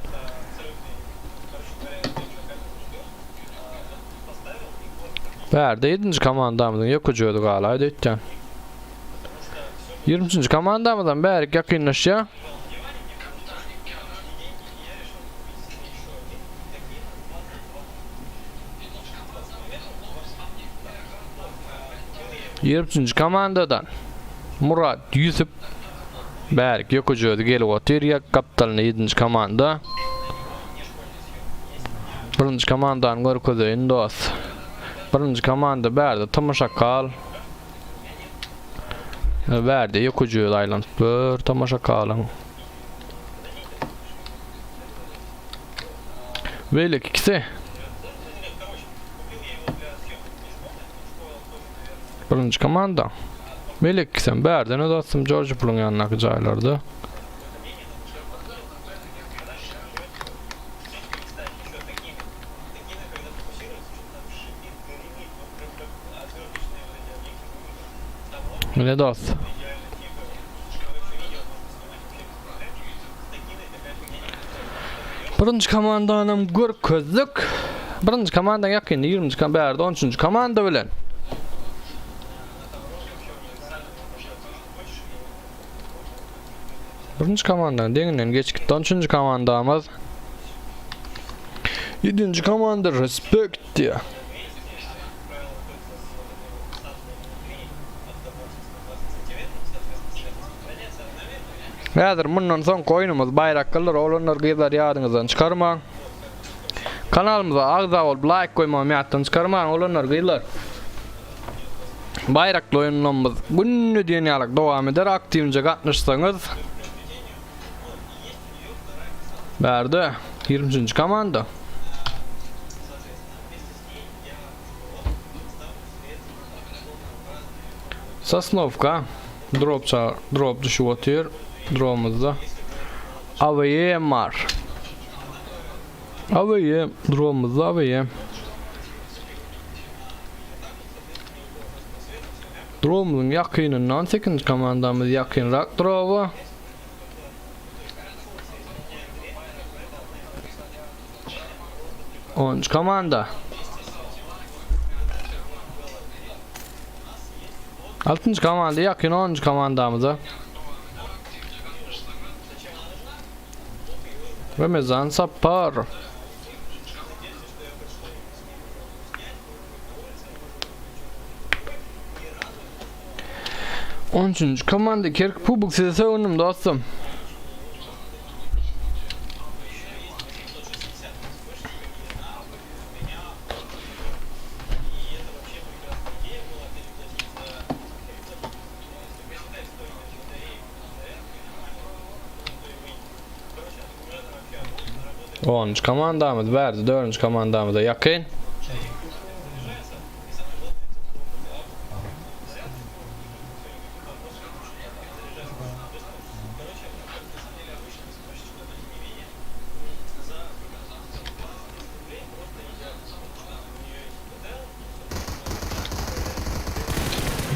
Berde 7. komandamızın yokucuydu galaydı etken. 20. komandamızdan berik yakınlaşıyor. komandadan Murat Yusuf berik yokucuydu gelip oturuyor. Kaptanı 7. komanda. 1. komandan Gorkoza Indos. 1. komanda berde Tamışakal. Verdi yokucu Island bir tamaşa kalın. Velik ikisi. Birinci komanda. Velik ikisi. Berden ödatsım George Pool'un yanına caylardı. Ne dost? Birinci komandanım Gürközlük. Birinci komandan yakın 20. komanda 13. komanda bilen. Birinci komandan denginen geçip 13. komandamız 7. komanda Respect diye. Hazır bundan son oyunumuz bayraklar olanlar gizler yadınızdan çıkarma. Kanalımıza ağza olup like koyma miyattan çıkarma olanlar gizler. Bayraklı oyunlarımız günlü dünyalık devam eder. Aktifce katmışsanız. Verdi 20. komanda. Sosnovka drop düşüp atıyor. Drop'umuzda AVM var. AVM drop'umuzda AVM. Drop'umuzun yakınından 8. komandamız yakın rak drop'u. Onuncu komanda. 6. komanda yakın 10. komandamıza. Ramazan Sapar. Üçüncü komanda Kirk Pubuk size savundum dostum. Onuncu komandamız verdi. 4. komandamıza yakın.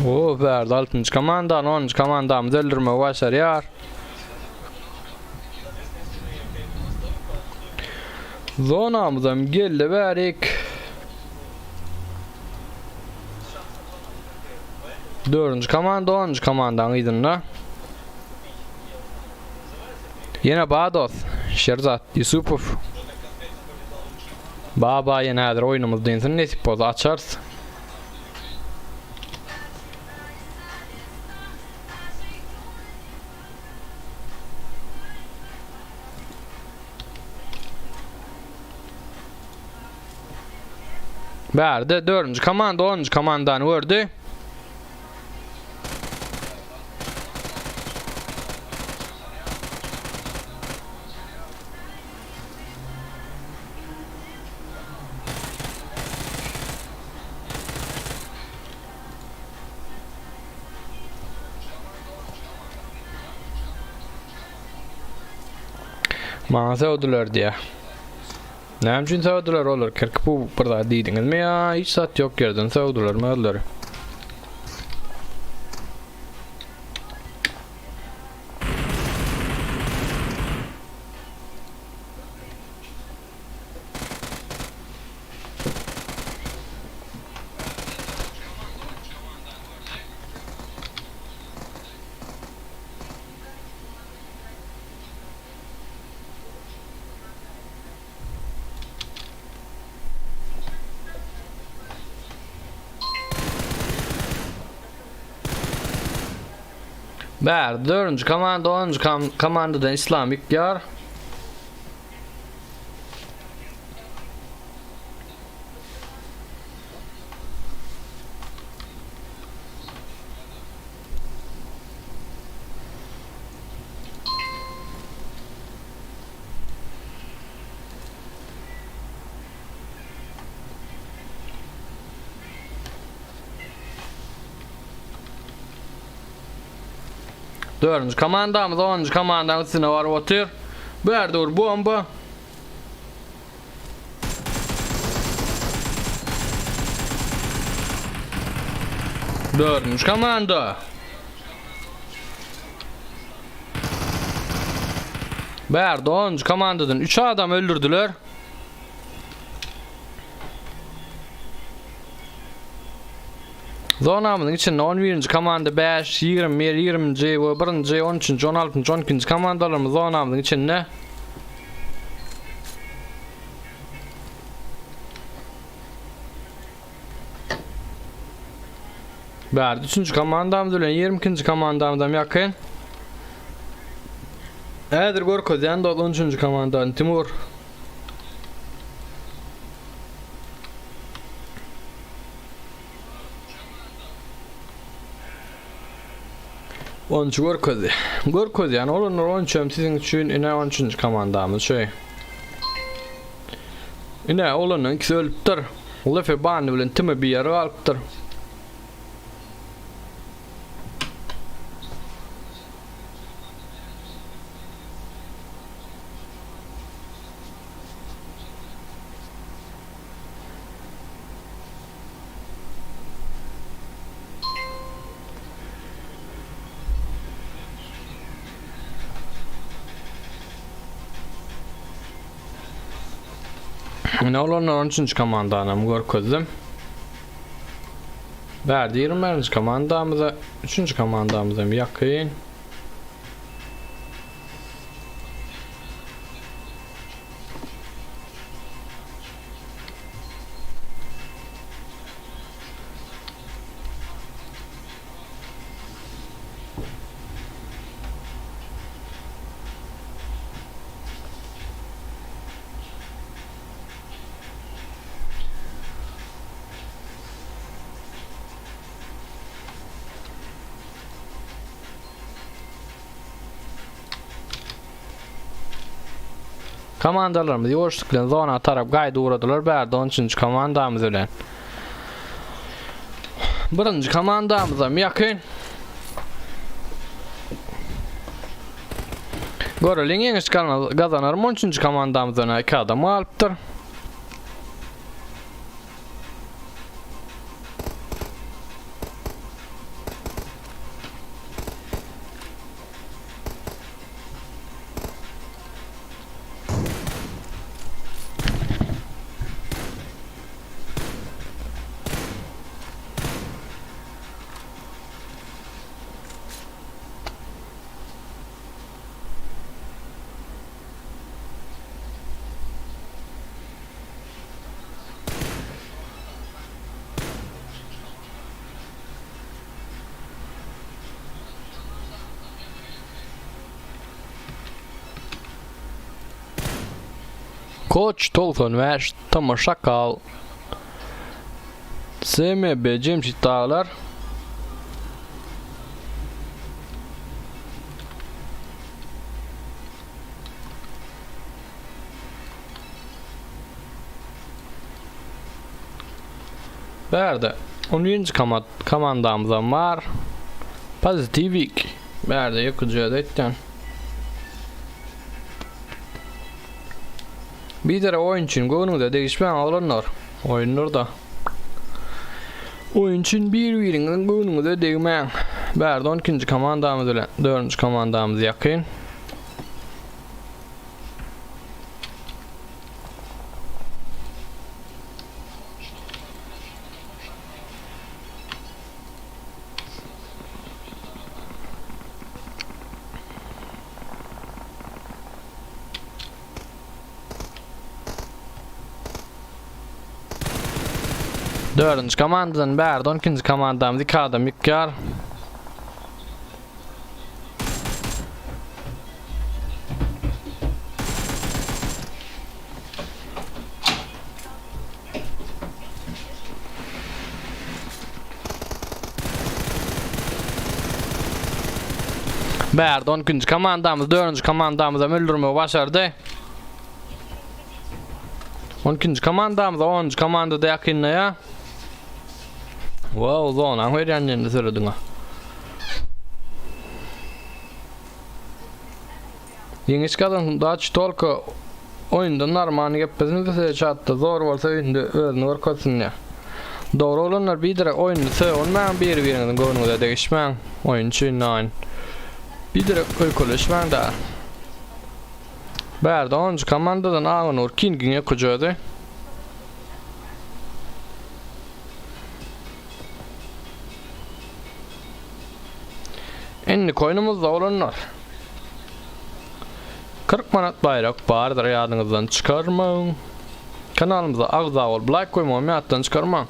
O verdi 6. komandan 10. komandamız öldürme başarıyor. Zonamıza geldi verik. 4. komanda 10. komandan idinle. Yine Bağdos, Şerzat, Yusupov. Baba yine hadir oyunumuzda insin nesip olsa açarız. Verdi 4. komanda 10. komandanı vurdu. Bana sevdiler diye. Ne için sevdiler olur? Kirk bu burada dediniz mi ya? Hiç sat yok yerden sevdiler mi öldüler? Ver 4. komanda 10. komandadan İslamik yar. 4. komandamız 10. komandamız üstüne var otur. Berdi vur bomba. Dördüncü komanda. Berdi 10. komandadan 3 adam öldürdüler. Zonamızın içinde 11. komanda 5, 20, 20, 1, 13, 16, 12. komandalarımız zonamızın içinde. Berdi 3. komandamız ölen 22. komandamızdan yakın. Edir Gorkoz yanında 13. komandan Timur. Onuncu Gorkoz yani olunur 13 sizin için yine 13. komandamız şey. Yine olunun ikisi ölüptür. Lefe bani bilen Timur bir yere alıptır. Yine olanlar 13. komandanım Gorkoz'um. Verdi 20. komandamıza 3. komandamıza yakın. Komandalarımız yoğuşlukla zona taraf gayda uğradılar. Berdi 13. komandamız ölen. 1. komandamıza yakın. Gorolin yeniş kazanar 13. komandamızdan 2 adam alıptır. Koç Tolkon ve Tamar Şakal SMB Cemşit Dağlar Berdi 10. komandamızdan var Pozitivik Berdi yakıcı edetten bir de oyun için konuda değişmen alınır. Oyunlarda. Oyun için bir konuda değişmen. Berdi 12. komandamız ile 4. komandamız yakın. Dördüncü komandadan Berdi 12. komandamız 2 adam yıkar. Berdi 12. komandamız 4. komandamıza öldürmeyi başardı. 12. komandamız 10. komandada yakınlaya. Wow, zona verenlerini söyledin ha. Yeňişkäden daç tolka oyundan narmany gepmesini de çatda zor bolsa indi özüni görkezsin ya. Doğru olanlar bir direk oyunu sevonmayan bir-birinin gonuda değişmen oyuncu nine. Bir direk öyküleşmen da. Bärde onuncu komandadan Agnur King'e kucadı. Enni koynumuzda olanlar. 40 manat bayrak bardır yadınızdan çıkarmayın. Kanalımıza ağza ol, like koyma, miyattan çıkarmayın.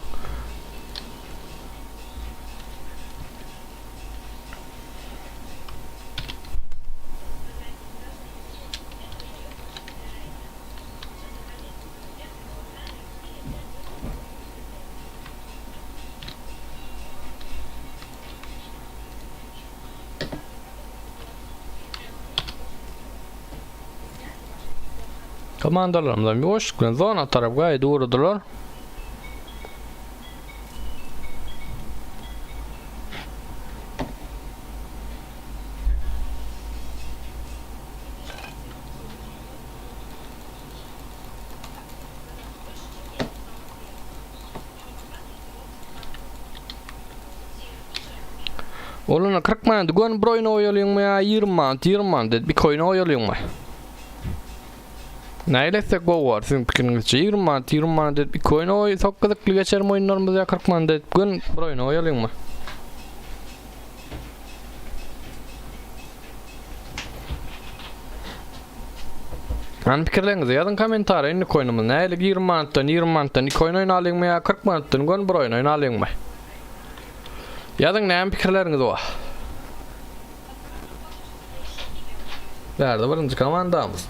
Komandalarımdan bir boşlukla zona taraf gayet uğradılar. Olana 40 manat gon broyna oyalyň mı ya 20 manat dedi bir koyuna oyalyň mı? Näylesek bu var sizin pikirinizçe 20 manat dedi bir koyuna oy sokkadıklı geçerim oyunlarımız ya 40 manat dedi gon broyna oyalyň mı? An pikirlerinizi yazın komentara inni koynumuz näyle 20 manattan iki koyun oynalyň mı ya 40 manattan gon broyna oynalyň mı? Yazın näme pikirleriniz var? Bärde birinci komandamız.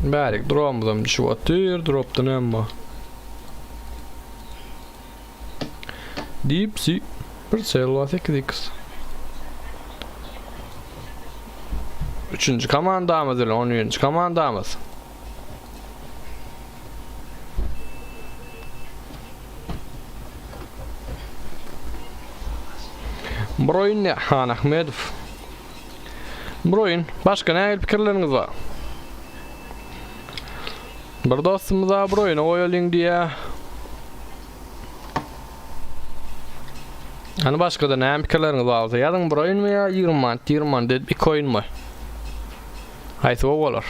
Bärik drop'dan şu atır, drop'dan emma. Deep sea, bir selva 8x. Üçüncü komandamız ile 10. komandamız. Broyun Han Ahmedov. Broyun, başka näil pikirleriniz var? Bir dostumuza broyun oyalyň diýe. Hani başka da näme pikirleriniz bolsa, ýazyň broyun mu ya 20 manat dedi bir koyun mu? Haýsy bolar?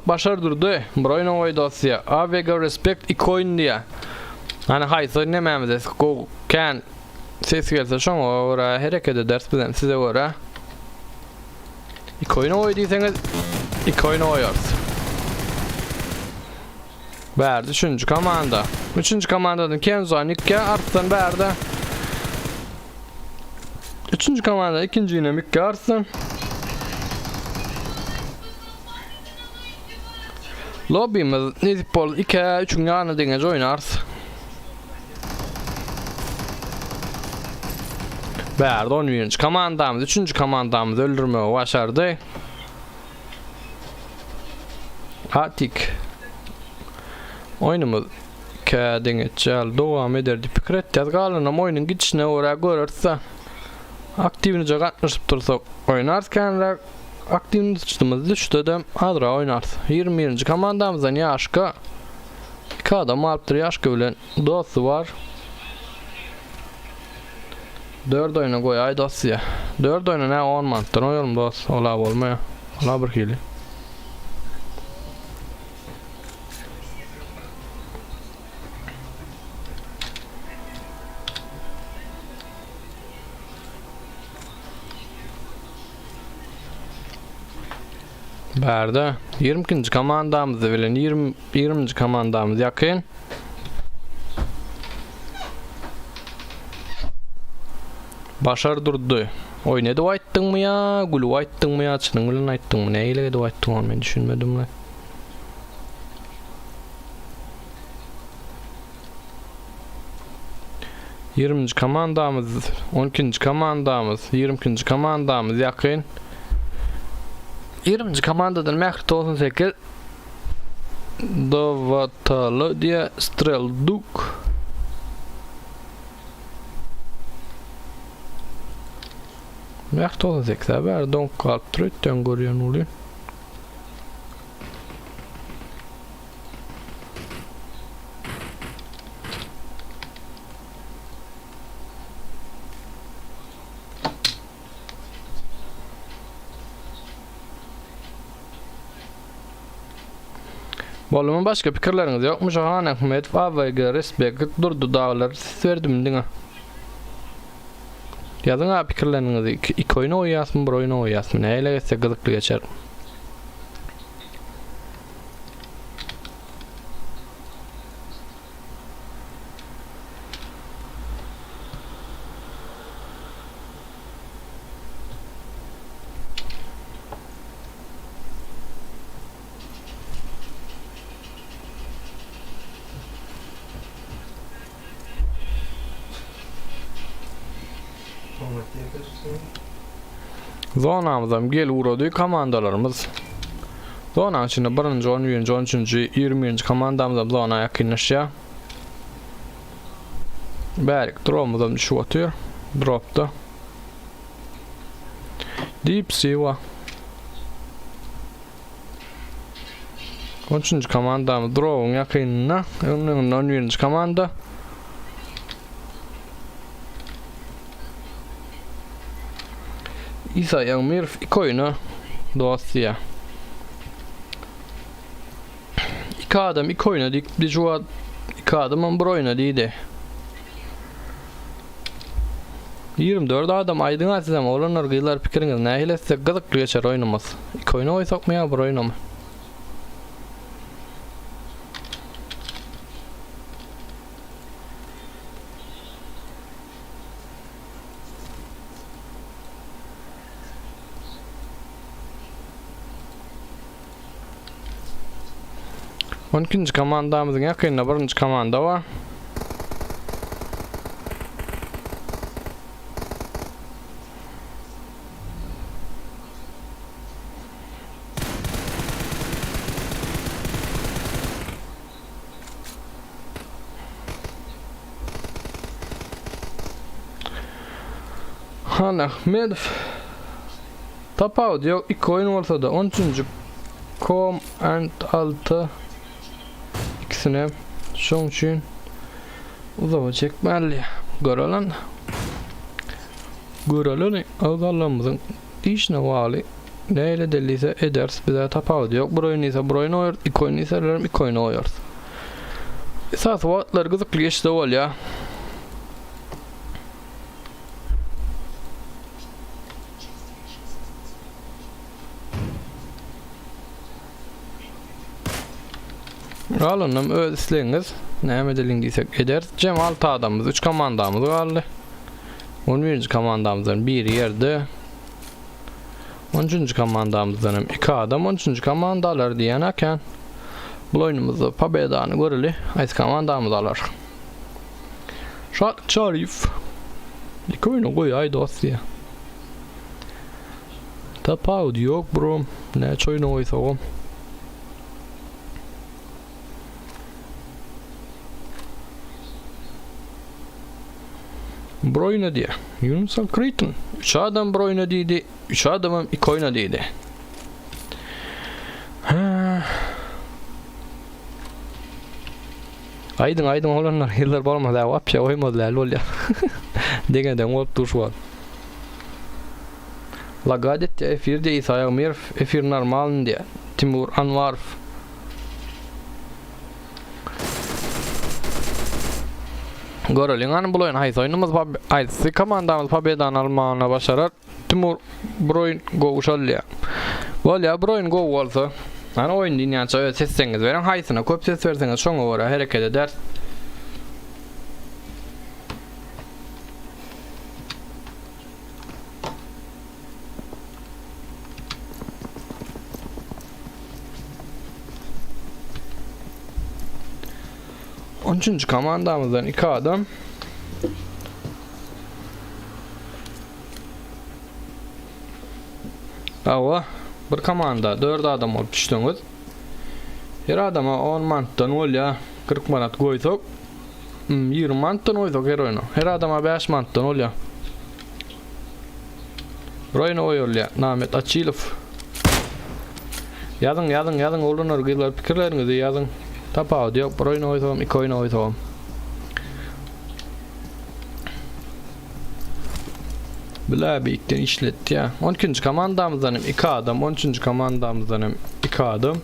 Başardırdı. Broyun oýdasy. Avega respect ikoyn diýe. Hani haýsy nämämiz? Go can ses gelse şoňa ora hereket eders bilen size göre. Ikoyn oýdysaňyz ikoyn oýarsyz. Bärde 3-nji komanda. 3-nji komandadan Kenzo Nikke artdan bärde. 3-nji komanda 2-njine Mikke artdan. Lobby'miz Nizipol 2-3 ýanyna deňe oýnarys. Bärde 11-nji komandamız, 3-nji komandamız öldürmegi başardy. Hatik. Oýnumyz kädeňe çal dowam ederdi. Pikir etdi galanam oýnyň gidişine ora görürse aktiwnice gatnaşyp tursak oýnarys kenler. Aktivnitimiz düştü de adra oynarız. 21. komandamızdan Yaşka. 2 adam alıptır Yaşka bilen dostu var. 4 oyuna koy ay dosya. 4 oyuna ne 10 manattan oynayalım dost. Ola bolmaya. Ola bir hili. Bärde 20-nji komandamyz bilen 20-nji komandamyz ýakyn. Başardyrdy. Oýnady aýtdyňmy ýa, gulu aýtdyňmy ýa, çynyň bilen aýtdyňmy? Näile edip aýtdyňmy men düşünmedim. 20. komandamız, 12. komandamız, 20. komandamız yakın. 20. komandadan Mehmet 98 Dovatalı diye Strelduk. Mehmet 98 haber donk kalp trötten görüyen oluyor. Bolumun başka fikirleriniz yok mu? Şahan Ahmet Avayga respekt durdu dağlar verdim dine. Yazın ha fikirlerinizi iki oyunu oynayasın bir oyunu oynayasın. Neyle geçse gıdıklı geçer. Zonamızdan gel uğradığı komandalarımız. Zona içinde 1. 11. 13. 20. komandamızda zona yakınlaşıyor. Berik drop'umuzdan düşüp atıyor. Drop'ta. Deep Sea var. 13. komandamız drop'un yakınına. 11. komanda. İsa Yağmir iki oyunu doğasıya. İki adam iki oyunu dik bir juat iki adamın bir oyunu değildi. 24 adam aydın açsam olanlar gıylar fikiriniz ne hiletse gıdıklı geçer oyunumuz. İki oyunu oysak mı ya bir oyunu mu? İkinci komandamızın yakınında 1. komanda var. Han Ahmed Tapav diyor iki oyun ortada 13. Kom and 6 ikisine şun için uzava çekmeli görelim ağalarımızın işine bağlı neyle deliyse ederiz bize Tapav diyor bir oyun ise bir oyun oynuyor iki oyun ise iki oyun oynuyor esas vaatler gızıklı geçti ol ya. Alınım öz isleyiniz. Ne edelindiysek ederiz. Cem 6 adamımız 3 komandamız kaldı. 11. komandamızdan bir yerde. 13. komandamızdan 2 adam 13. komandalar diyenerken bu oyunumuzda pabedanı görülü. Ayız komandamız alır. Şarif. İki oyunu koy ay dosya. Tapav yok bro. Ne oyunu oysa o. Broyna diye. Yunusan Kriton. 3 adam Broyna dedi. 3 adamım 2 oyna dedi. Aydın olanlar yıllar olmadı ya. Vapşa oymadılar lol ya. Degenden olup dur şu an. Lagadet ya efirde İsa Yağmir. Efir normalin diye. Timur Anvarf. Görelim hanım bulayın hayız oyunumuz hayız komandamız pabedan almağına başarar Timur Broyun go uşalya Gol ya Broyun go olsa hani oyun dinleyen öyle sesiniz verin hayısına köp ses verseniz şoňa göre hareket eder. Üçüncü komandamızdan 2 adam Awa, bir komanda 4 adam olup düşdüňiz. Her adama 10 manatdan bolýa 40 manat goýsak, 20 manatdan oýsak her oyuna. Her adama 5 manatdan bolýa. Royna oýulýa. Namet Açilov. Yazın olanlar gılar pikirlerinizi yazın. Tapağı diyor. Bir oyuna oýsam, 2 oyuna oýsam. Bila birlikte işletti ya. 12. komandamızdan 2 adam, 13. komandamızdan 2 adam.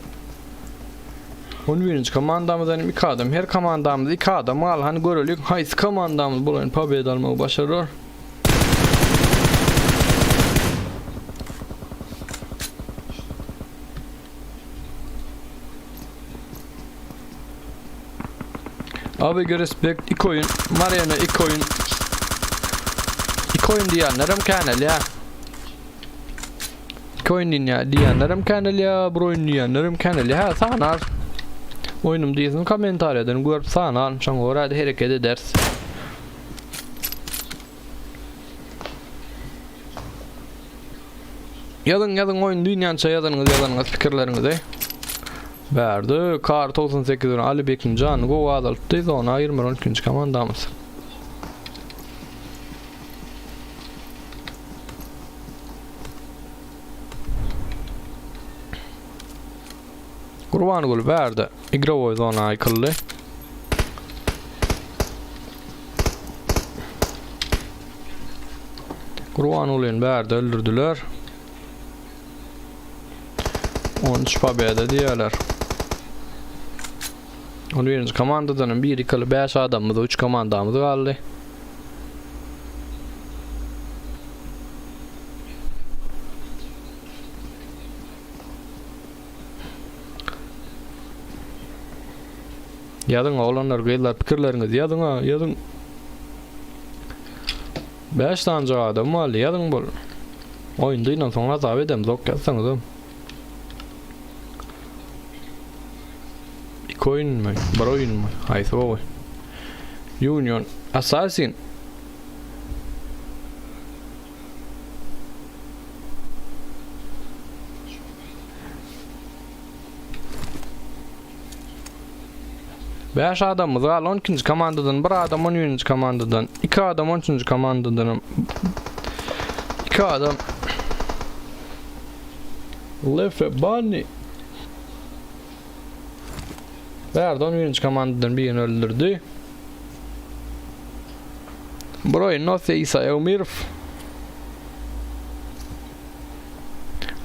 11. komandamızdan 2 adam. Her komandamız 2 adam. Al hani görülük. Hays komandamız bu oyun pobed almayı başarır. Abi respekt 2 oyun. Mariana 2 oyun. 2 oyun diyenlerim kanal ya. 2 oyun diyenlerim kanal ya. 1 oyun diyenlerim kanal ya. Ha sanar. Oyunum diyorsun komentar edin. Görüp sanar. Şoňa görä hareket eders. Yazın oyun dünýänçe yazanyňyz pikirleriňizi. Berdi. Kar 98'den Ali Bek'in canı go adaltdı. Ona 12. komandamız. Kurban gol berdi. Igrovoy zona aykıldı. Kurban olun berdi öldürdüler. 13 pobeda diýerler. 11. komandadan 1 ikaly 5 adamymyz, 3 komandamyz galdy. Yazın oğlanlar gıylar pikirleriniz yazın. 5 tane adam var yazın bol. Oyundayla sonra tabi edem zok yazsanız. İki oyun mu? Bir oyun mu? Hayse o. Union Assassin. Beş adamımız var. 12. komandadan bir adam 13. komandadan 2 adam 13. komandadan 2 adam Lefe Bunny Verdi 11. komandadan birini öldürdü. Burayı nasıl İsa Eumirf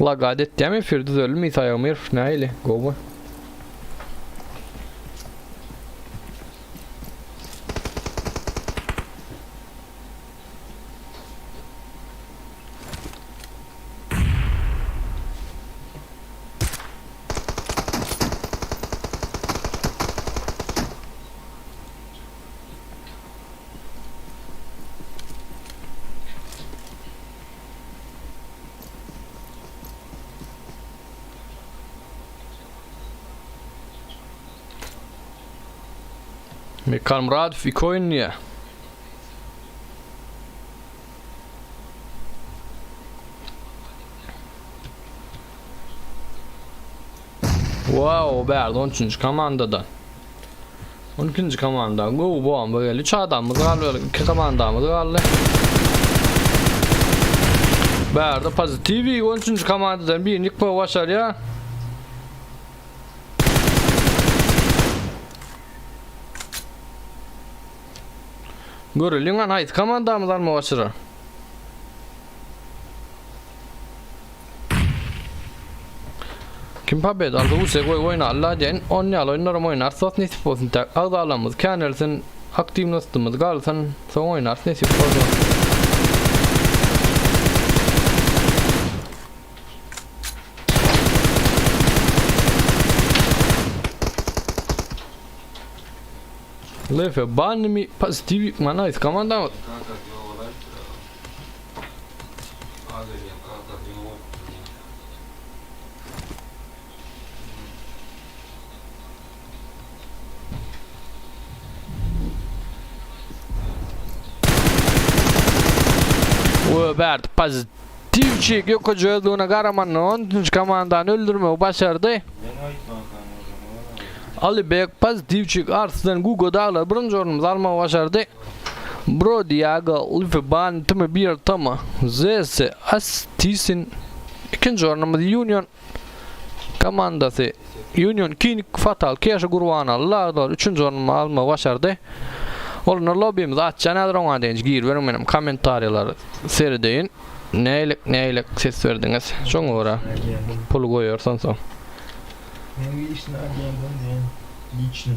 Lagadet demi Firduz ölüm İsa Eumirf neyle? Go Med kamrat fick oynuyor. Wow, berdi 13. komandadan. 12. komandadan go bomba böyle 3 adamımız kaldı, 2 komandamız kaldı. Berdi pozitif 13. komandadan birini yıkma başarıyor. Görülüň Hays komandamyzdan mı başarar? Kim pobed aldı bu segoy oyna Allah diyen onýaly oýnlar oynar sat nesip bolsun tak agdalamyz kanalsyn aktivnostymyz galsyn soň oynar nesip bolsun. Lefe Bunny mi pozitif mana Hays komandamyz. Berdi pozitif Divçik yok gözüne karamanın 13 komandanı öldürmeyi başardı. Ali Bekpaz Divçik artıdan Google Dağlar birinci ordumuz almayı başardı. Brody Yaga Ulfe Ban tümü bir tama Z'si Astisin ikinci ordumuz Union komandası Union King Fatal Keşi Gurvana Lağlar üçüncü ordumuz almayı başardı. Olun lobby'miz açacağına nedir ona deyince gir verin benim komentaryaları seyredeyin. Neylik ses verdiniz? Çok uğra. Pulu koyuyorsan son. Ben lично агентом, да. Лично.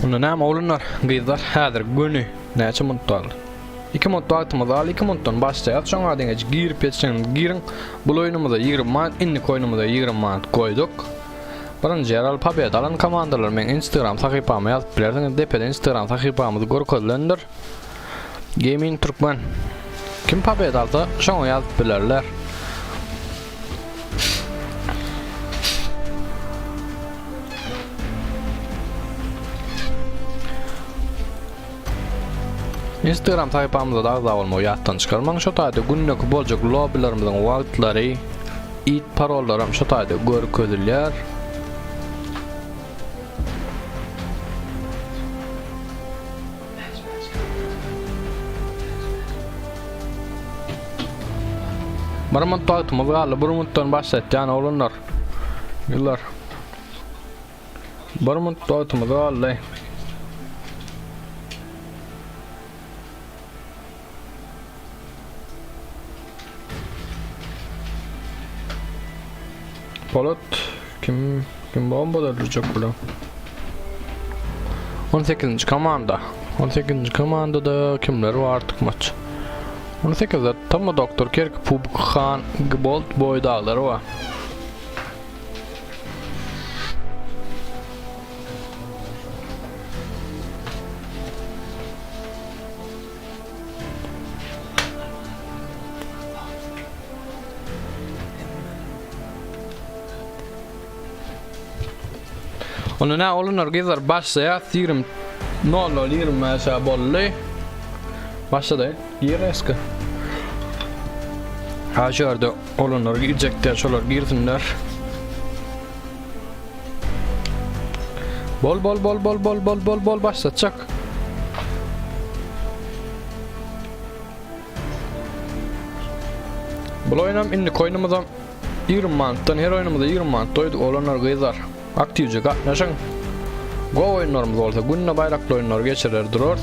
Onu näme olanlar gyzlar häzir günü näçe muttal. 2 muttaltymyz al 2 mutdan başlaýar. Şoňa diňe girip ýetişen girin. Bu oýnumyza 20 manat, inni koýnumyza 20 manat koýduk. Birinji ýer papet alan komandalar men Instagram sahypama ýazyp bilersiňiz. Depede Instagram sahypamyzy görkezlendir. Gaming Türkmen. Kim papet alsa şoňa ýazyp bilerler. Instagram sayfamızda da azal olma yattan çıkarman şu taýda günlük boljak lobbylarymyzyň wagtlary, it parollaram şu taýda görkezilýär. Barman taýtymyz galy bir minutdan başlatýan olanlar. Ýyllar. Bir minut taýtymyz galy. Polat kim bomba duracak burada? 18. komanda. 18. komandada kimler var artık maç? 18'de tam Doktor Kirk, Pubkhan, Gbolt boydağları var. Onu näme olanlar gyzlar başlaýar 20 aşa bolly. Başlady. Gireski. Haşarda olanlar girecekler, şolar girsinler. Bol başlatacak. Bu oynam indi koynumuzdan 20 manatdan her oynamızda 20 manat doydu olanlar gyzlar. Aktivce gatnaşan. Go oyunlarımız olsa günne bayraklı oyunlar geçirer durur.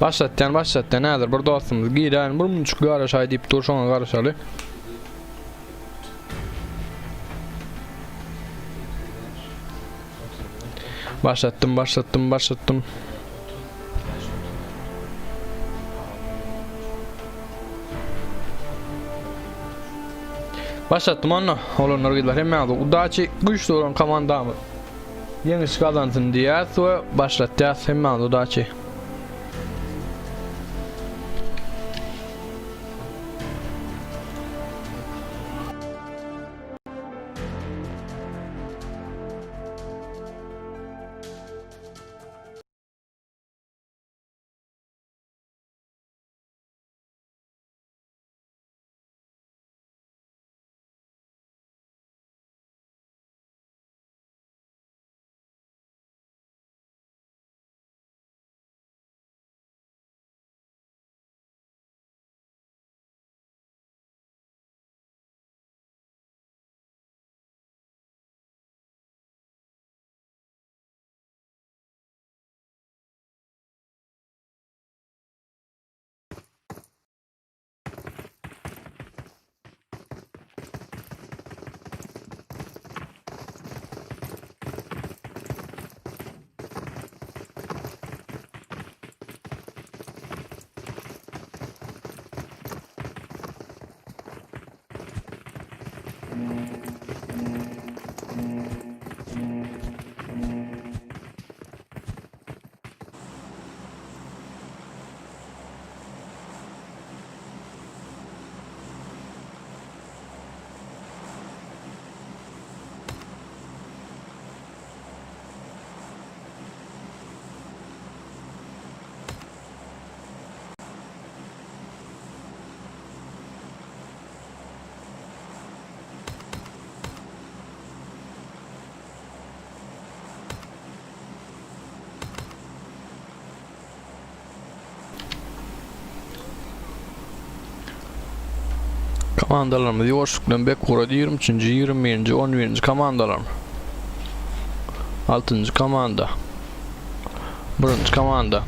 Başlatyan nädir bir dostumuz giýden bir munçuk garaş aýdyp dur şoňa garaşaly. Başlattım. Başlattım onu. Olanlar gidiyor. Hemen udaçı güçlü olan komandamız. Yeniş kazansın diye ve başlatacağız. Hemen udaçı. Komandalarımız yoğuşluktan bek uğradı 23. 20. 11. komandalarım. 6. komanda. 1. komanda.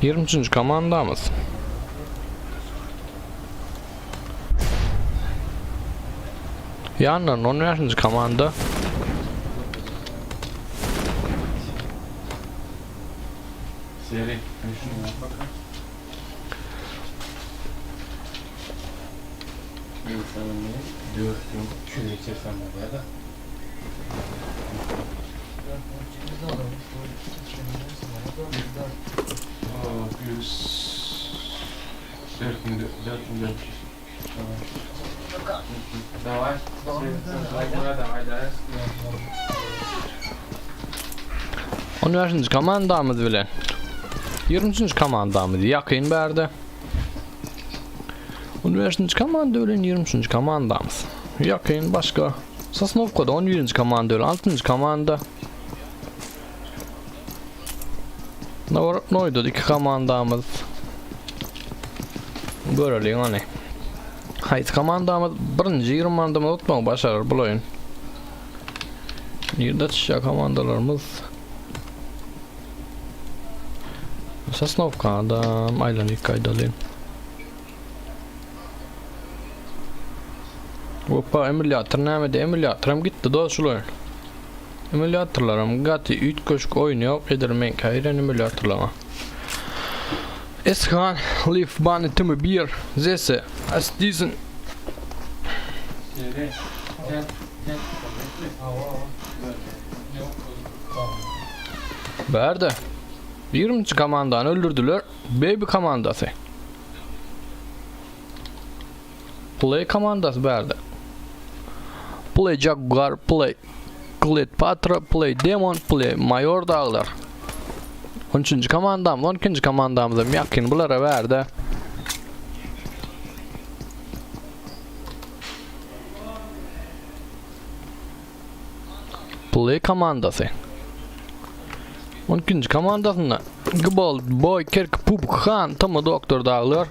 23. komandamız. Yanların 15. komanda. Seri. Şunu yap bakalım. İnsanın ne? 4 gün şöyle geçirsen buraya da. Bizde olmuş. Bu işlemler sonra 4 gün 4. Давай. Давай. 15. komandamız bilen 23. komandamız yakın berdi. 15. komanda bilen 23. komandamız yakın başka. Sosnovka'da 11. komanda bilen 6. komanda. Noyda 2 komandamız. Görelim hani. Hayt komandamız 1. 20 komandamız tutmak başarır bu oyun. Yerde çişe komandalarımız. Sosnovka'da aylanık kaydalıyım. Hoppa emülatör nämede emülatörüm gitti dostlar oyun. Emülatörlerim gati 3 köşk oynuyor edirmen kayran emülatörlama. Eskan Leaf Bunny Timmy Beer Zese as diesen Seri. Gel. Berdi. 20. komandanı öldürdüler. Baby komandası. Play komandası berdi. Play Jaguar, play Cleopatra, play Demon, play Mayor dağlar. 13. komandam, 12. komandamıza yakın bulara verdi. Play komandası. 12. komandasında Gbol, Boy, Kerk, Pupuk, Han, Tama Doktor dağlar.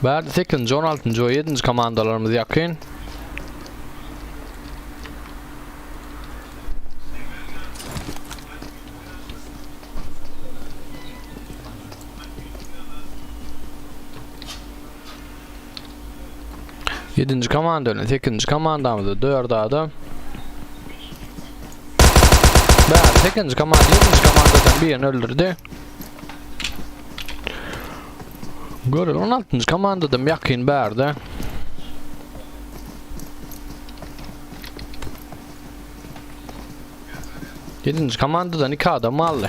Berdi 8. 16. ve 7. komandalarımız yakın. Yedinci komanda 8. komandamızı 4 adım. Berdi 8. komanda 7. komandadan birini öldürdü. Görül 16. komandadan yakın berdi. Yedinci komandadan 2 adam aldı.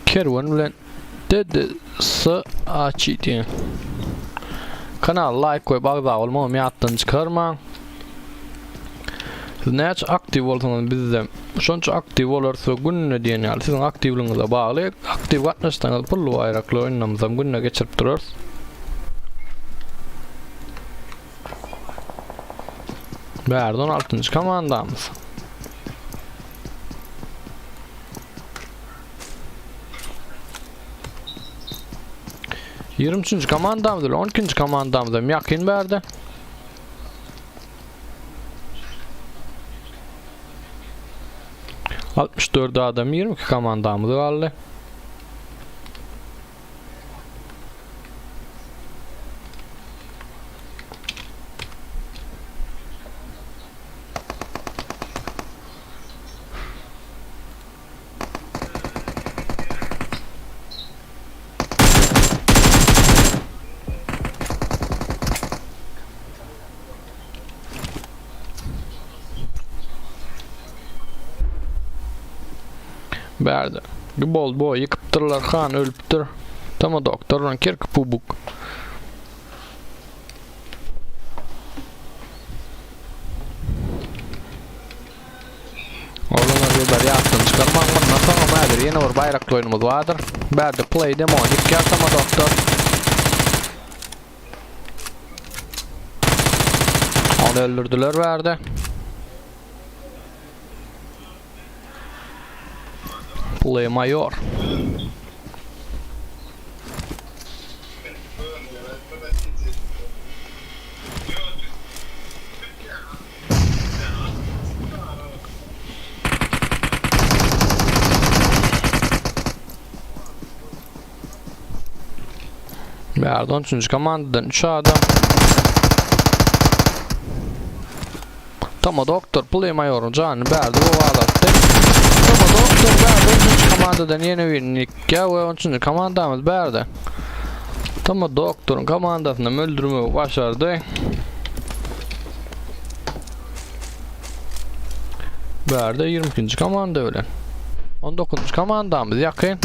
Kervan bilen dedi sı açıydı. Kanal like koyup abone olmayı yaptığını çıkarma. Siz ne aktif olsanız bizde şunca aktif olursa gününe diyen yani sizin aktifliğinize bağlı. Aktif katmışsanız pullu ayraklı oynamızdan gününe geçirip dururuz. Berdi 16. komandamız. Yirmi komandamız 12. komandamıza yakın berdi. Altmış 4 adam 22 komandamız kaldı. Berdi. Gbol boy yıkıptırlar Han ölüptür. Tama doktorun Kerk Pupuk. Oğlum bir yaptın çıkarman nasıl ama nedir yeni bir bayraklı oyunumuz vardır. Berdi play demo gel Tama doktor. Onu öldürdüler verdi. Play Mayor. Verdi 13. komandadan 3 adam. Tama doktor Play Mayor'un canı verdi bu ağlattı. Tama doktor verdi 13. komandadan yeni bir nikke ve 13. komandamız verdi. Tama doktorun komandasını öldürmeyi başardı. Verdi 22. komanda öyle. 19. komandamız yakın.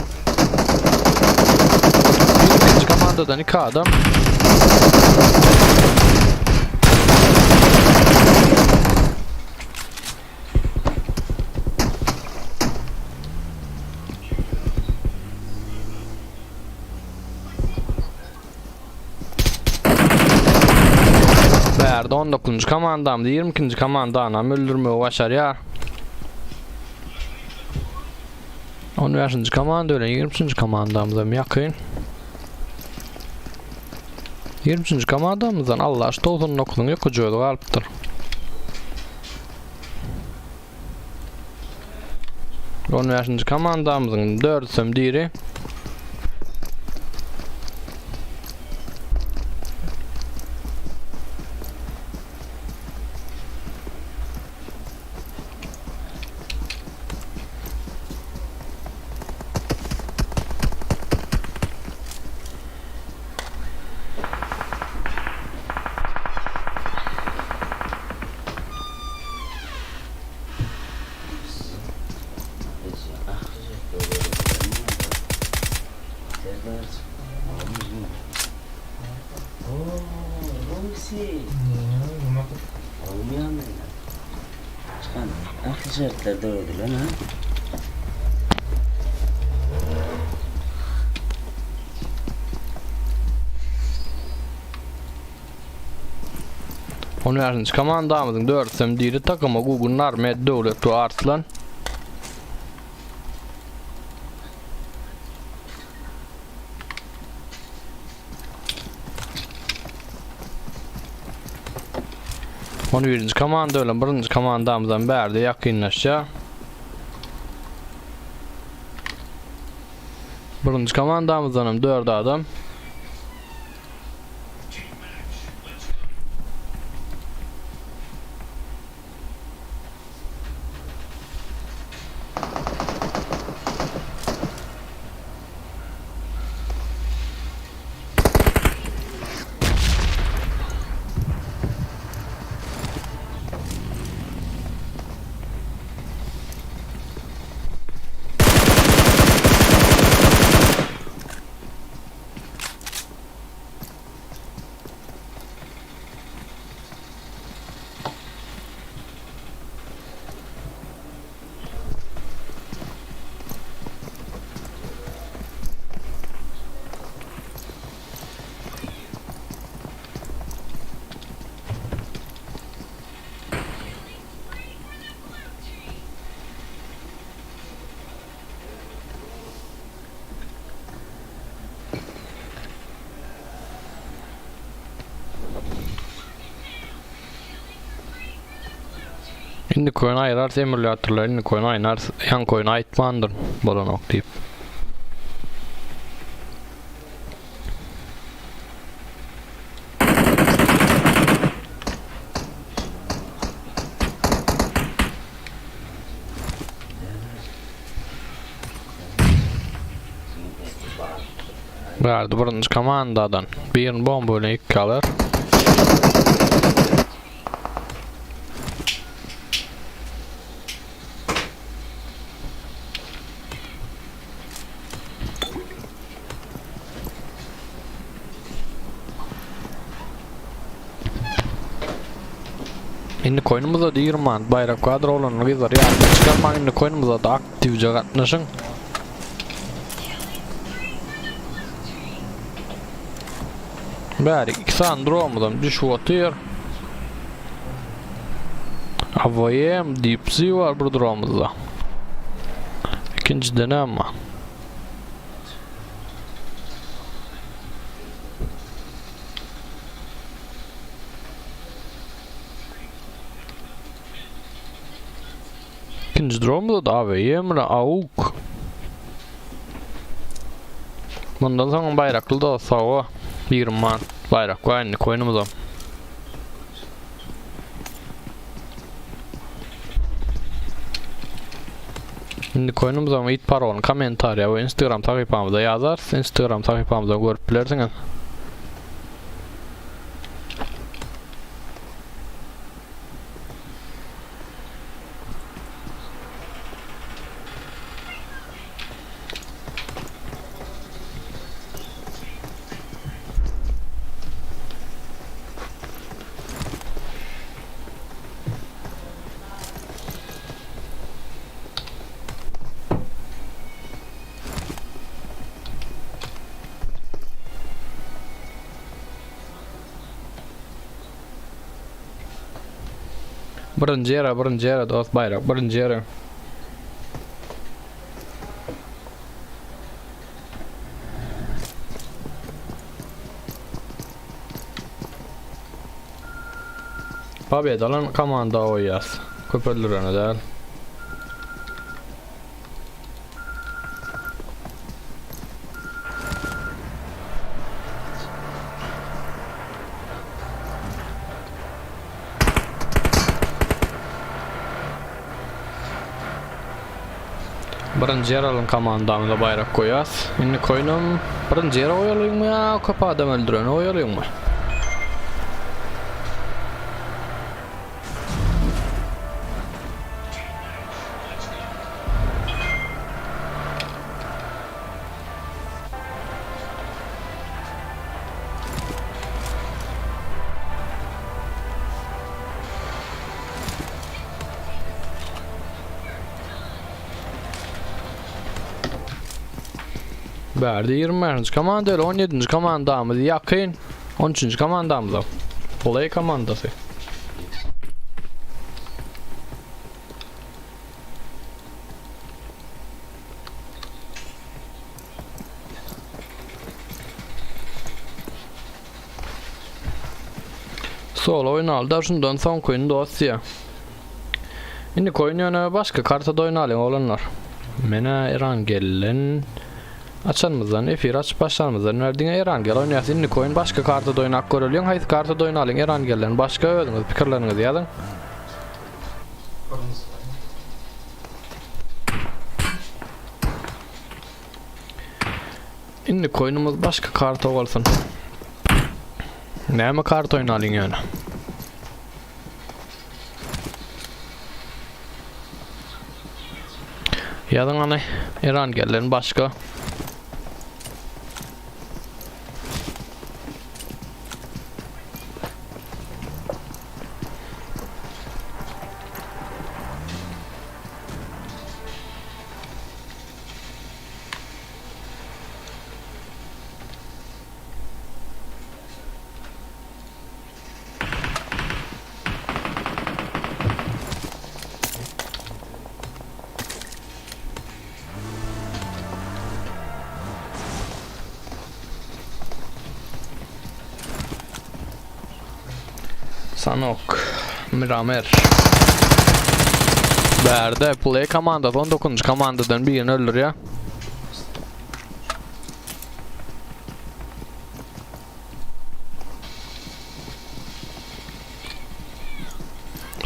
22. komandadan 2 adam. Verdi 19. komandamız 22. komandana öldürmeyi başarıyor. 15. komanda öyle 23. komandamıza yakın. 23. komandamızdan Allah aşkına Tolton'un okulun yokucuğu kalıptır. On 15. komandamızın 4 diri. Şartlarda oldu lan ha. Onun komandamızın 4 diri takımı Google Narmet Devleti Arslan. Onu 1. komanda öyle 1. komandamızdan verdi yakınlaşa. 1. komandamızdan 4 adam. Şimdi koyun ayırar emülatörlerini koyun ayırar yan koyun ayıtmandır bana noktayıp. Verdi 1. komandadan bir bomba ile 2 kalır. Şimdi koyunumuzda değirman bayrak kadro olan gizler yani çıkarmak şimdi koyunumuzda da aktifce katlaşın. Bari 2 sandromudan düşüp atıyor. Havayem deep sea var bu durumumuzda. İkinci deneme. İkinci durumda da AVM'le AUK. Bundan sonra bayraklı da sağ 20 manat bayrak var inni koynumuzda. Şimdi koynumuzda ama it paron komentarya ve Instagram takipamızda yazar. Instagram takipamızda görüp bilersiniz. Birinci yere dost bayrak birinci yere. Побеdalan komanda oýas. Köpeldirene däl. Birinci yer alın komandamıza bayrak koyas. Şimdi koynum birinci yere oyalayın mı ya? Köpü adam öldürene oyalayın mı? Berdi 20. komanda öyle 17. komandamız yakın 13. komandamız o. Play komandası. Sol oynaldı şundan son koyun dosya. Şimdi koyun başka kartada oynayalım olanlar. Mena Erangelen açanımızdan efir aç başlarımızdan verdiğine Erangel oynayasın. Şimdi koyun başka kartada oynak görülüyor. Haydi kartada oynayalım Erangel'lerin başka ödünüz fikirlerinizi yazın. Şimdi koyunumuz başka karta olsun. Ne mi kart oynayalım yani? Yazın hani Erangel'lerin başka. Sanok Miramer Berde play komanda 19. komandadan birini öldür ya.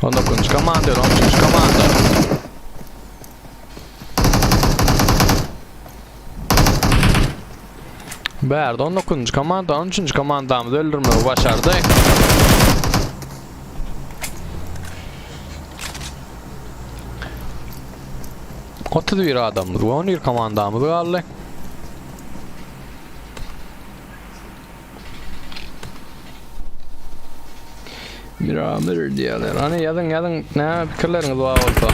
Komanda 13. komanda Berde 19. komanda 13. komandamızı öldürmeyi başardı. Otuz bir adamımız var, 11 komandamız kaldı. Miramer diyorlar. Hani yazın ne fikirleriniz var olsa.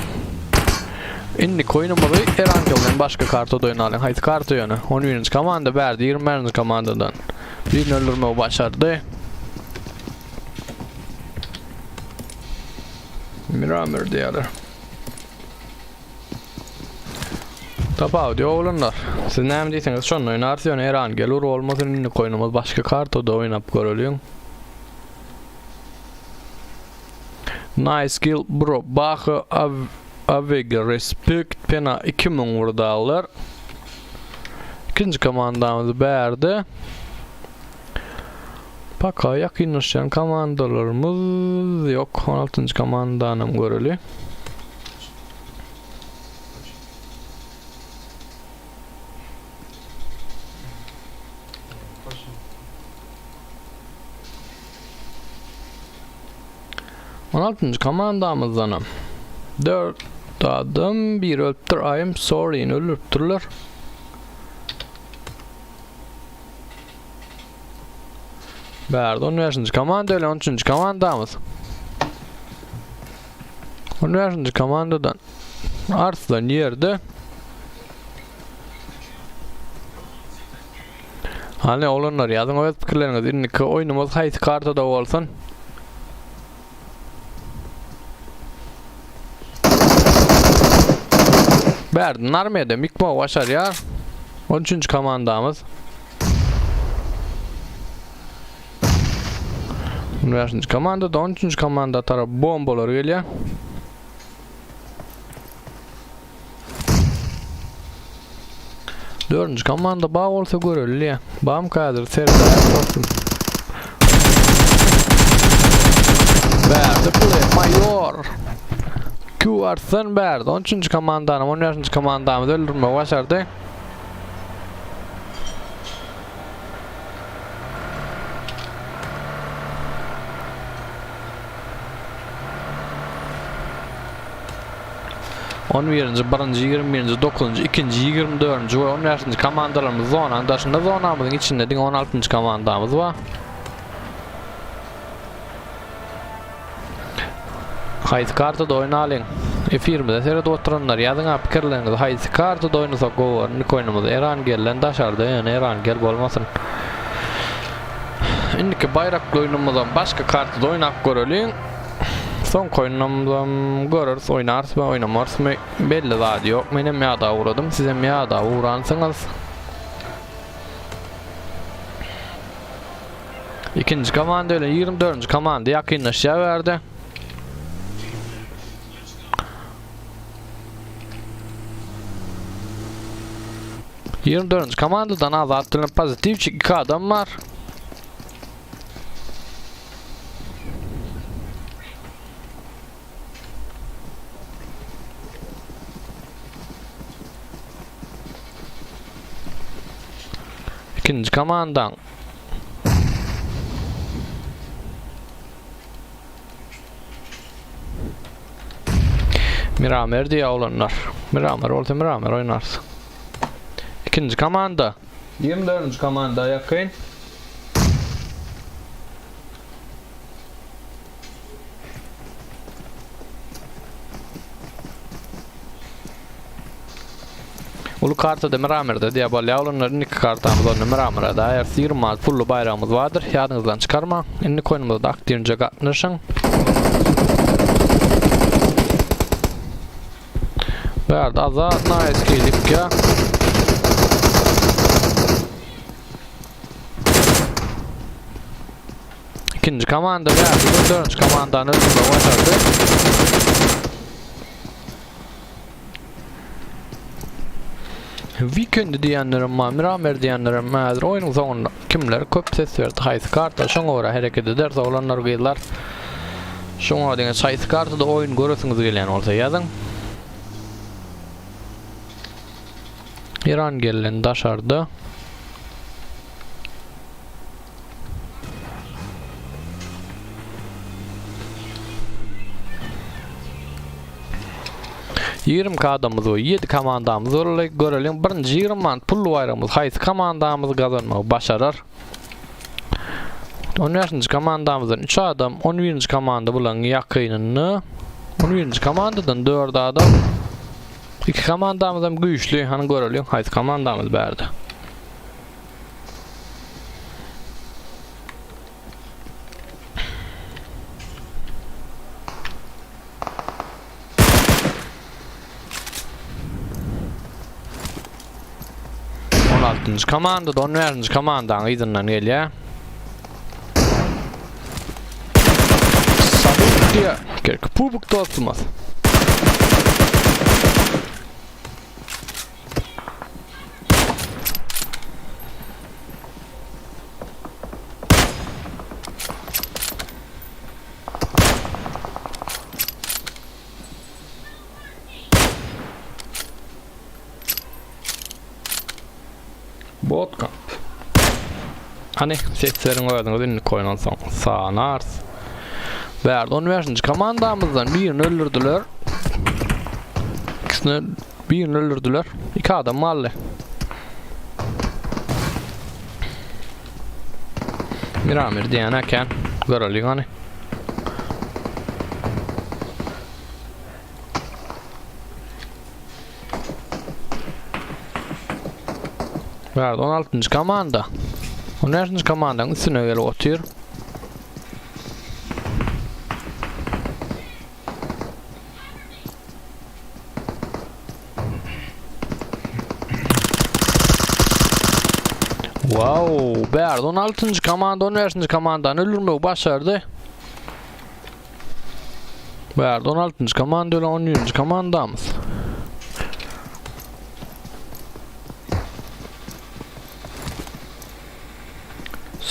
Şimdi koyunumuzu Erangel'den başka kartada oynayalım. Haydi kartı yönü. 11. komanda verdi 20. komandadan. Birini öldürmeyi başardı. Miramer diyorlar. Tapağı diyor oğlunlar. Siz ne diyseniz şunu oynarsın Erangel olur olmasın indi koyunumuz başka kartada oynayıp görülüyor. Nice skill bro. Bakı avegi respect pena 2000 vurdalar. İkinci komandamızı verdi. Paka yakınlaşan komandalarımız yok. 16. komandanım göreli. On 16. komandamızdanım. 4 adam bir öptür. I am sorry ölüptürler. Berdi 15. komanda ile 13. komandamız. 15. komandadan Arslan yerde. Hani olanlar yazın o fikirleriniz inniki oyunumuz hayt kartada olsun. Berdi narmede mikmo başar ya. 13. komandamız. 15. komanda da 13. komanda taraf bombalar geliyor. Dördüncü komanda bağ olsa görülüyor. Bağım kadır seride olsun. Berdi play mayor. Q Arslan Berdi 13. komandanım 15. komandamız öldürme başardı. On birinci, birinci, 21. 9. 2. 24. ve 15. komandalarımız zonanın dışında zonamızın içinde 16. komandamız var. Haydi kartada oynayalım. F20'de seyret oturanlar yazın fikirlerinizi haydi kartada oynasak o var. Oyunumuz Eran gelen daşarda yani Eran gel olmasın. İndiki bayraklı oyunumuzdan başka kartada oynak görelim. Son oyunumuzdan görürüz, oynarız ve oynamaz mı belli daha yok. Benim miyada uğradım, size miyada uğransınız. İkinci komanda ile 24. komanda yakınlaşıya verdi. Komandadan azaltılan pozitif 2 adam var. İkinci komandan Miramer diye olanlar. Miramer olsa Miramer oynarsın. İkinci komanda 24. komanda yakın. Ulu kartada Miramer'de diye böyle olanların 2 kartamız onun Miramer'de eğer 20 pullu bayrağımız vardır yadınızdan çıkarma. İnni koyunumuzda aktifce katlaşın. Verdi azat naeskilik ya. İkinci komanda verdi. 4. komandanın önünde başardı. Weekend diyenlerim var, Miramer diyenlerim var. Oyunun sonunda kimler köp ses verdi. Haysi karta şuna uğra hareket ederse olanlar gıyırlar. Şuna uğra haysi karta da oyun görürsünüz gelen olsa yazın. İran gelen daşardı. Yirmi kadamız o, 7 komandamız oraya görelim. Birinci 20 man pullu bayramız haysi komandamızı kazanmayı başarır. 15. komandamızdan 3 adam, 11. komanda bulan yakınını, 11. komandadan 4 adam, 2 komandamızdan güçlü, hani görelim haysi komandamız verdi. Komanda da 14. komandan izinden geliyor. Sabit diye gerek pubuk da atılmaz. Bootcamp. Hani seslerin oynadığınız ünlü koyulan sağınars. Verdi 15. komandamızdan birini öldürdüler. İkisini birini öldürdüler. 2 adam malle. Miramir diyen eken görelim hani. Verdi 16. komanda. 13. komandanın üstüne gelip oturuyor. Wow, Berdi 16. komanda 13. komandan öldürmeyi başardı. Berdi 16. komanda ile 17. komandamız.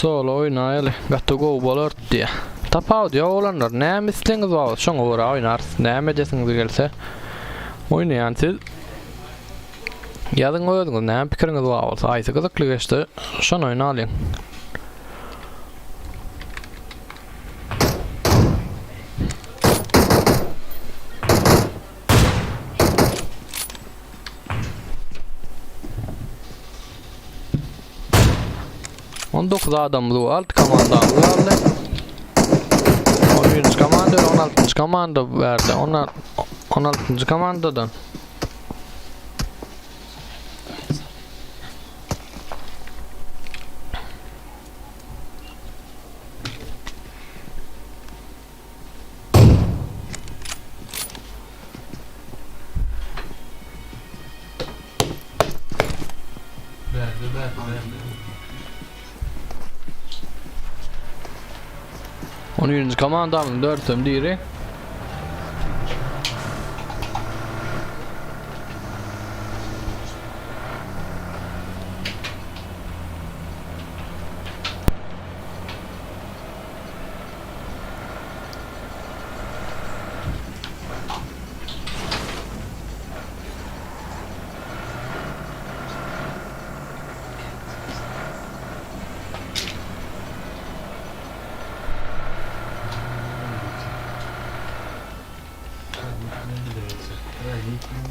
Solo oynayalım. Gatta go bolort diye. Tapav diye oğlanlar. Ne misliniz var? Şunu uğra oynar. Ne medesiniz gelse. Oynayan siz. Yazın oynadınız. Ne fikriniz var? Aysa kızıklı geçti. Şunu oynayalım. On 9 adamımız var. 6 komandamız vardı. 11. komanda ve 16. komanda verdi. 16. komandadan. Verdi. 17. komandamın 4'üm diri.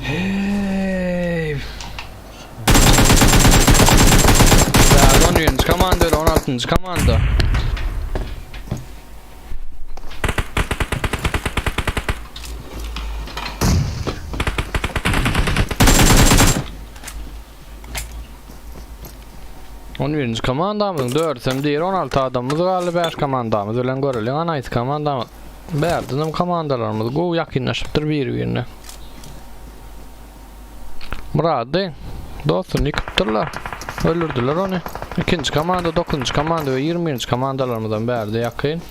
Hey. Verdi 17. komanda ile 16. komanda. On birinci komandamızın 4'üm değil 16 adamımız var 5 komandamız ölen görülüyor anayız komandamız verdiğim komandalarımız go yakınlaşıptır birbirine Muradi dostunu yıkıptırlar öldürdüler onu 2. komanda 9. komanda ve 20. komandalarımızdan verdi yakın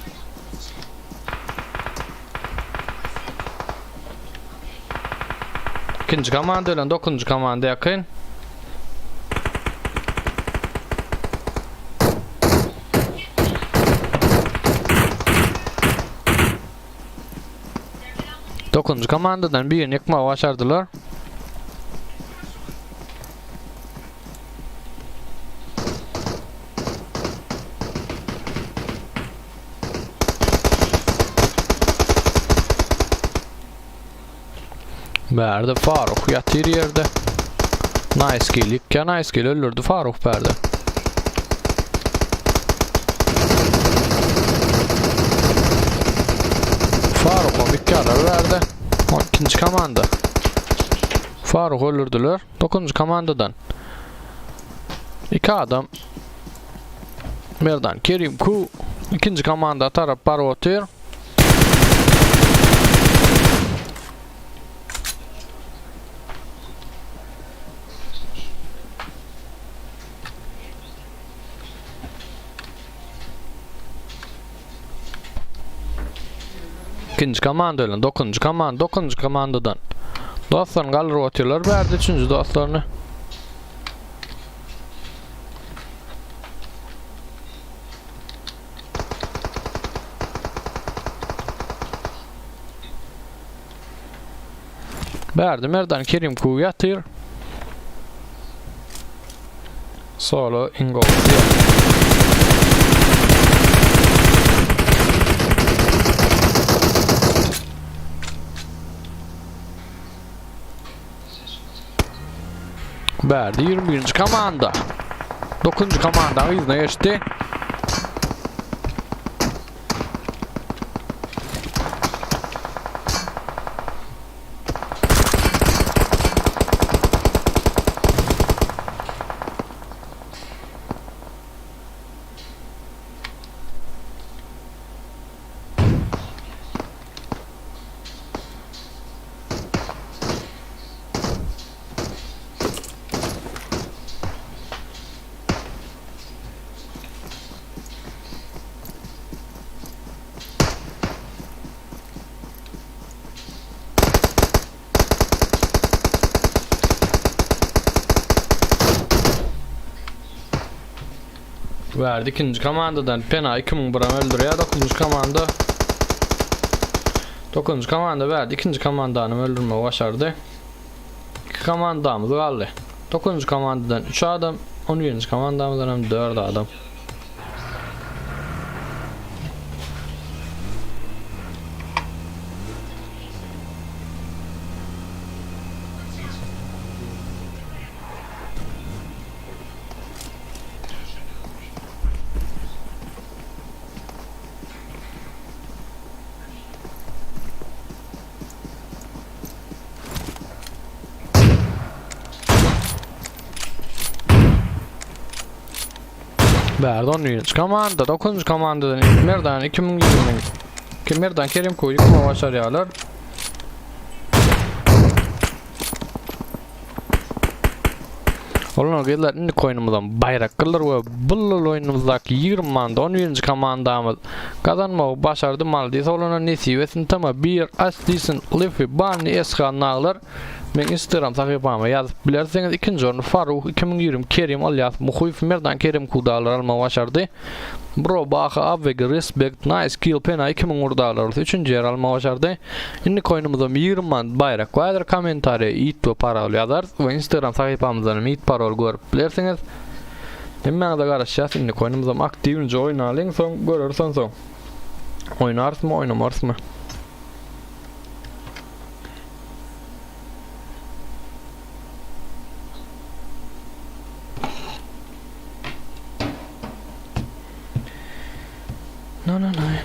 İkinci komanda ölen 9. komanda yakın Dokuzuncu komandadan birini yıkmaya başardılar. Verdi Faruk yatır yerde. Nice kill. İlk nice kill öldürdü Faruk verdi. Faruk bir karar verdi. 12. komanda. Faruk öldürdüler. 9. komandadan 2 adam. Merdan Kerim Ku 2. komanda taraf parotör. İkinci komanda öyle 9. komanda 9. komandadan dostlarını kaldırıp atıyorlar verdi 3. dostlarını verdi Merdan Kerim Ku yatır Solo ingång. Verdi 21. komanda. 9. komanda izne geçti. Verdi ikinci komandadan Pena 2000 buram öldürüyor. 9. komanda. 9. komanda verdi. İkinci komandanı öldürmeyi başardı. 2 komandamız kaldı. 9. komandadan 3 adam. 11. komandamızdan 4 adam. Verdi 10. komanda. 9. komandadan Merdan 2020 Merdan Kerim koydu kuma başarıyorlar. Onlar geldiler indi koynumuzdan bayrak kılır ve bu oyunumuzdaki 20 manda 11. komandamız kazanmayı başardı. Maldiyse olana nesivesini tamam bir aslisin Lifi Barney Eskanağlar. Ben Instagram sayfama yazıp bilerseniz ikinci ornu Faruk 2020 Kerim alias Muhuyf Merdan Kerim kudalar alma başardı. Bro Baha Avveg Respect Nice Kill Pena 2000 urdalar üçüncü yer alma başardı. Şimdi koynumuzda 20 man bayrak koyar komentari it ve parol yazar ve Instagram sayfamızdan it parol görüp bilerseniz hemen de karışacağız. Şimdi koynumuzda aktifce oynayalım son görürsen son. Oynarız mı oynamaz mı? No.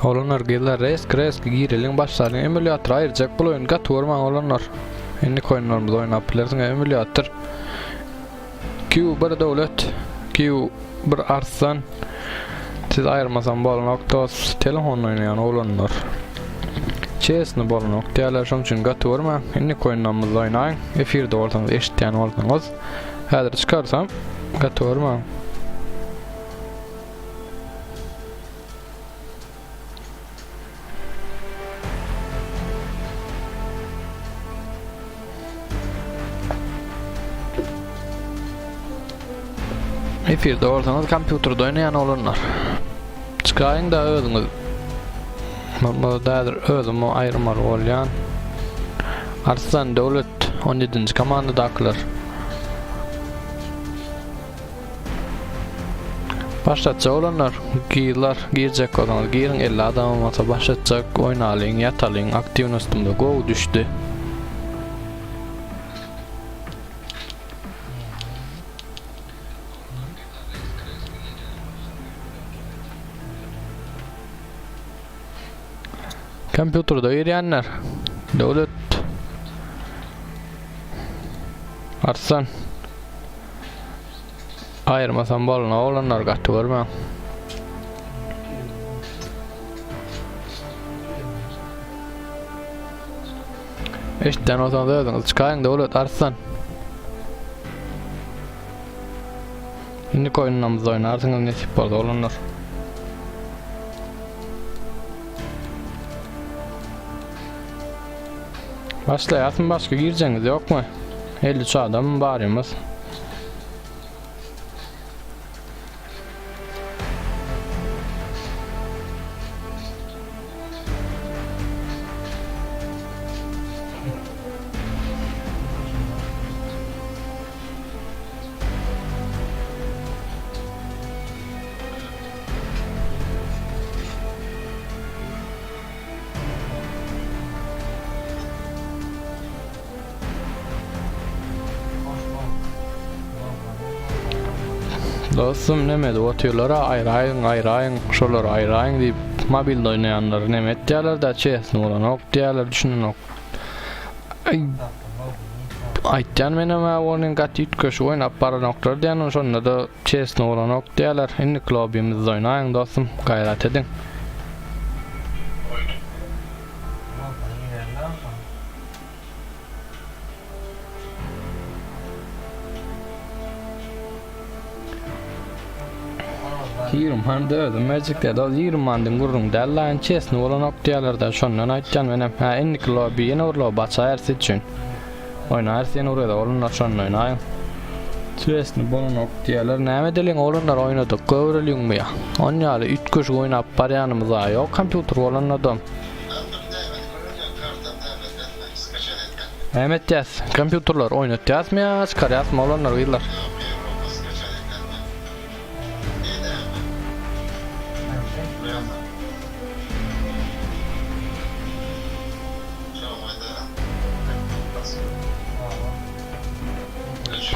Olanlar giller resk girelim başlayalım. Emulator ayıracak bu oyun gatvorma olanlar. Inni koyunlarımız oynap bilersin emulator. Q bir devlet, Q bir arsan. Siz ayırmasan bolunoktos telefon oynayan olanlar. Chesni bolunok diyorlar şun için gatvorma. Inni koyunlarımız oynayın. Efirde olsanız eşitleyen olsanız. Hazır çıkarsam gatvorma. Efirde olsanız kompüterde oynayan olanlar. Çıkayın da özünüz. Mıdadır özümü ayırmar olyan. Arslan devlet 17. komanda daklar. Başlatacak olanlar girecek olanlar girin 50 adam olmasa başlatacak oynayın yatalın aktivin üstümde go düştü. Kompüterde yürüyenler devlet Arslan ayırmasan boluna olanlar gatı görmem. İşten o zaman dövdünüz çıkayın devlet Arslan. Şimdi koyunlarımızda oynarsınız nesip orada olanlar. Başlayasın başka gireceğiniz yok mu? 53 adam bağırıyoruz. Dostum nemedi otuyorlara ayrayın şoları ayrayın deyip mobilde oynayanlar nemet diyorlar da çesin olan ok diyorlar düşünün ok. Aytyan meneme onun gat yutkuş oynap para noktalar diyanın sonra da çesin olan ok diyorlar. Inni klubimizde oynayın dostum gayret edin. Yirum han dödüm Magic'te da yirum andın gurrun derleyen çesni olan ok diyorlar şondan aytcan benim ha inni klobi yine orlo baça ersi için oyna ersi yine orada olanlar şondan oynayın çesni bolun ok diyorlar neme delin olanlar oynadık kövrülüyün mü ya on yalı 3 kuş oynap baryanımıza yok kompüter olan adam Mehmet yaz kompüterler oynat yazmı ya çıkar yazma olanlar uyurlar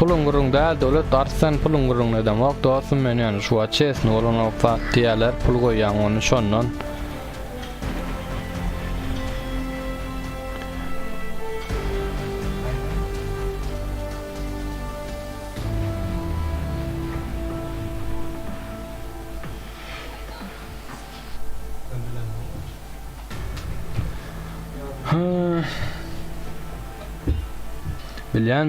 pulun gurung da devlet Arslan pulun gurung ne demek dostum men yani şu açes ne olan o partiyalar pul koyan onu şondan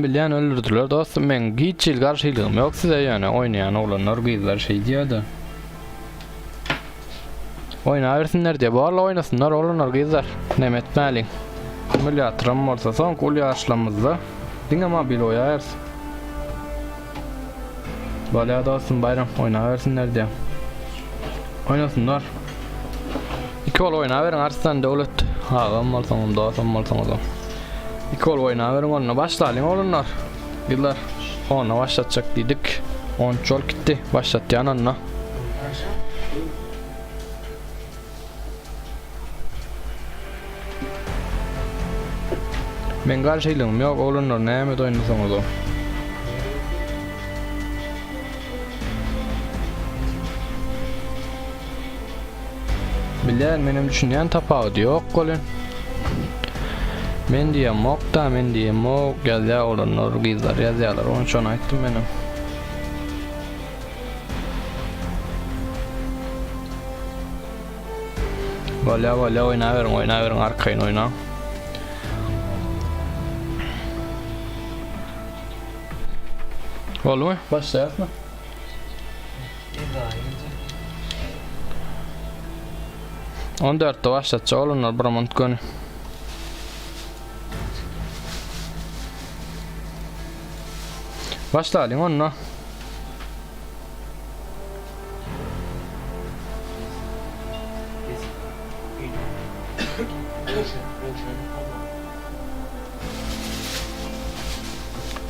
Bilyen öldürdüler dostum ben hiç il karşılığım yok size yani oynayan olanlar gıydılar şey diyordu. Oynaversinler diye bağırla oynasınlar olanlar gıydılar. Nemet Malin. Milyatram varsa son kulya açlamızda. Dinle ama bil oynaversin. Balaya dostum bayram oynaversinler diye. Oynasınlar. İki ol oynaverin Arslan devlet. Ağam mal tamam dostum mal tamam. İki ol oynaverin onunla başlayalım olanlar. Yıllar onunla başlatacak dedik. 10 çol gitti başlattı yanına. Ben karşıylığım yok olanlar neyime de oynasam o zaman. Bilen benim düşünýän tapawut ýok bolyn. Men diýen mokda, men diýen mok, ýazýar olanlar, gyzlar ýazýarlar. Onu şonu aýtdym menem. Bolýa oýnaberiň, arkaýyn oýna. Bolmy? Başlaýarmy? İbrahim. 14'te başlatsa olanlar bir mont günü. Başlayalım onunla.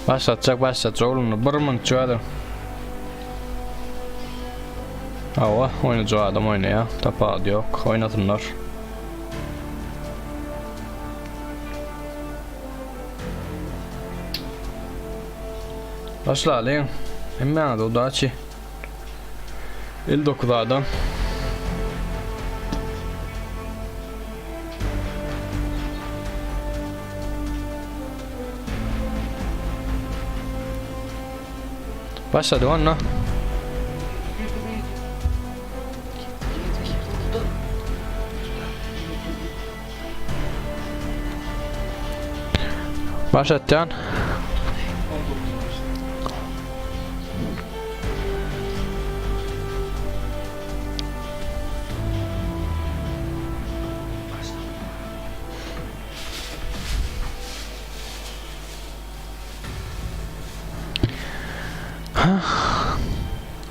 Başlatacak oğlumla bir mont çoğadı. Ava oynayacağı adam oynaya. Tapağı yok. Oynatınlar. Başlayalım. Hemen de o da açı. 59 adam. Başladı onunla. Başlatacaksın.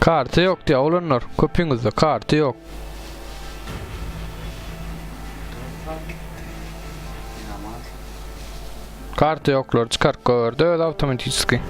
Kartı yok diye olanlar. Köpüğünüzde kartı yok. Kartı yoklar. Çıkar gördü. Öyle otomatik.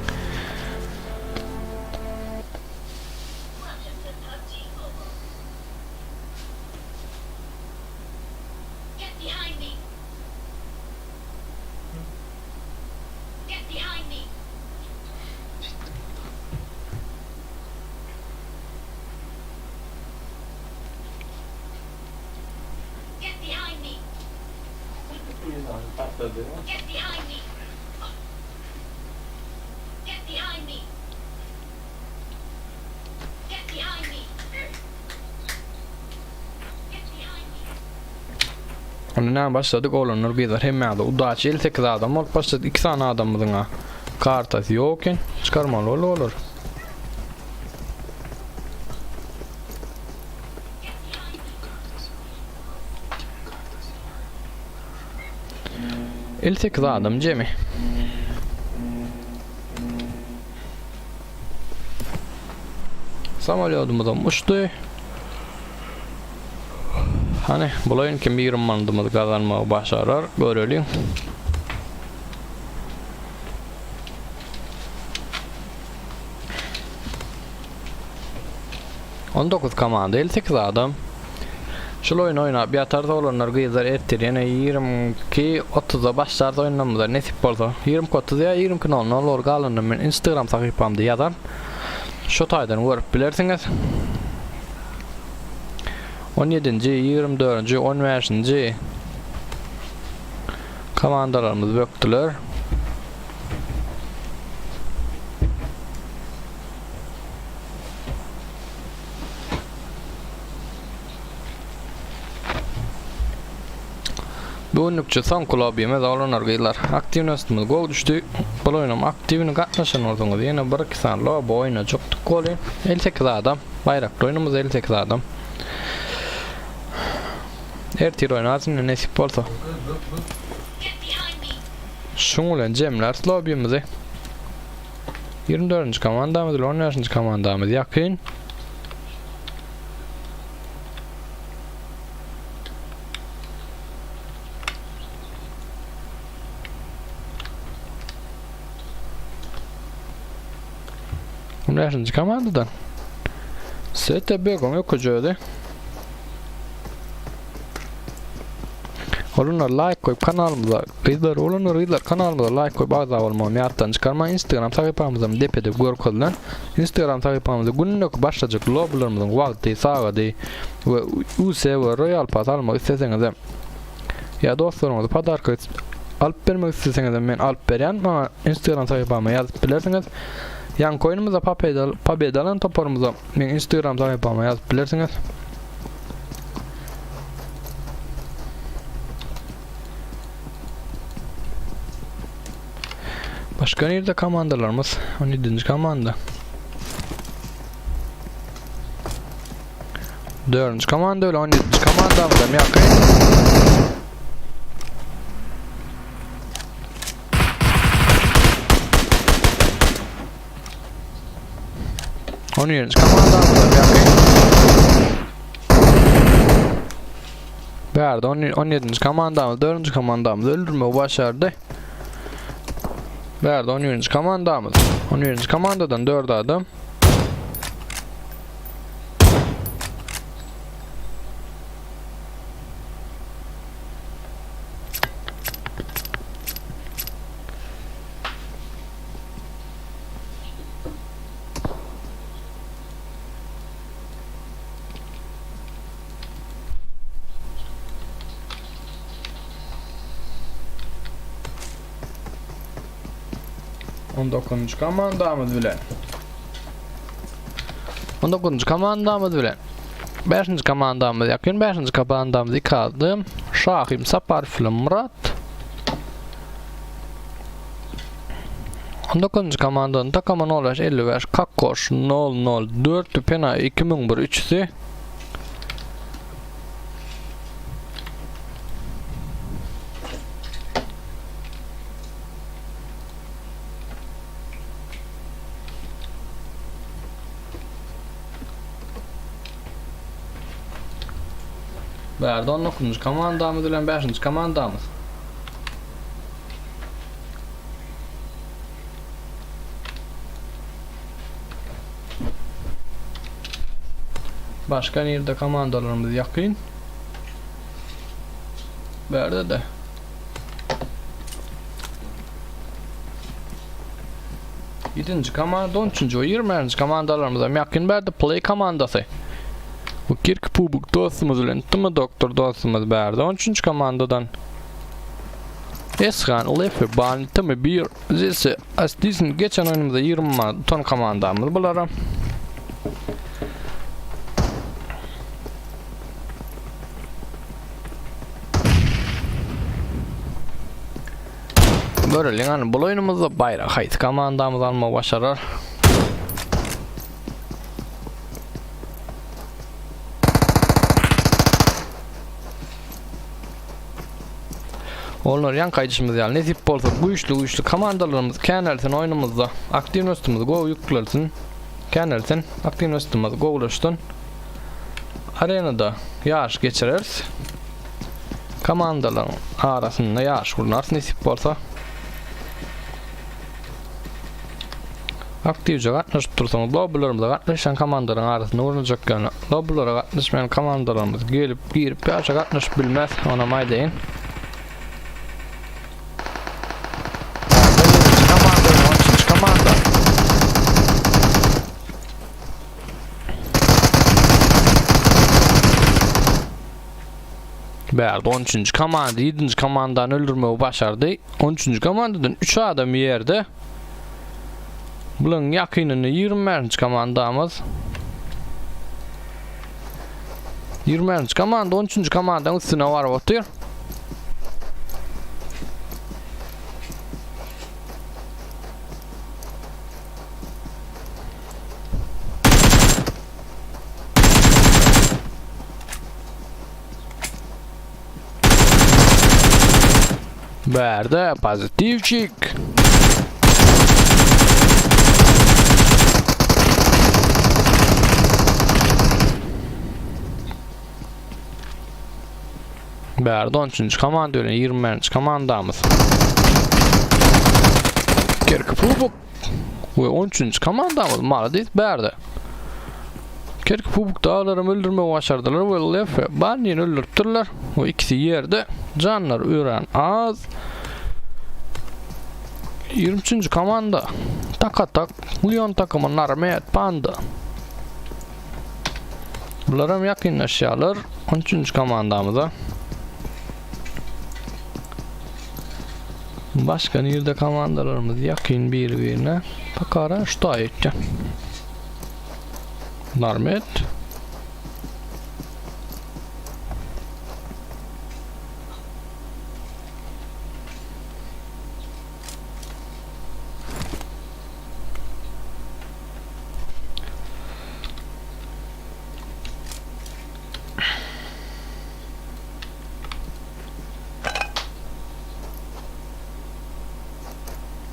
Ondan başladık olanlar gider hemen de udaç 58 adam ol başladı 2 tane adamımızın ha kartası yokken çıkarmalı olur. İlk adam Cemi. Samolyotumudan uçtu. Hani bu oyun kim bir mandımız kazanmayı başarır görelim. ...19 komanda 58 adam. Şu oyun oynayıp yatarda olanlar gıyızlar ettir. Yani 22-30'a başlarda oynamızlar nesip olsa. 20-30'ya 20-00 olur kalınım ben Instagram sayfamda yazar. Şu taydan görüp bilirsiniz. 17. 24. 15. Komandalarımız böktüler. Bugünlükçe son kulübümüz olanlar gıylar. Aktivnostumuz gol düştü. Bu oyunum aktivini katlaşan oldunuz. Yine bir iki sanlı bu oyuna çok golü. 58 adam. Bayraklı oyunumuz 58 adam. Her tiro oynasın nesip olsa. Şungulen Cemler lobby'mizi 24. komandamız ile 13. komandamız yakın. Nerede komandadan? Sete begon yok ucuğu. Olanlar like koyup kanalımıza kanalımıza like koyup abone olmayı yattan çıkarma. Instagram sayfamızdan depede görkezlen. Instagram sayfamızda günlük başlayacak lobilerimizin vakti sağladı ve UC ve Royal Pass almak isteseniz ya dostlarımıza padarka alıp vermek isteseniz men alıp veren ama Instagram sayfama yazıp bilirsiniz. Yan koyunumuza pabedalan toparımıza men Instagram sayfama yazıp bilirsiniz. Başka nerede komandalarımız? 17. komanda. 4. komanda öyle 17. komandamda mı yakayım? Onun yeriniz komandamda mı yakayım? Verdi 17. komandamız 4. komandamız öldürme başardı. Verdi 17. komandamız. 17. komandadan 4 adam. Dokuzuncu komandamız bilen 19. komandamız bilen 5. komandamız yakın 5. komandamız yıkaldım. Şahim Sapar Film Murat 19. komandanın takımı 55 Kakkoş 004 Pena 2001 3'sü verdi 19. komandamız ile 5. komandamız. Başka nerede komandalarımız yakın? Verdi de. Yedinci komanda 13. ve 20. komandalarımıza yakın verdi play komandası. Bu Kirk Pubuk dostumuz ile tümü doktor dostumuz verdi. 13. komandadan Eshan Lefe Bani tümü bir zesi aslisin geçen oyunumuzda 20 ton komandamız bulara. Böyle yani bu oyunumuzda bayrak hayt komandamız alma başarır. Onlar yan kaydışımız yani nesip olsa güçlü komandalarımız kenarsen oyunumuzda aktif üstümüzü go yüklersin kenarsen aktif üstümüzü go ulaştın arenada yarış geçiririz komandaların arasında yarış kurularsın nesip olsa aktifce katlaşıp dursanız lobilerimize katlaşan komandaların arasında vurulacak yani lobilere katlaşmayan komandalarımız gelip girip bir aşağı katlaşıp bilmez ona maydeyin. Verdi 13. komanda 7. komandanı öldürmeyi başardı. 13. komandadan 3 adam yerde. Bunun yakınını 20. komandamız. 20. komanda 13. komandanın üstüne var oturuyor. Verdi pozitifçik. Verdi 13. komanda öyle 20. komandamız. Kirk Pubuk ve 13. komandamız Maladis verdi. Kerk pubuk dağlarım öldürme başardılar. Böyle banyen öldürttüler. O ikisi yerde. Canlar öğren az. 23. komanda. Tak Lyon takımın armiyet bandı. Bunlarım yakınlaşıyorlar. 13. komandamıza. Başka yerde komandalarımız yakın birbirine. Bakara şu da etken. Narmet.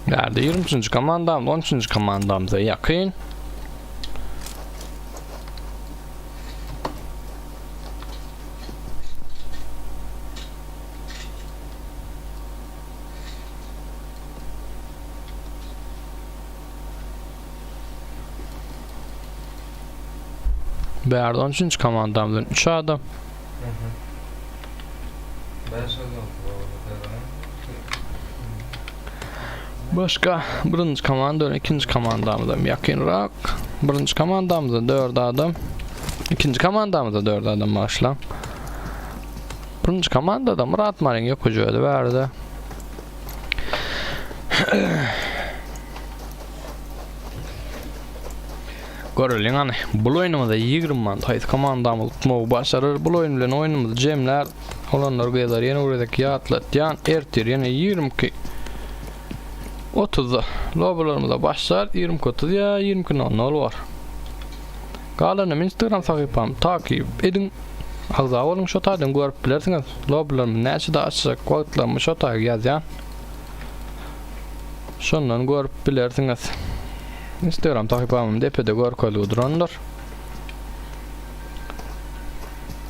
Nerede? 20. komandam, 13. komandamıza yakın. Berdi 13. komandamdan 3 adam. Başka 1. komanda 2. komandamızdan yakınrak. 1. komandamızda 4 adam. 2. komandamızda 4 adam başla. 1. komandada Murat Marin yokucuğu verdi. Görülün hani bu oyunumuzda 20 man tayt komandamız tutmağı başarır. Bu oyun bilen oyunumuzda cemler olanlar gaylar yeni uğradık yatlatyan ertir yine 22 30 lobalarımıza başlar 20-30 ya 20-00 var. Kalanım Instagram sayfam takip edin. Ağza olun şu tadan görüp bilirsiniz. Lobalarımı neçede açacak vakitlerimi şu tadan yazyan. Şundan görüp bilirsiniz. Instagram takipamım depede görkölü duranlar.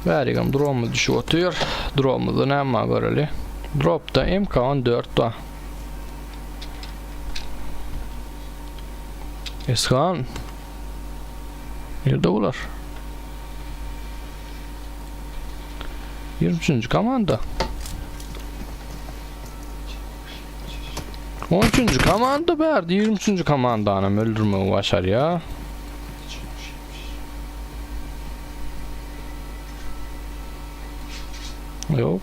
Verigam drone'umuz düşü otuyor. Drone'umuzu nema göreli. Drop'ta MK14 da. Eskan. Nerede ular? 23. komanda. 13. komanda verdi. 23. komanda anam öldürme başar ya. Yok.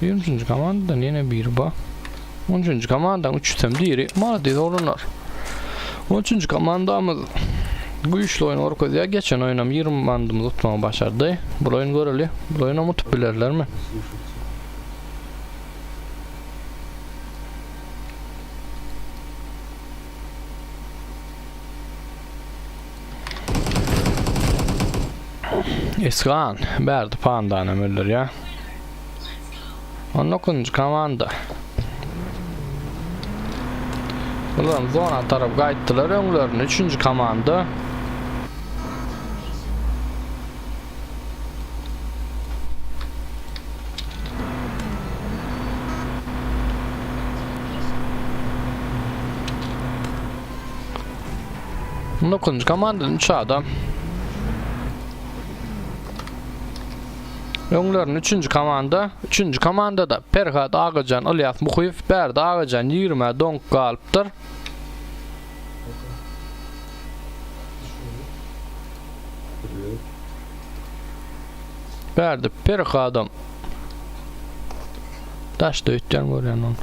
23. komandadan yine bir ba. 13. komandadan 3 tem diri. Maddi sorunlar. 13. komandamız güçlü oyun orkoz ya. Geçen oynam 20 bandımız tutmaya başardı. Bu oyun göreli. Bu oyunu unutup bilirler mi? Eskan berdi pandanam öldür ya. 19. komanda. Bunların zona taraf kayıttılar. Öngörün 3. komanda. Bunun komandanın 3 adam. Öngörün 3. komanda. 3. komandada Perhat Ağacan, İlyas Muhif, Berdi Ağacan 20 donk kalıptır. Berdi Perhat'ım taşta ötken görüyen onu.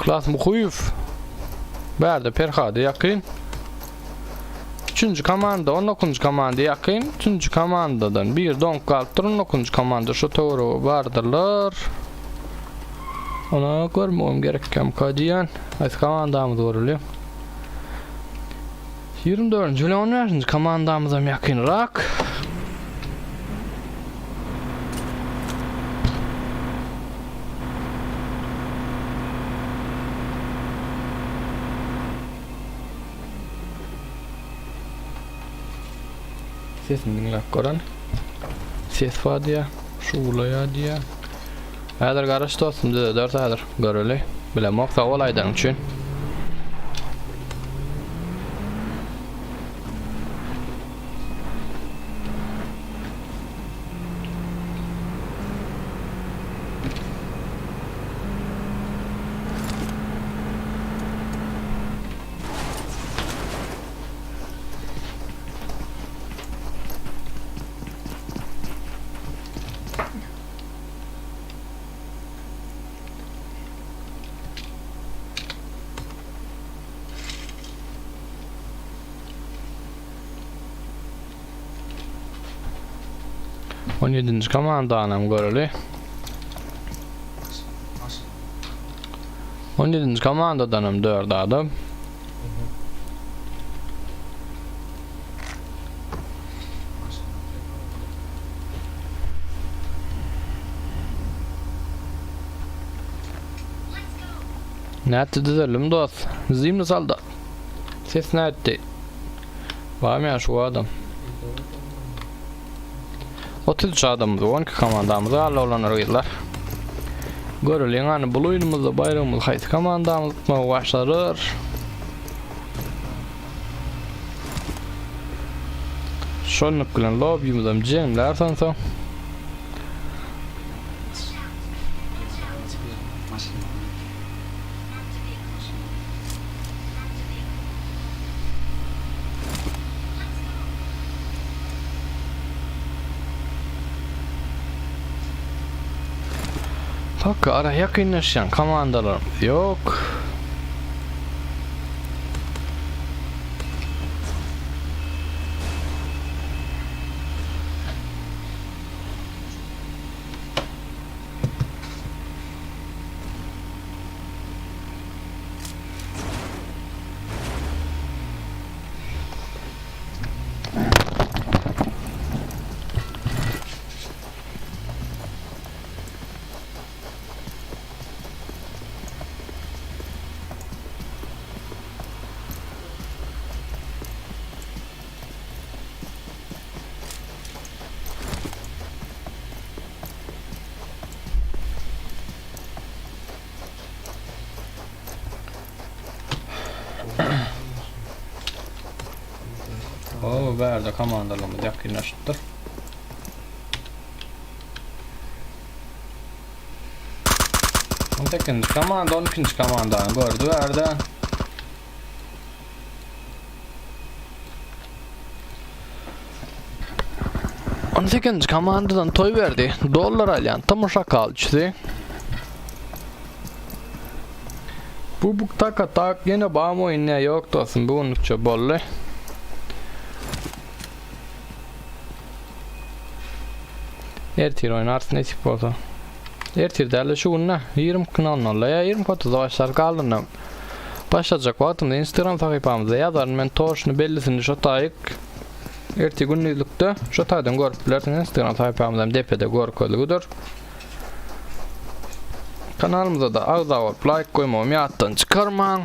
İlyas Muhif, Berdi Perhat'a yakın. 3. komanda 19. komanda yakın. 3. komandadan bir donk kalıptır. 19. komanda şu doğru vardılar. Ona görmem gerekken kadiyen. Hadi komandamız doğruluyor. 24. ile 15. komandamıza yakın rak. Sesini dinlep koran. Ses var diye. Şulaya diye. Häzir garaş dostum dedi 4 häzir göreli. Bilemok sağ olaydan üçün. 17. komandanam göreli. 17. komandadanım 4 adam. Nätte düzelim dost. Zimni salda. Ses nätte. Var mı ya şu adam? 33 adamımız, 12 komandamız, alla olanlar gittiler. Görülen hani bu oyunumuzda bayramımız hayt komandamız tutmaya başlarır. Şonluk bilen lobby'mizden cemler sansa. Bak ara yakınlaşan komandalar yok. O verdi komandalarımız yakınlaştı. On sekizinci komanda 12. komandanı gördü verdi. On 8. komandadan toy verdi. Dollar alyan tamışa kalçısı. Bu taka tak yine bağım oyunluğa yok dostum. Bu unutça bolle. Ertir oynarsın esip olsa. Ertir derle şu günne 20 kanalına ya 20 kotu savaşlar kaldığında başlayacak vaktimde Instagram sayfamıza yazarım ben toşunu bellisini şotayık erti günlükte şotaydan görüp bilersin Instagram sayfamızdan depede görkölüdür. Kanalımıza da ağza olup like koymamı yattan çıkarman.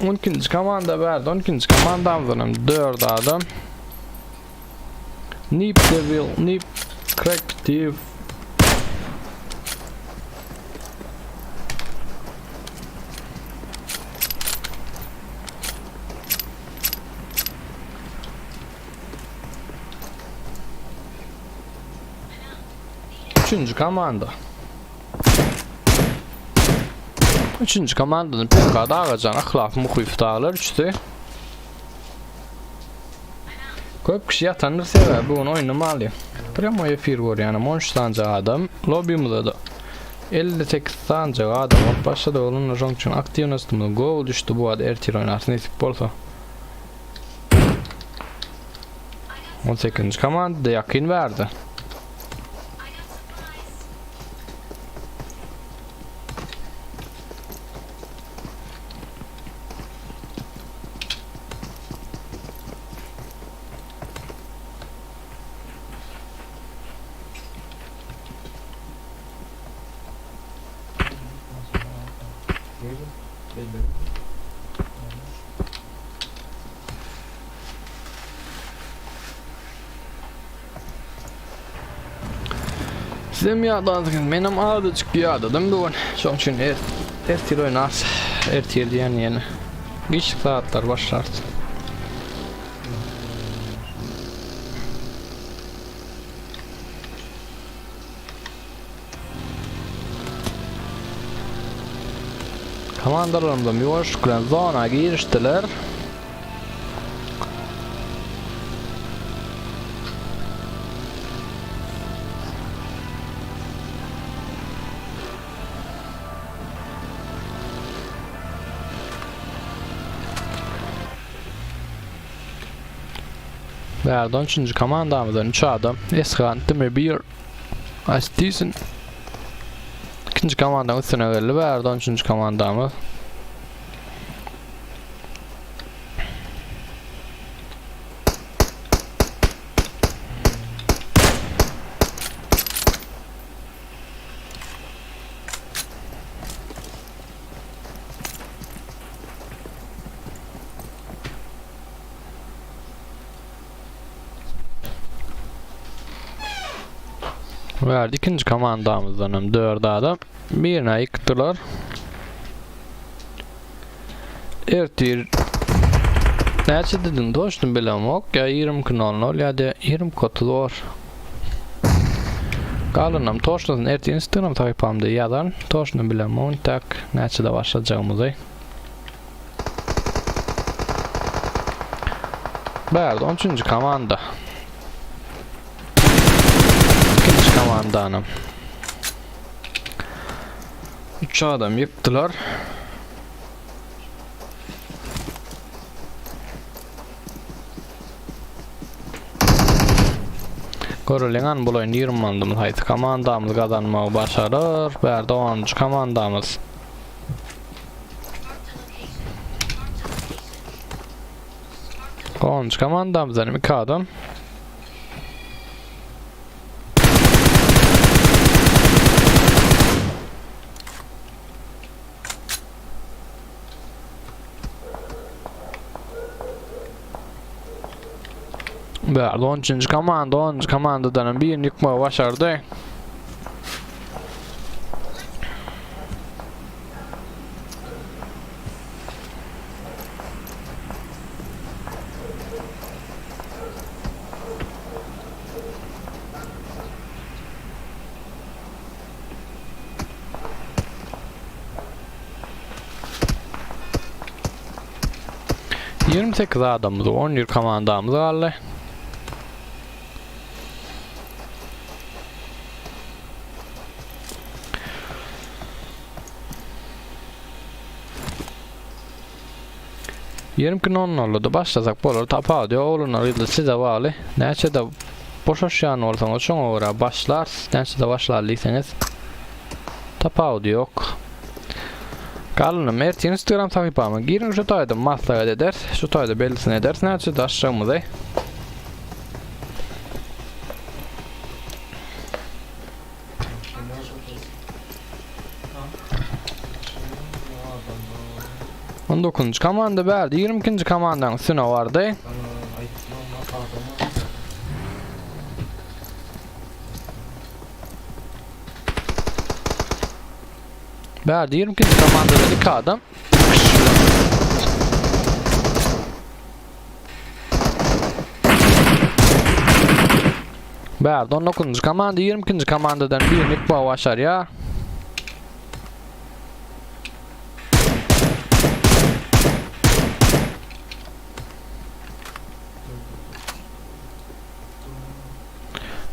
Onkinci komanda verdi. 12. komandamızdan 4 adam. Nip Devil, Nip Corrective. Üçüncü komanda. Üçüncü komandanın PK'da ağacan ahlaf muhif dağlar üçtü. Köp kişi yatanır sever bu onu oynamalı. Primo efir var yani 13 tane adam. Lobby'mizde de 58 tane adam var. Başladı olunca jonction aktivnastımız gol düştü bu adı ertir oynarsın esip olsa. 18. komanda yakın verdi. Size mi yağdadınız? Benim ağrı çıkıyor yağdadım bu. Son için ertir oynar. Ertir diyen yeni. Geç saatler başlar. Komandalarımda müvaşıkla zona giriştiler. Verdi 13. komandamızdan 3 adam. Eskan, Demir, Astisen. İkinci komandanın üstüne geldi. Verdi 13. komandamız. Verdi ikinci komandamızdan 4 adam. Birine yıktılar. Ertir. Näçe dedin dostum bilemok ya 20 kanallar ya da 20 kotu var. Kalınam toşnun ertir Instagram sayfamda yazan toşnu bilemok tak näçe de başlayacağımızı. Verdi 13. komanda. Komandanım. 3 adam yıktılar. Görülen bulayın 20 andımız haydi komandamız kazanmayı başarır. Verdi 10. komandamız. Komandamızdan 2 adam. Verdi 13. komandadan birini yıkmayı başardı. ...28 adamımız, 11 komandamız kaldı. Yarım gün onlarla başlasak bolar tapa diyor oğlunlar da size bağlı. Näçe de boşaşyan olsanız şoňa göre başlar. Näçe de başlarlysanız tapa diyor. Kalınım ertin Instagram sayfama girin şu taýda maslahat eder. Şu taýda belirsin eder. Näçe de aşağımıza. On 9. komanda verdi. 22. komandanın üstüne vardı. Verdi 22. komandada 2 adam. Verdi 19. komanda 22. komandadan birini yıkma başarıya.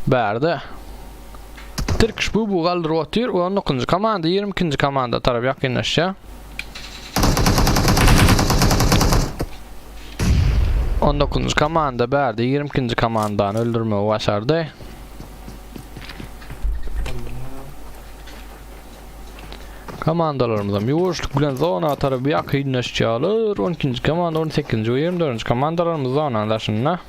Verdi. Türk bu gal rotir 19. komanda 22. komanda taraf yakınlaşa. 19. komanda verdi 22. komandanı öldürmeyi başardı. Komandalarımızdan yoğuşluk bilen zona tarafı yakınlaşalar. 12. komanda 18. ve 24. komandalarımız zona anlaşılına.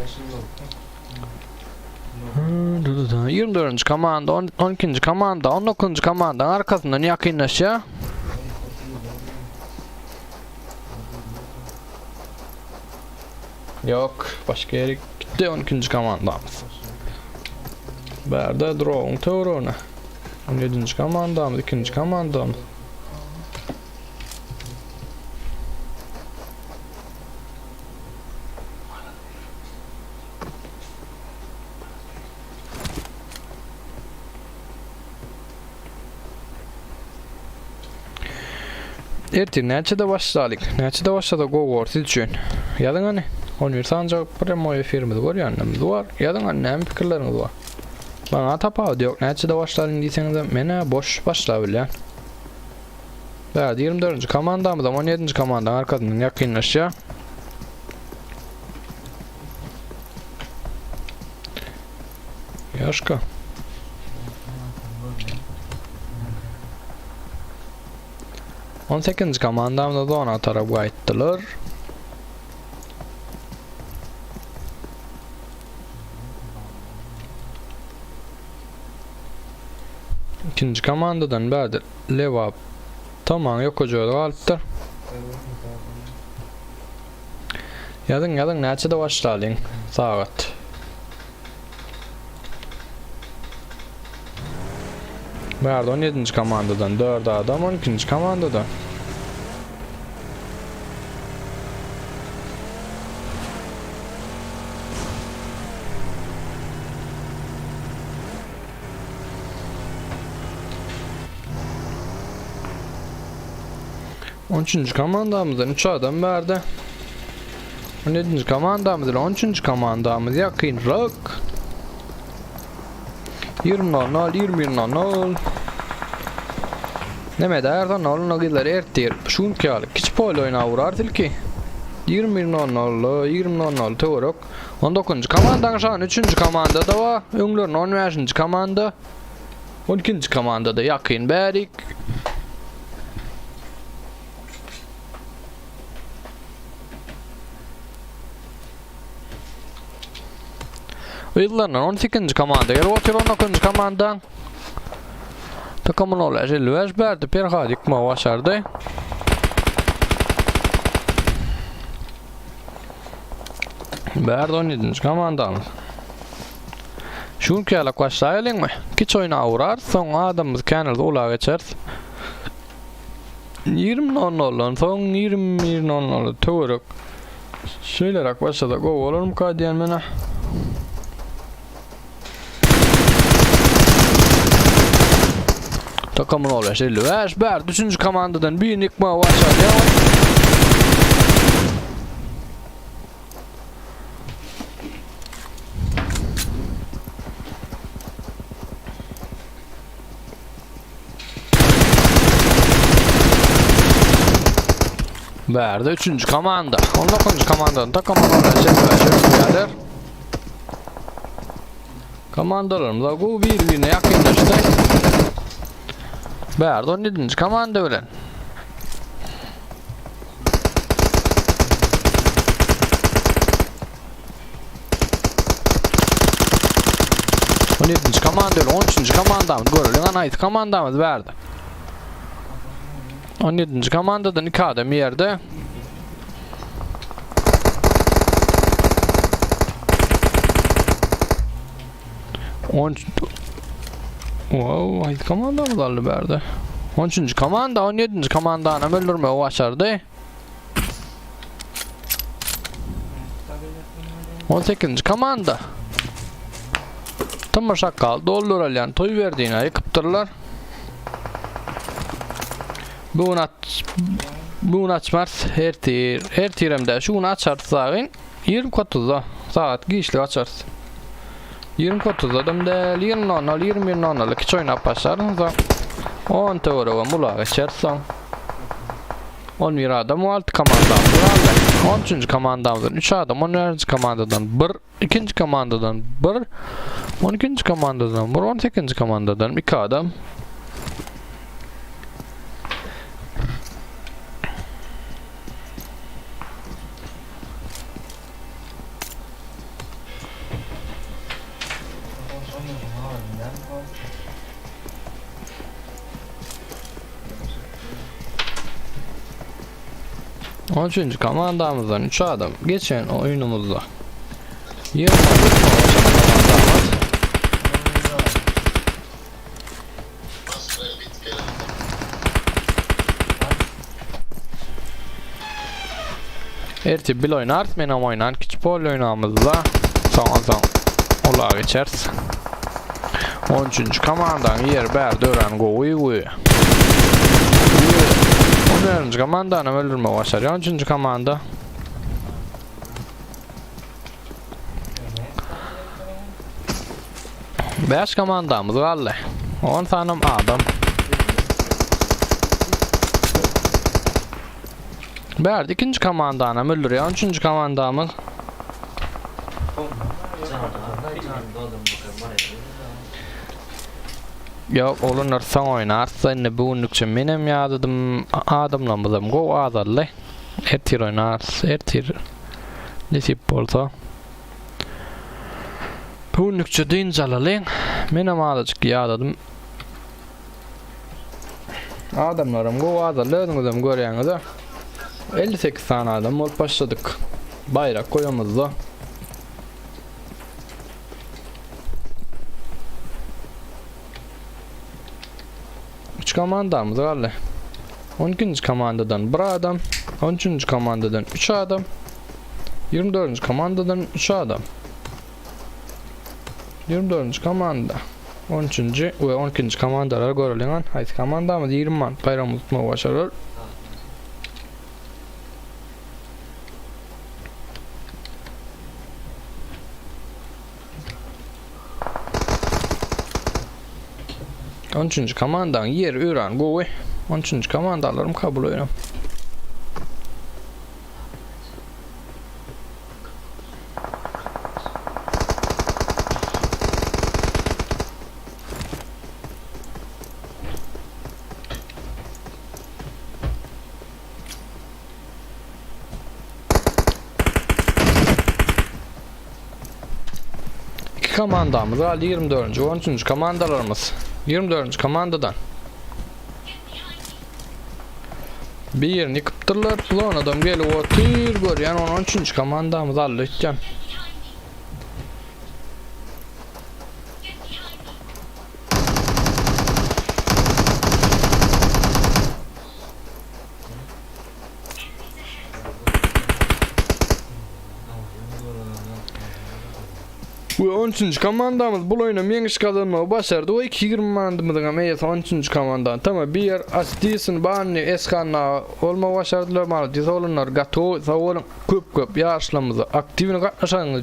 Yaşın 24. komanda 12. komanda 19. komandanın arkasından yakınlaşa. Yok, başka yere gitti 12. komandamız. Verdi drone teorona. 17. komandamız, 2. komandamız. Ertir näçe de başladık. Näçe de başladık o gorsi üçün. Yadın hani? 11 sancak premo efirimiz var, yanımız var. Yazın annem fikirleriniz var. Bana tapağı yok. Neçede başladın diyseniz de mene boş başlayabilir. Evet, 24. komandamız 17. komandanın arkasından yakınlaşıyor. Yaşka. On 8. komandamda da ona taraf kayıttılar. İkinci komandadan beri Levap tamam yok ocağı kalıptır. Yazın neçede başlayın saat. Beri 17. komandadan 4 adam 12. komandadan. Üçüncü komandamızdan 3 adam verdi. 17. komandamızdan 13. komandamız yakın rak. 20.00 20.00 Neme derden olun gider ertir. Şunki al. Kiç pol oyna vurar tilki. 20.00 20.00 teorok. 19. komandan şu an 3. komandada var. Önglerin 15. komanda. 12. komandada yakın berik. Yıllarının 18. komanda yer otur 19. komandan. Takımın olarak 55 berdi perha dikma başardı. Berdi 17. komandan. Şunki alak başlayalım mı? Kiç oyna uğrar son adamımız kenarda ulağa geçer. 20.00'dan son 20.00 teorik. Söylerak başladık o olur mu kadiyen mene? Takımın olarak 55 berdi 3. komandadan bir nikma başladı. Verdi 3. komanda. 19. komandanın takımın olarak komandalarımıza bu birbirine yakınlaştı. Verdi 17. komanda ölen. Komanda öyle 13. komandamız görülüyor. Ait komandamız verdi. 17. komandadan 2 adam yerde. Wow, ait komandamız aldı verdi. 13. komanda 17. komandanı öldürmeye başardı. 18. komanda. Tam şakal dolduralayan toy verdiğine yıkıptırlar. Bu açmaz her tiremde şunu açarsan 20.30'da saat geçli açarsın. 20.30'da adamda 20.00 kiç oynap başlarınızda 10 teoriye mula geçersen 11 adam 6 komandamız var. 13. komandamızdan 3 adam 14. komandadan 1 2. komandadan 1 12. komandadan 1 18. komandadan 2 adam. Üçüncü komandamızdan 3 adam geçen oyunumuzda 20 Erti bil oynar, menam oynar, kiç pol oynamızda son olağa geçeriz. 13. komandan yer ber dören go'yu 14. komandanı öldürme başarıyor. 13. komanda 5 komandamız galy. 10 sanam adam. Berdi ikinci komandana Müller ya, üçüncü komandamız. Yok, onlar son oynarsa ne bu nükçe menem yadıdım adamlamızım go azalle. Ertir oynarsa, ertir. Nesip olsa. Bu nükçe deyin zalalen. Menem adacık yadadım. Adamlarım go azalle ödünüzüm görüyanıza. 58 tane adam olup başladık. Bayrak koyamızda. Üç komandamız var. 12. komandadan 1 adam, 13. komandadan 3 adam, 24. komandadan 3 adam. 24. komanda 13. ve 12. komandalar görülen hayt komandamız 20 man bayram tutma başarır. Üçüncü komandan yer üran goy. 13. komandalarım kabul oyunum. İki komandamız var 24. 13. komandalarımız. 24. komandadan bir yerini yıkıptırlar. Ulan adam geliyor otur gör. Yani 13. komandamız halledeceğim. Bu 13. komandamız bu oyunu yengiş kazanmayı başardı. O 2-20 mandımızın ameyesi 13. komandan. Tamam bir yer asdisin bani eskanla olma başardılar mı? Diz olunlar gato sağolun köp yaşlamızı aktivini katlaşanını